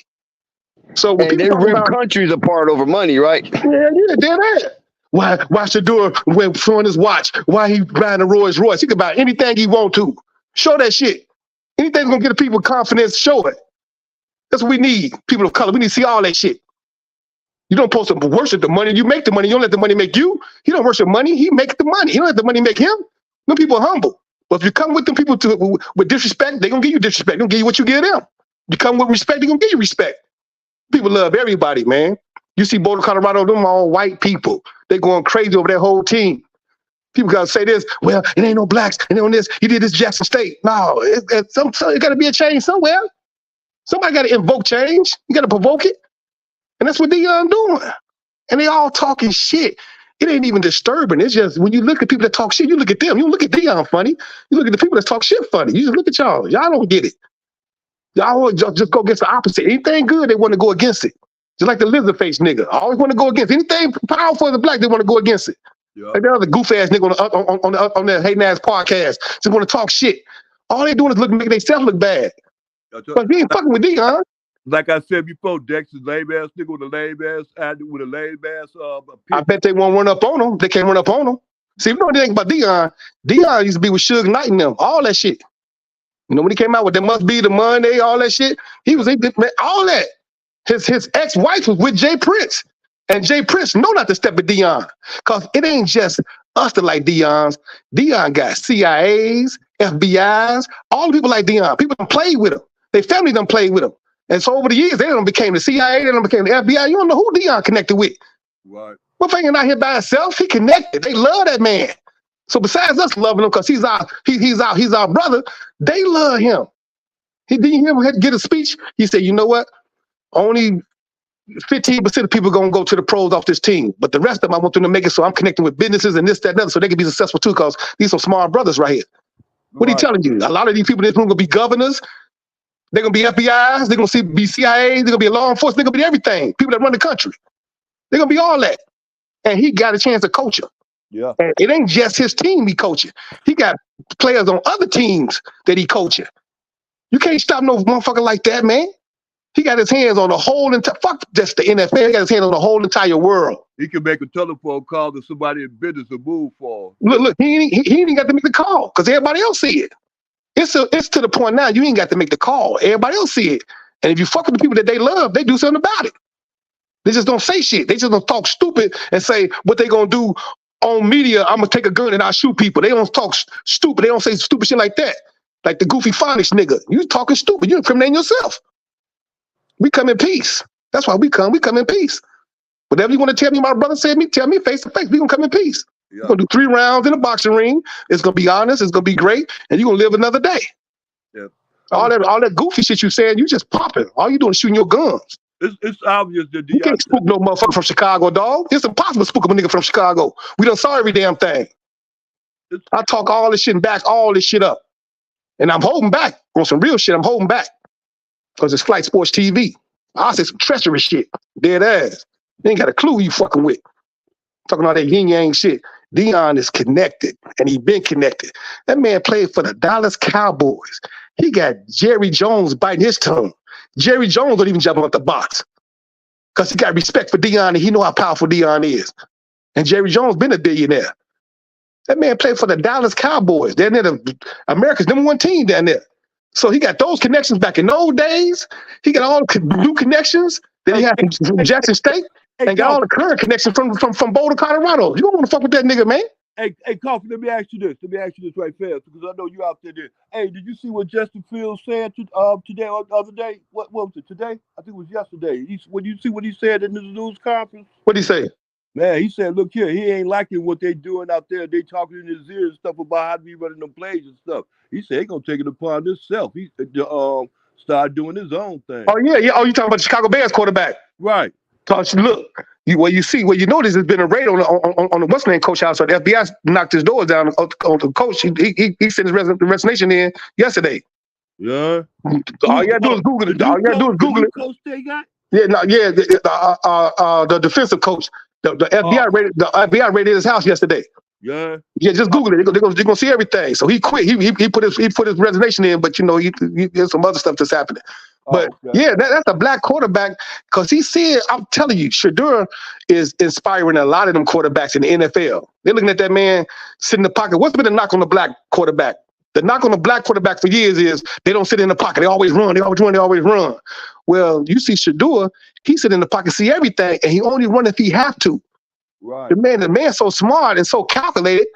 So when and they rip countries apart over money, right? Yeah, they're that. Why Shedeur when showing his watch? Why he buying a Rolls Royce? He can buy anything he want to. Show that shit. Anything's gonna get the people confidence, show it. That's what we need. People of color. We need to see all that shit. You don't supposed to worship the money. You make the money. You don't let the money make you. He don't worship money. He make the money. He don't let the money make him. Them people are humble. But if you come with them people with disrespect, they're gonna give you disrespect. They're gonna give you what you give them. You come with respect, they're gonna give you respect. People love everybody, man. You see Boulder, Colorado, them all white people. They going crazy over their whole team. People gotta say this, well, it ain't no blacks, and on this, he did this Jackson State. No, it gotta be a change somewhere. Somebody gotta invoke change. You gotta provoke it. And that's what Deion doing. And they all talking shit. It ain't even disturbing. It's just when you look at people that talk shit, you look at them. You don't look at Deion funny. You look at the people that talk shit funny. You just look at y'all. Y'all don't get it. Y'all just go against the opposite. Anything good, they want to go against it. Just like the lizard face nigga. I always want to go against anything powerful as a black, they want to go against it. Yep. Like the other goof ass nigga on the hating ass podcast just want to talk shit. All they doing is making themselves look bad. But he ain't fucking with Deion. Like I said before, Dexter's lame ass nigga with a lame ass. I bet they won't run up on him. They can't run up on him. See, you know anything about Deion? Deion used to be with Suge Knight and them. All that shit. You know when he came out with "There Must Be the Monday," all that shit. He was all that. His ex-wife was with Jay Prince. And Jay Prince know not to step with Deion. Because it ain't just us that like Deion's. Deion got CIAs, FBIs, all the people like Deion. People done played with him. Their family done played with him. And so over the years, they done became the CIA, they done became the FBI. You don't know who Deion connected with. Right. Motherfucker not here by himself. He connected. They love that man. So besides us loving him because he's our brother, they love him. He didn't hear him get a speech. He said, you know what? Only 15% of people gonna go to the pros off this team, but the rest of them I want them to make it so I'm connecting with businesses and this, that, and other, so they can be successful too. Because these are smart brothers right here. What are you telling you? A lot of these people in this room gonna be governors. They're gonna be FBIs. They're gonna be CIA. They're gonna be law enforcement. They're gonna be everything. People that run the country. They're gonna be all that. And he got a chance to coach them. Yeah. And it ain't just his team he coaching. He got players on other teams that he coaching. You can't stop no motherfucker like that, man. He got his hands on the whole entire, fuck just the NFL, he got his hands on the whole entire world. He can make a telephone call to somebody in business to move for. Look, he ain't got to make the call because everybody else see it. It's to the point now you ain't got to make the call. Everybody else see it. And if you fuck with the people that they love, they do something about it. They just don't say shit. They just don't talk stupid and say what they gonna do on media. I'm gonna take a gun and I'll shoot people. They don't talk stupid. They don't say stupid shit like that. Like the goofy phonics nigga. You talking stupid. You incriminating yourself. We come in peace. That's why we come. We come in peace. Whatever you want to tell me, my brother said me, tell me face to face. We gonna come in peace. Yeah. We're gonna do 3 rounds in a boxing ring. It's gonna be honest. It's gonna be great, and you're gonna live another day. Yeah. All that goofy shit you saying, you just popping. All you doing is shooting your guns. It's obvious that you can't spook no motherfucker from Chicago, dog. It's impossible to spook a nigga from Chicago. We done saw every damn thing. I talk all this shit and back all this shit up, and I'm holding back on some real shit. I'm holding back. Because it's Flight Sports TV. I'll say some treacherous shit. Dead ass. You ain't got a clue who you fucking with. Talking all that yin-yang shit. Deion is connected, and he been connected. That man played for the Dallas Cowboys. He got Jerry Jones biting his tongue. Jerry Jones don't even jump off the box. because he got respect for Deion and he know how powerful Deion is. And Jerry Jones been a billionaire. That man played for the Dallas Cowboys. They're the America's #1 team down there. So he got those connections back in those days. He got all the new connections that he had from Jackson State, and got all the current connections from Boulder, Colorado. You don't want to fuck with that nigga, man. Hey, Coffee, let me ask you this. Let me ask you this right fast, because I know you out there. Hey, did you see what Justin Fields said today or the other day? What was it, today? I think it was yesterday. When you see what he said in the news conference? What'd he say? Man, he said, look here, he ain't liking what they doing out there. They talking in his ear and stuff about how to be running them plays and stuff. He said he gonna take it upon himself. He start doing his own thing. Oh yeah. Oh, you talking about the Chicago Bears quarterback? Right. Look, you notice there's been a raid on the what's name coach house. So the FBI knocked his doors down on the coach. He sent his resignation in yesterday. Yeah. All you gotta do is Google it. All you gotta do is Google it. Coach they got? Yeah, no, yeah. The defensive coach. The FBI raided his house yesterday. Yeah. Yeah, just Google it. They're gonna see everything. So he quit. He put his resignation in, but there's some other stuff that's happening. But yeah, that's a black quarterback, because he said, I'm telling you, Shedeur is inspiring a lot of them quarterbacks in the NFL. They're looking at that man sit in the pocket. What's been the knock on the black quarterback? The knock on the black quarterback for years is they don't sit in the pocket. They always run. They always run. Well, you see Shedeur, he sit in the pocket, see everything, and he only run if he have to. Right. The man's so smart and so calculated,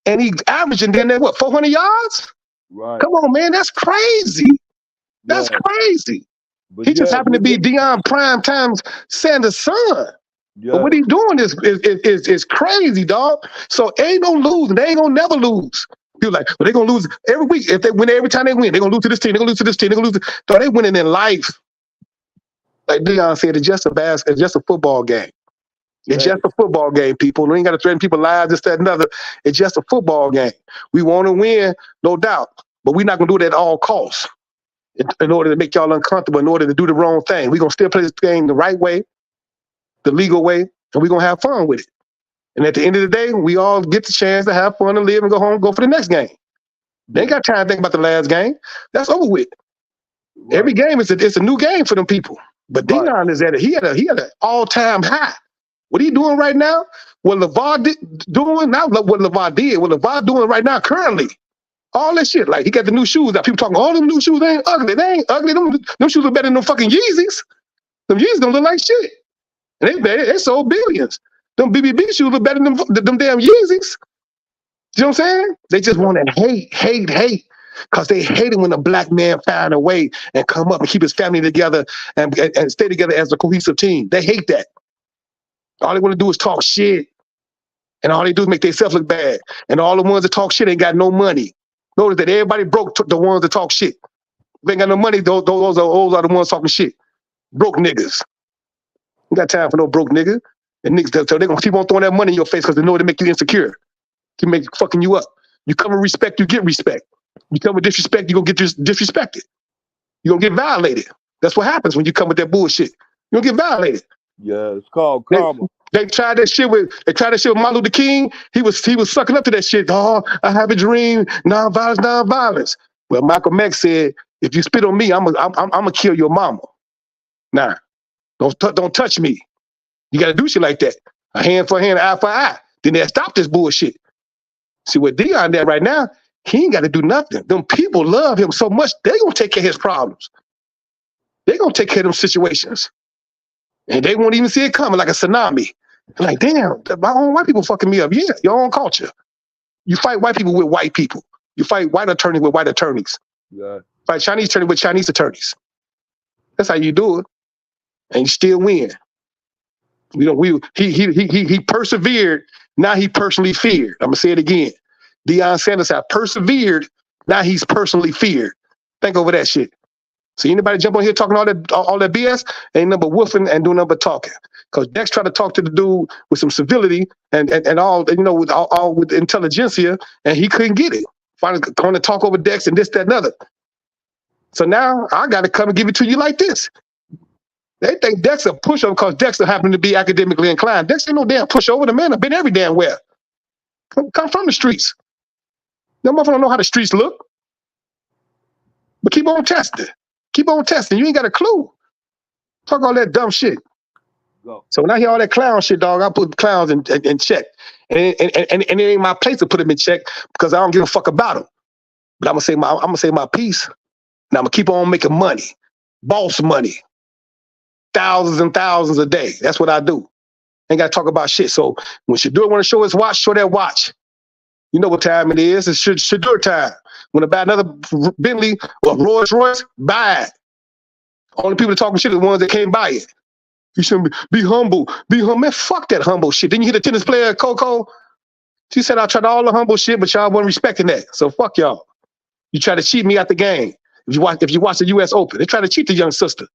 and he's averaging then 400 yards? Right. Come on, man, that's crazy. That's crazy. But he just happened to be Deion Prime Time's Sanders' son. Yeah. But what he's doing is crazy, dog. So ain't no losing. They ain't gonna never lose. People like, well, they're gonna lose every week. If they win every time they win, they're gonna lose to this team, they're gonna lose to this team, they're gonna lose. So they winning in life. Like Deion said, it's just a football game. It's just a football game, people. We ain't got to threaten people's lives, this, that, and another. It's just a football game. We want to win, no doubt. But we're not going to do that at all costs in order to make y'all uncomfortable, in order to do the wrong thing. We're going to still play this game the right way, the legal way, and we're going to have fun with it. And at the end of the day, we all get the chance to have fun and live and go home and go for the next game. They ain't got time to think about the last game. That's over with. Right. Every game is a new game for them people. But Deion is he had an all-time high. What he doing right now? What LeVar doing? Not what LeVar did. What LeVar doing right now currently. All that shit. Like, he got the new shoes out. People talking, all them new shoes, they ain't ugly. They ain't ugly. Them shoes are better than them fucking Yeezys. Them Yeezys don't look like shit. And they sold billions. Them BBB shoes look better than them damn Yeezys. You know what I'm saying? They just want to hate. Because they hate it when a black man find a way and come up and keep his family together and stay together as a cohesive team. They hate that. All they want to do is talk shit. And all they do is make themselves look bad. And all the ones that talk shit ain't got no money. Notice that everybody broke the ones that talk shit. If they ain't got no money, those are the ones talking shit. Broke niggas. You got time for no broke nigga. And niggas, so they're going to keep on throwing that money in your face because they know they make you insecure. They make fucking you up. You come with respect, you get respect. You come with disrespect, you're going to get disrespected. You're going to get violated. That's what happens when you come with that bullshit. You're going to get violated. Yeah, it's called karma. They tried that shit with Martin Luther King. He was sucking up to that shit. Oh, I have a dream. Non-violence. Well, Malcolm X said, if you spit on me, I'm gonna kill your mama. Nah, don't touch me. You gotta do shit like that. A hand for a hand, eye for eye. Then they stop this bullshit. See what Deion did right now, he ain't got to do nothing. Them people love him so much, they gonna take care of his problems. They gonna take care of them situations. And they won't even see it coming, like a tsunami. Like, damn, my own white people fucking me up. Yeah, your own culture. You fight white people with white people. You fight white attorneys with white attorneys. Yeah. Fight Chinese attorneys with Chinese attorneys. That's how you do it. And you still win. He persevered, now he personally feared. I'm gonna say it again. Deion Sanders had persevered, now he's personally feared. Think over that shit. See anybody jump on here talking all that BS? Ain't nothing but woofing and doing nothing but talking. Because Dex tried to talk to the dude with some civility and all, with all with intelligentsia, and he couldn't get it. Finally going to talk over Dex and this, that, and other. So now I got to come and give it to you like this. They think Dex a pushover because Dex happened to be academically inclined. Dex ain't no damn pushover. The man have been every damn where. Come from the streets. No motherfucker don't know how the streets look. But keep on testing. Keep on testing. You ain't got a clue. Talk all that dumb shit. go. So when I hear all that clown shit, dog, I put clowns in check. And it ain't my place to put them in check because I don't give a fuck about them. But I'm gonna say my piece, and I'm gonna keep on making money, boss money, thousands and thousands a day. That's what I do. Ain't gotta talk about shit. So when Shadur want to show his watch, show that watch. You know what time it is? It's Shadur time. When I buy another Bentley or Rolls Royce, buy it. Only people that talking shit are the ones that can't buy it. You shouldn't be humble. Be humble. Man, fuck that humble shit. Didn't you hear the tennis player, Coco? She said I tried all the humble shit, but y'all wasn't respecting that. So fuck y'all. You try to cheat me out the game. If you watch the U.S. Open, they try to cheat the young sister.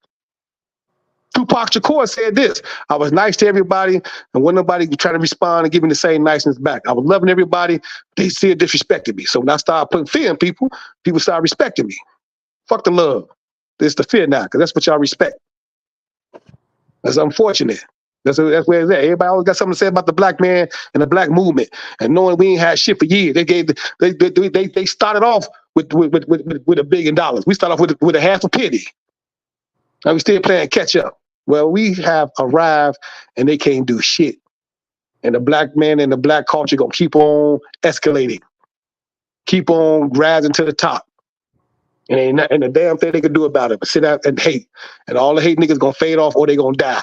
Tupac Shakur said this: I was nice to everybody, and when nobody trying to respond and give me the same niceness back. I was loving everybody. They still disrespected me. So when I started putting fear in people, people started respecting me. Fuck the love. It's the fear now, because that's what y'all respect. That's unfortunate. That's where it's at. Everybody always got something to say about the black man and the black movement. And knowing we ain't had shit for years, they started off with $1 billion. We started off with a half a penny. Now we still playing catch up. Well, we have arrived and they can't do shit. And the black man and the black culture gonna keep on escalating, keep on rising to the top. And ain't a damn thing they can do about it but sit out and hate. And all the hate niggas gonna fade off or they gonna die.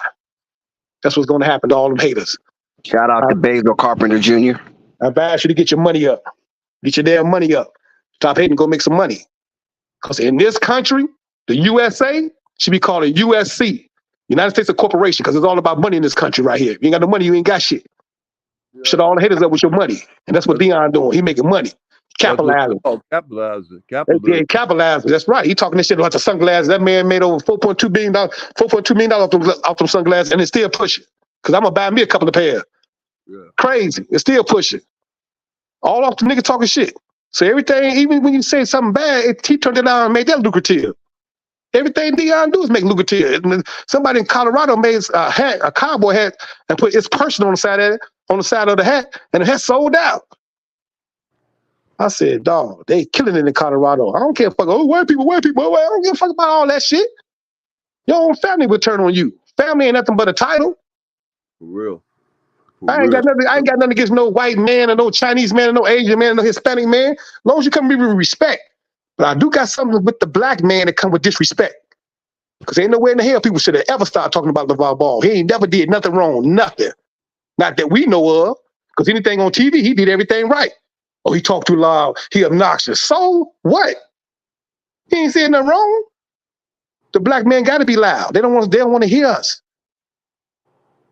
That's what's gonna happen to all them haters. Shout out to Basil Carpenter Jr. I advise you to get your money up. Get your damn money up. Stop hating, go make some money. Because in this country, the USA should be called a USC. United States of Corporation, because it's all about money in this country right here. If you ain't got no money, you ain't got shit. Yeah. Shut all the haters up with your money. And that's what Deion doing. He making money. Capitalizing. Capitalizing. Yeah, capitalizing. That's right. He talking this shit about the sunglasses. That man made over $4.2 million off them sunglasses, and it's still pushing. Because I'm going to buy me a couple of pairs. Yeah. Crazy. It's still pushing. All off the nigga talking shit. So everything, even when you say something bad, he turned it down and made that lucrative. Everything Deion do is make lucrative. Somebody in Colorado made a hat, a cowboy hat, and put its person on the side of the hat, and the hat sold out. I said, dog, they killing it in Colorado. I don't care fuck. Oh, white people. I don't give a fuck about all that shit. Your own family will turn on you. Family ain't nothing but a title. For real. I ain't got nothing against no white man or no Chinese man or no Asian man or no Hispanic man. As long as you come with respect. But I do got something with the black man that come with disrespect. Because ain't nowhere in the hell people should have ever started talking about LeVar Ball. He ain't never did nothing wrong, nothing. Not that we know of. Because anything on TV, he did everything right. Oh, he talked too loud. He obnoxious. So what? He ain't saying nothing wrong. The black man got to be loud. They don't want to hear us.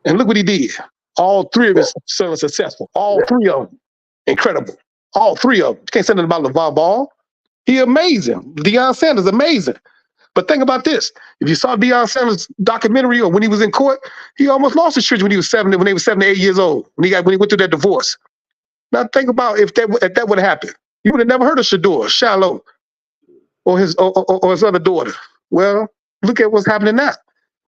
And look what he did. All three of his sons are successful. All three of them. Incredible. All three of them. You can't say nothing about LeVar Ball. He amazing. Deion Sanders, amazing. But think about this. If you saw Deion Sanders' documentary or when he was in court, he almost lost his children when he was 7 to 8 years old, when he went through that divorce. Now think about if that would have happened. You would have never heard of Shadur, Shallow, or his other daughter. Well, look at what's happening now.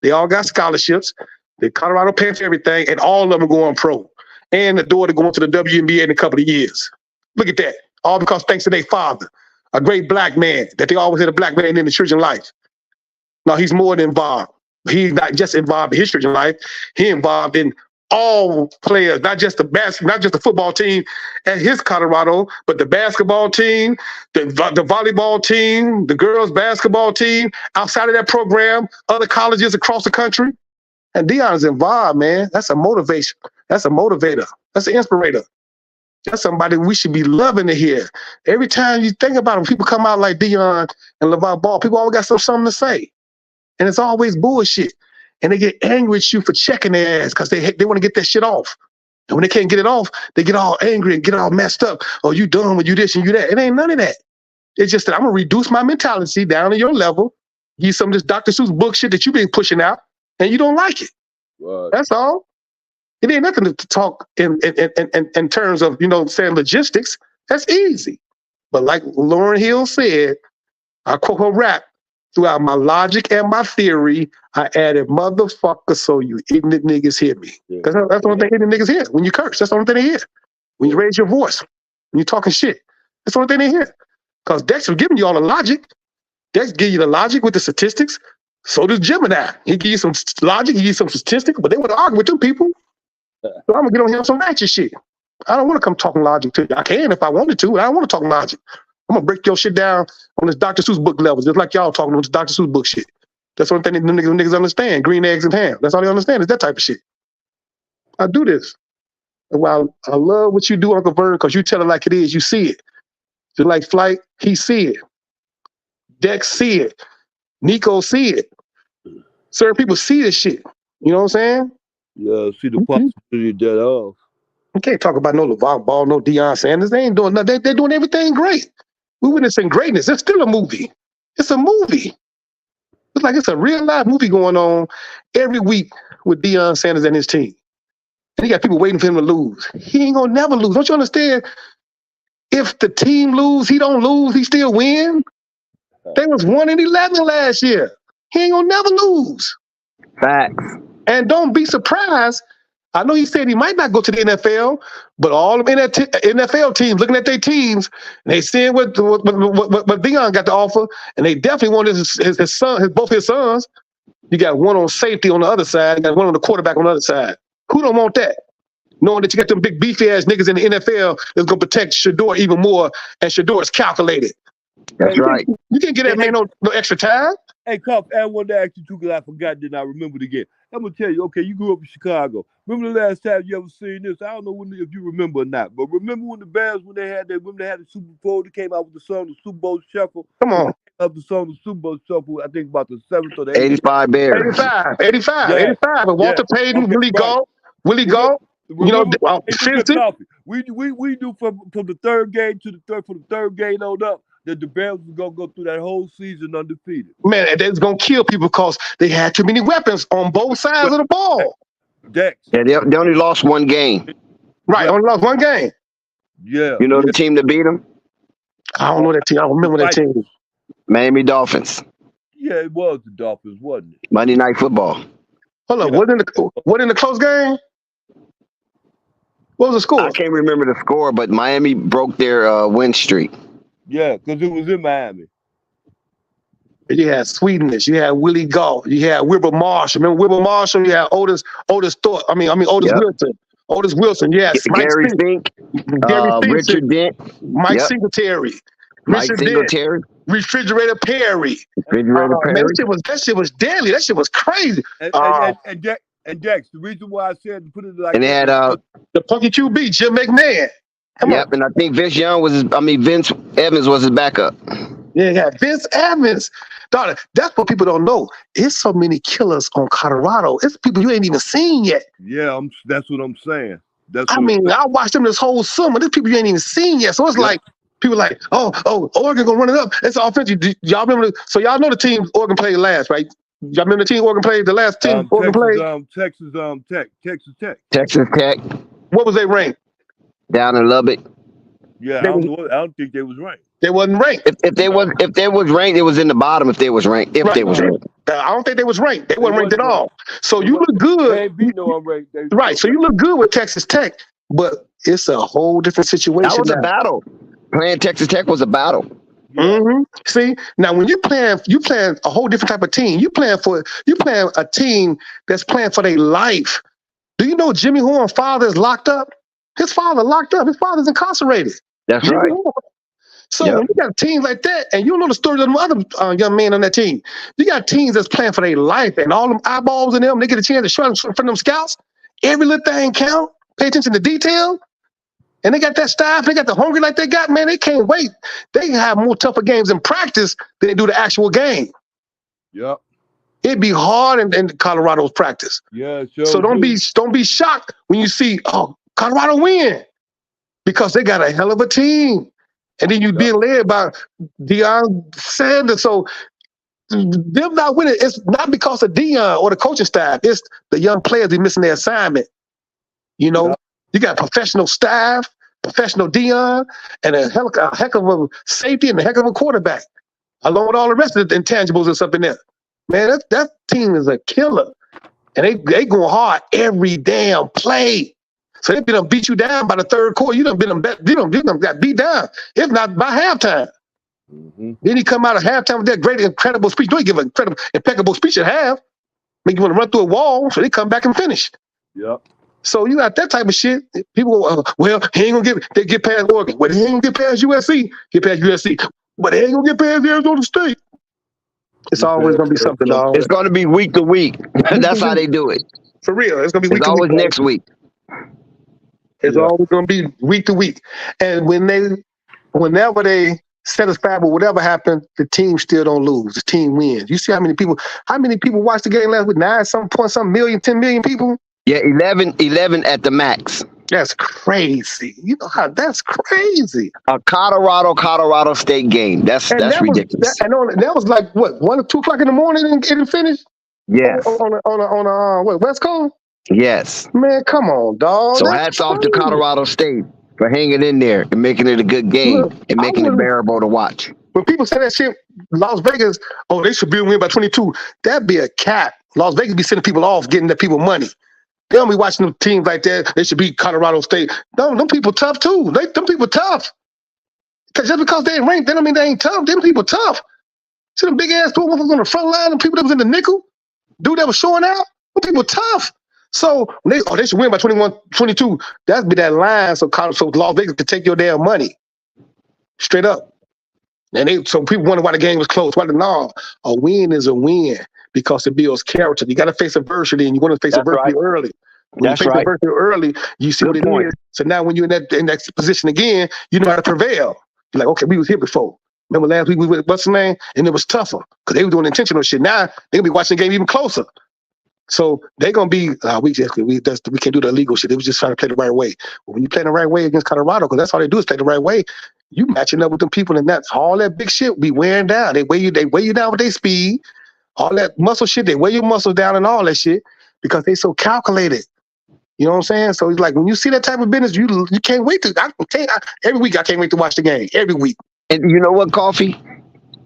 They all got scholarships. The Colorado paying for everything, and all of them are going pro. And the daughter going to the WNBA in a couple of years. Look at that. All because thanks to their father, a great black man, that they always had a black man in the children's life. Now he's more than involved. He's not just involved in his children's life. He involved in all players, not just the football team at his Colorado, but the basketball team, the volleyball team, the girls basketball team, outside of that program, other colleges across the country. And Deion's involved, man. That's a motivation. That's a motivator. That's an inspirator. That's somebody we should be loving to hear. Every time you think about him, people come out like Deion and LeVar Ball, people always got something to say. And it's always bullshit. And they get angry at you for checking their ass because they want to get that shit off. And when they can't get it off, they get all angry and get all messed up. Oh, you dumb with you this and you that. It ain't none of that. It's just that I'm going to reduce my mentality down to your level, give you some of this Dr. Seuss book shit that you've been pushing out, and you don't like it. Right. That's all. It ain't nothing to talk in terms of, saying logistics. That's easy. But like Lauryn Hill said, I quote her rap, throughout my logic and my theory, I added motherfucker so you ignorant niggas hear me. Because that's the only thing ignorant niggas hear. When you curse, that's the only thing they hear. When you raise your voice, when you're talking shit, that's the only thing they hear. Because Dex was giving you all the logic. Dex give you the logic with the statistics. So does Gemini. He give you some logic, he give you some statistics, but they want to argue with them people. So I'm gonna get on here on some ratchet shit. I don't want to come talking logic to you. I can if I wanted to. I don't want to talk logic. I'm gonna break your shit down on this Dr. Seuss book level, just like y'all talking on this Dr. Seuss book shit. That's the only thing them niggas understand. Green eggs and ham. That's all they understand is that type of shit. I do this. And while I love what you do, Uncle Vern, because you tell it like it is, you see it. Just like Flight, he see it. Dex see it. Nico see it. Certain people see this shit. You know what I'm saying? Yeah, see the possibility thereof. We can't talk about no LeVar Ball, no Deion Sanders. They ain't doing nothing. They're doing everything great. We're witnessing greatness. It's still a movie. It's a movie. It's like it's a real life movie going on every week with Deion Sanders and his team. And he got people waiting for him to lose. He ain't gonna never lose. Don't you understand? If the team lose, he don't lose, he still win. They was 1-11 last year. He ain't gonna never lose. Facts. And don't be surprised. I know he said he might not go to the NFL, but all the NFL teams looking at their teams, and they seeing what Deion got to offer, and they definitely want his son, both his sons. You got one on safety on the other side, you got one on the quarterback on the other side. Who don't want that? Knowing that you got them big beefy ass niggas in the NFL that's gonna protect Shador even more, and Shador is calculated. That's right. You can't get that man no extra time. Hey, Cup, I wanted to ask you too because I forgot, then I remembered again. I'm gonna tell you, okay, you grew up in Chicago. Remember the last time you ever seen this? I don't know if you remember or not, but remember when the Bears, when they had the Super Bowl, they came out with the song, the Super Bowl Shuffle. Come on. Of the song, the Super Bowl Shuffle, I think about the 7th or the 85 Bears. 85. With Walter Payton, okay, Willie Gault. You know, we knew from the third game to the third game on up that the Bears was gonna go through that whole season undefeated. Man, they was gonna kill people because they had too many weapons on both sides of the ball. Dex. Yeah, they only lost one game. Right, only lost one game. Yeah. You know the team that beat them? I don't know that team. I don't remember that team. Miami Dolphins. Yeah, it was the Dolphins, wasn't it? Monday Night Football. Hold on, what in the close game? What was the score? I can't remember the score, but Miami broke their win streak. Yeah, because it was in Miami. You had Sweetness, you had Willie Gault, you had Wilbur Marshall. Remember Wilbur Marshall? You had Otis Thorpe. Otis Wilson. Otis Wilson, yes. Gary Fink, Richard Dent, Mike Singletary. Refrigerator Perry. Man, that shit was deadly. That shit was crazy. And Dex, the reason why I said to put it like and they had the Punky QB, Jim McMahon. Come on. And I think Vince Evans was his backup. Yeah, Vince Evans. Daughter, that's what people don't know. It's so many killers on Colorado. It's people you ain't even seen yet. Yeah, that's what I'm saying. I watched them this whole summer. There's people you ain't even seen yet. So it's like people like, oh, Oregon gonna run it up. It's offensive. Y'all remember? So y'all know the team Oregon played last, right? Y'all remember the team Oregon played? The last team Oregon played? Texas Tech. Texas Tech. What was they ranked? Down in Lubbock. Yeah, I don't think they was ranked. They wasn't ranked. If they was ranked, it was in the bottom. If they was ranked, they was ranked. I don't think they was ranked. They wasn't ranked at all. So you look good. They ain't beat no unranked. Right. So you look good with Texas Tech, but it's a whole different situation. That was a battle. Playing Texas Tech was a battle. Mm-hmm. See, now when you playing a whole different type of team. You playing a team that's playing for their life. Do you know Jimmy Horn's father is locked up? His father locked up. His father's incarcerated. That's Jimmy right. Horn. So when you got teams like that, and you don't know the story of the other young men on that team, you got teams that's playing for their life, and all them eyeballs in them, they get a chance to show in front of them scouts. Every little thing count. Pay attention to detail. And they got that staff, they got the hungry like they got, man, they can't wait. They have more tougher games in practice than they do the actual game. Yep. It'd be hard in Colorado's practice. Yeah, sure. So don't be shocked when you see, Colorado win. Because they got a hell of a team. And then you being led by Deion Sanders. So them not winning, it's not because of Deion or the coaching staff. It's the young players who missing their assignment. You know? Yep. You got professional staff, professional Deion, and a heck of a safety and a heck of a quarterback, along with all the rest of the intangibles and stuff in there. Man, that team is a killer. And they going hard every damn play. So they beat you down by the third quarter. You done got beat down, if not by halftime. Mm-hmm. Then he come out of halftime with that great, incredible speech. Don't he give an incredible, impeccable speech at half? Make you want to run through a wall, so they come back and finish. Yep. So you got that type of shit. People, well, he ain't gonna get past Oregon. Well, he ain't gonna get past USC. Get past USC. But they ain't gonna get past Arizona State. It's always gonna be something, dog. It's gonna be week to week. That's how they do it. For real, it's gonna be week It's to always week. next week. It's always gonna be week to week. And whenever they satisfied with whatever happened, the team still don't lose. The team wins. You see how many people watched the game last week? 9 million, 10 million people. Yeah, 11 at the max. That's crazy. You know how that's crazy. A Colorado State game. That's ridiculous. That was like what, 1 or 2 o'clock in the morning and it finished? Yes. On what, West Coast? Yes. Man, come on, dog. So That's hats off to crazy. Colorado State for hanging in there and making it a good game and making it bearable to watch. When people say that shit, Las Vegas, they should be win by 22. That'd be a cap. Las Vegas be sending people off, getting the people money. They don't be watching them teams like that. They should be Colorado State. Them people tough too. Them people tough. Cause just because they ain't ranked, they don't mean they ain't tough. Them people tough. See them big ass people on the front line, and people that was in the nickel, dude that was showing out. Them people tough. So they should win by 21, 22. That'd be that line. So Las Vegas could take your damn money straight up. And so people wonder why the game was close. No, a win is a win because it builds character. You got to face adversity, and you want to face adversity early. When you face adversity early, you see what it is. So now when you're in that position again, you know how to prevail. You're like, okay, we was here before. Remember last week we went what's the name? And it was tougher because they were doing intentional shit. Now they're gonna be watching the game even closer. So they're gonna be we can't do the illegal shit. They was just trying to play the right way. But when you play the right way against Colorado, because that's all they do is play the right way, you matching up with them people, and that's all that big shit be wearing down. They weigh you down with their speed, all that muscle shit. They weigh your muscles down and all that shit because they so calculated. You know what I'm saying? So it's like when you see that type of business, you can't wait to. Every week I can't wait to watch the game. Every week. And you know what, Coffee?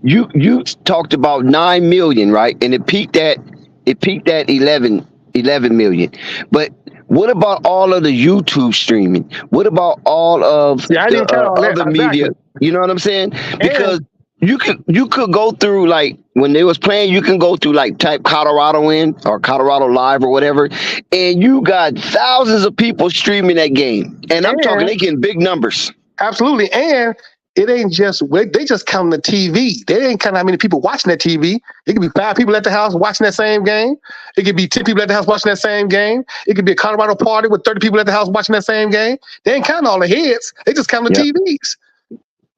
You talked about 9 million, right? And it peaked at 11 million. But what about all of the YouTube streaming? What about all of the other media? You know what I'm saying? Because you could go through, like, when they was playing, you can go through, like, type Colorado in or Colorado Live or whatever, and you got thousands of people streaming that game. And I'm talking, they getting big numbers. Absolutely. And it ain't just, they just count the TV. They ain't counting how many people watching that TV. It could be 5 people at the house watching that same game. It could be 10 people at the house watching that same game. It could be a Colorado party with 30 people at the house watching that same game. They ain't counting all the heads. They just count the TVs.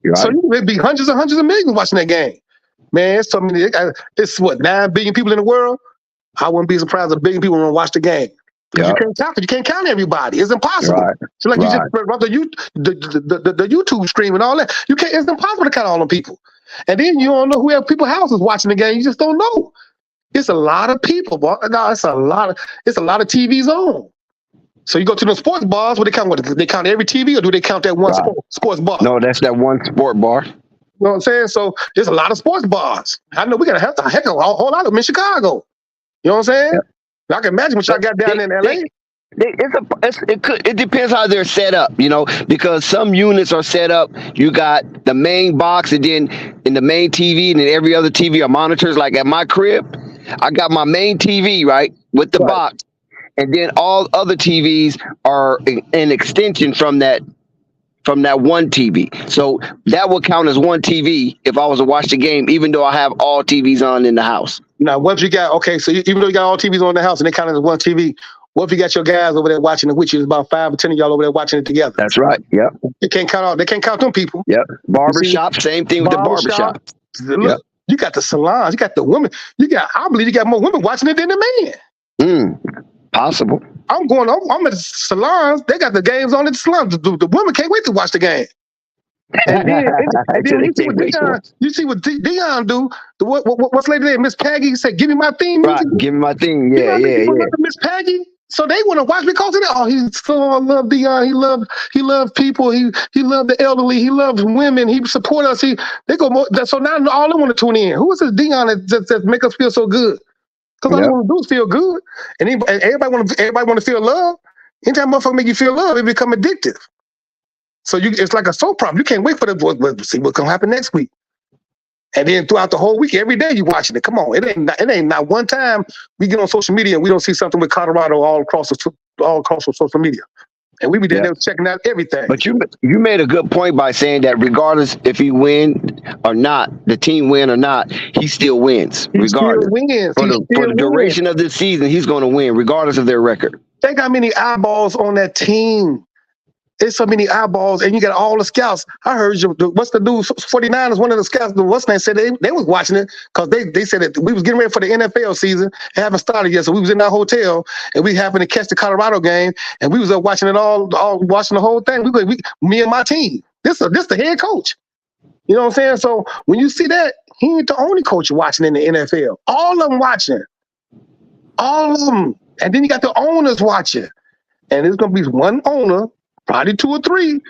Right. So it'd be hundreds and hundreds of millions watching that game. Man, it's so many. It's what, 9 billion people in the world? I wouldn't be surprised if 1 billion people want to watch the game. Because you can't count everybody. It's impossible. Right. So you just run the YouTube stream and all that. It's impossible to count all them people. And then you don't know who have people's houses watching the game. You just don't know. It's a lot of people, boy. No, it's a lot of TVs on. So you go to the sports bars, where they count every TV, or do they count that one sports bar? No, that's that one sport bar. You know what I'm saying? So there's a lot of sports bars. I know we got a heck of a whole lot of them in Chicago. You know what I'm saying? Yeah. I can imagine what y'all got down in LA. It depends how they're set up, you know, because some units are set up. You got the main box, and then in the main TV, and then every other TV are monitors. Like at my crib, I got my main TV, right, with the box. And then all other TVs are an extension from that one TV. So that would count as one TV if I was to watch the game, even though I have all TVs on in the house. Now, what if you got, so even though you got all TVs on in the house and they count as one TV, what if you got your guys over there watching it with you? There's about 5 or 10 of y'all over there watching it together. That's right. Yep. They can't count them people. Yep. Barbershop, same thing with the barbershop. Look, you got the salons, you got the women. I believe you got more women watching it than the men. Possible. I'm at the salons. They got the games on at the salons. The women can't wait to watch the game. And then you see what Deion do. What's lady name? Miss Peggy said, "Give me my theme music." Right, give me my theme. Yeah. Miss Peggy. So they want to watch because of that. Oh, I love Deion. He loved people. He loved the elderly. He loves women. He support us. They go more. So now all they want to tune in. Who is this Deion that make us feel so good? Because all you want to do is feel good, and everybody want to feel love. Anytime motherfucker make you feel love, it become addictive. So it's like a soap problem. You can't wait for see what's gonna happen next week. And then throughout the whole week, every day you watching it. Come on, it ain't not one time we get on social media and we don't see something with Colorado all across the social media. And we be there checking out everything. But you made a good point by saying that regardless if he win or not, the team win or not, he still wins. Regardless. For the duration of this season, he's going to win regardless of their record. Think how many eyeballs on that team. It's so many eyeballs, and you got all the scouts. I heard what's the dude, 49ers, one of the scouts, what's name said they was watching it because they said that we was getting ready for the NFL season. It haven't started yet, so we was in our hotel, and we happened to catch the Colorado game, and we was up watching it all watching the whole thing. Me and my team. This the head coach. You know what I'm saying? So when you see that, he ain't the only coach watching in the NFL. All of them watching. All of them. And then you got the owners watching. And there's going to be one owner, probably 2 or 3,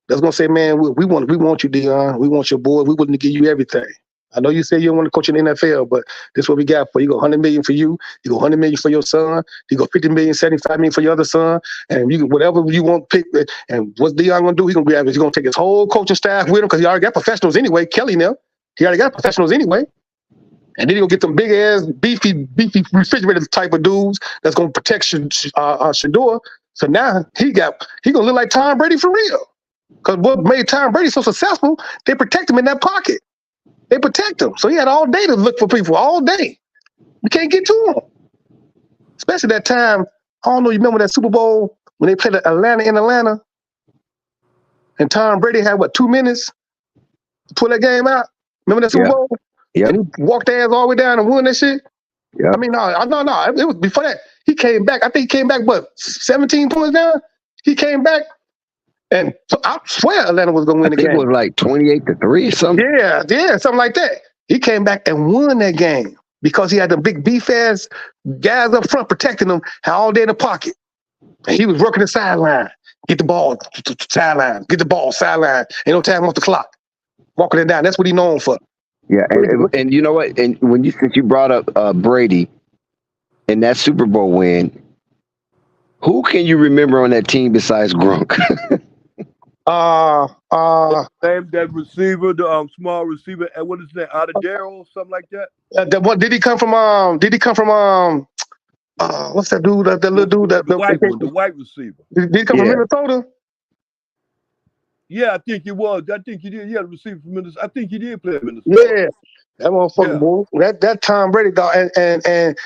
that's going to say, man, we want you, Deion. We want your boy. We willing to give you everything. I know you said you don't want to coach in the NFL, but this is what we got for you. You go $100 million for you. You go $100 million for your son. You go $50 million, $75 million for your other son. And you whatever you want to pick. And what's Deion going to do? He's going to take his whole coaching staff with him because he already got professionals anyway. Kelly now. He already got professionals anyway. And then he'll get them big ass, beefy refrigerator type of dudes that's gonna protect Shador. So now he gonna look like Tom Brady for real. Because what made Tom Brady so successful, they protect him in that pocket. They protect him. So he had all day to look for people, all day. You can't get to him. Especially that time, I don't know, you remember that Super Bowl when they played Atlanta in Atlanta? And Tom Brady had, 2 minutes to pull that game out? Remember that Super Bowl? Yeah. And he walked their ass all the way down and won that shit? Yeah. I mean, no. It was before that. He came back. I think he came back, 17 points down? He came back. And so I swear Atlanta was going to win the game. It was like 28-3 or something. Yeah, something like that. He came back and won that game because he had the big beef-ass guys up front protecting him, had all day in the pocket. And he was working the sideline. Get the ball, sideline. Get the ball, sideline. Ain't no time off the clock. Walking it down. That's what he's known for. Yeah, and you know what? And since you brought up Brady and that Super Bowl win, who can you remember on that team besides Gronk? That receiver, the small receiver, and what is that? Adderall, something like that. Did he come from? What's that dude? That little dude? The white receiver. Did he come from Minnesota? Yeah, I think he was. I think he did. Yeah, the receiver from Minnesota. I think he did play in Minnesota. Yeah, that motherfucker, boy. That Tom Brady dog, and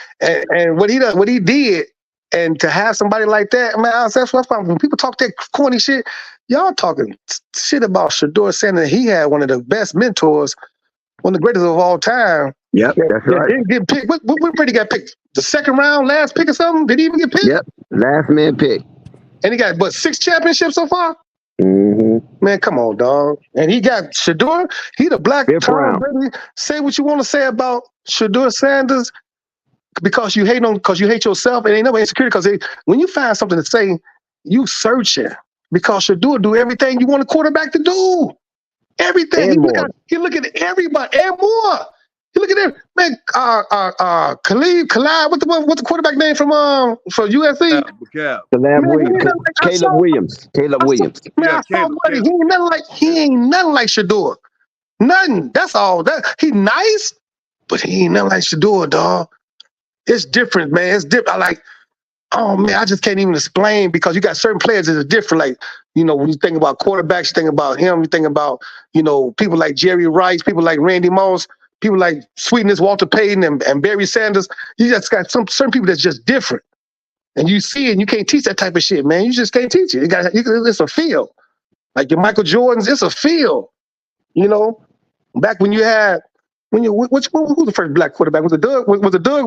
what he did, and to have somebody like that, man, that's what I'm. When people talk that corny shit, y'all talking shit about Shador Sanders. He had one of the best mentors, one of the greatest of all time. Yep, that's right. Didn't get picked. What Brady got picked? The second round, last pick or something? Did he even get picked? Yep, last man pick. And he got 6 championships so far. Mm-hmm. Man, come on, dog. And he got Shador. He the black Tom Brady. Say what you want to say about Shador Sanders because you hate him, because you hate yourself. It ain't no insecurity because when you find something to say, you searching because Shador do everything you want a quarterback to do. Everything. He look at everybody and more. You look at him, man. Khalid, what's the quarterback name from USC? Caleb Williams. Man, he ain't nothing like Shador. Nothing. That's all. He nice, but he ain't nothing like Shador, dog. It's different, man. It's different. I just can't even explain because you got certain players that are different. Like, when you think about quarterbacks, you think about him. You think about, people like Jerry Rice, people like Randy Moss. People like Sweetness, Walter Payton, and Barry Sanders. You just got certain people that's just different. And you see it, and you can't teach that type of shit, man. You just can't teach it. It's a feel. Like your Michael Jordans, it's a feel. Back when you had, who was the first black quarterback? Was it Doug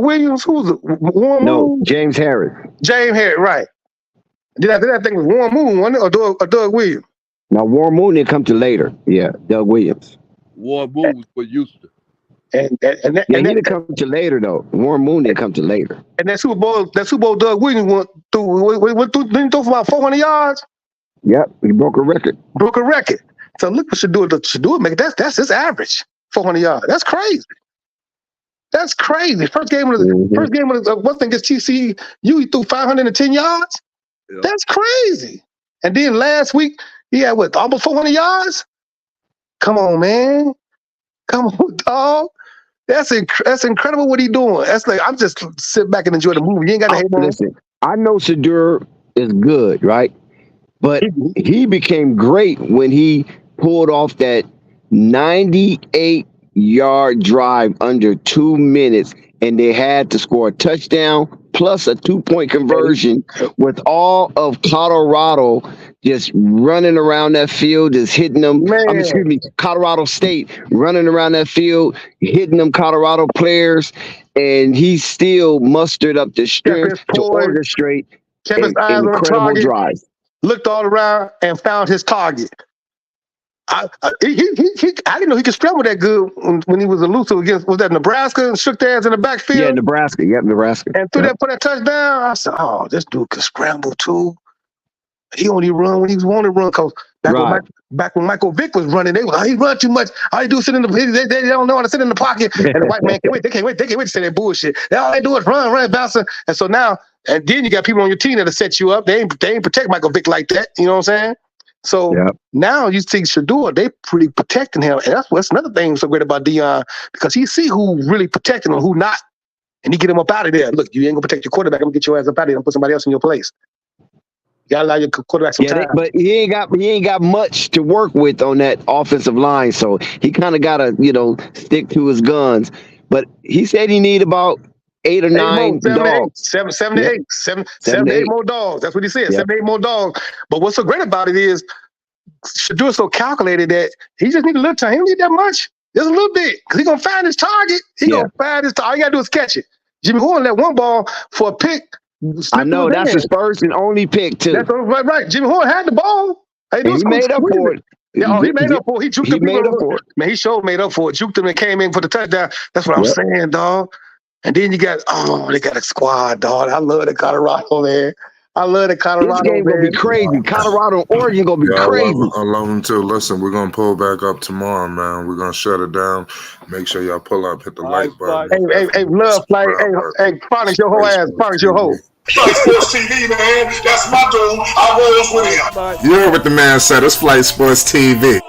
Williams? Who was it? Warren Moon? James Harris. James Harris, right. Then after that, I think it was Warren Moon, wasn't it? Or Doug Williams? Now, Warren Moon didn't come to later. Yeah, Doug Williams. Warren Moon was for Houston. He didn't come to later though. Warren Moon didn't come to later. And that Super Bowl, Doug Williams went through. Didn't he throw for about 400 yards? Yep, he broke a record. So look what Shador make. That's his average, 400 yards. That's crazy. First game of the what's against TCU, he threw 510 yards. Yep. That's crazy. And then last week he had almost 400 yards. Come on, man. Come on, dog. That's incredible what he doing. That's like I'm just sit back and enjoy the movie. You ain't got to hate on him. Listen, I know Shadur is good, right? But he became great when he pulled off that 98-yard drive under 2 minutes, and they had to score a touchdown plus a 2-point conversion with all of Colorado just running around that field, just hitting them. Colorado State running around that field, hitting them Colorado players, and he still mustered up the strength to orchestrate kept his eyes on the incredible target, drive. Looked all around and found his target. I didn't know he could scramble that good when he was elusive against, was that Nebraska, and shook their ass in the backfield? Yeah, Nebraska. Yep, Nebraska. And threw that touchdown. I said, oh, this dude could scramble too. He only run when he wanted to run, because back when Michael Vick was running, they was like, he run too much. All he do is sit in the, they don't know how to sit in the pocket. And the white man can't wait. They can't wait to say that bullshit. All they do is run, bouncing. And so now, and then you got people on your team that'll set you up. They ain't protect Michael Vick like that. You know what I'm saying? So now you see Shadur, they pretty protecting him. And that's another thing so great about Deion, because he see who really protecting him, who not. And he get him up out of there. Look, you ain't gonna protect your quarterback. I'm gonna get your ass up out of there and put somebody else in your place. You gotta allow your quarterback some time. But he ain't got much to work with on that offensive line, so he kind of gotta stick to his guns. But he said he need about 8 or 9 dogs. Seven to eight more dogs. That's what he said. 7 to 8 more dogs. But what's so great about it is Shadur so calculated that he just need a little time. He don't need that much. Just a little bit. Because he's gonna find his target. Gonna find his target. All you gotta do is catch it. Jimmy Horn let one ball for a pick. I know that's his first and only pick too. That's right. Jimmy Horn had the ball. He made up for it. Yeah, he made up for it. He juked him. Made up for it. Man, he sure made up for it. Juked him and came in for the touchdown. That's what I'm saying, dog. And then you got, they got a squad, dog. I love the Colorado, man. I love the Colorado. This game gonna be crazy. Colorado and Oregon gonna be crazy. I love them too. Listen, we're gonna pull back up tomorrow, man. We're gonna shut it down. Make sure y'all pull up, hit the like button. Hey, love, like, hey, punish your whole ass, punish your whole. Flight Sports TV, man. That's my dude. I rolls with him. You heard what the man said. It's Flight Sports TV.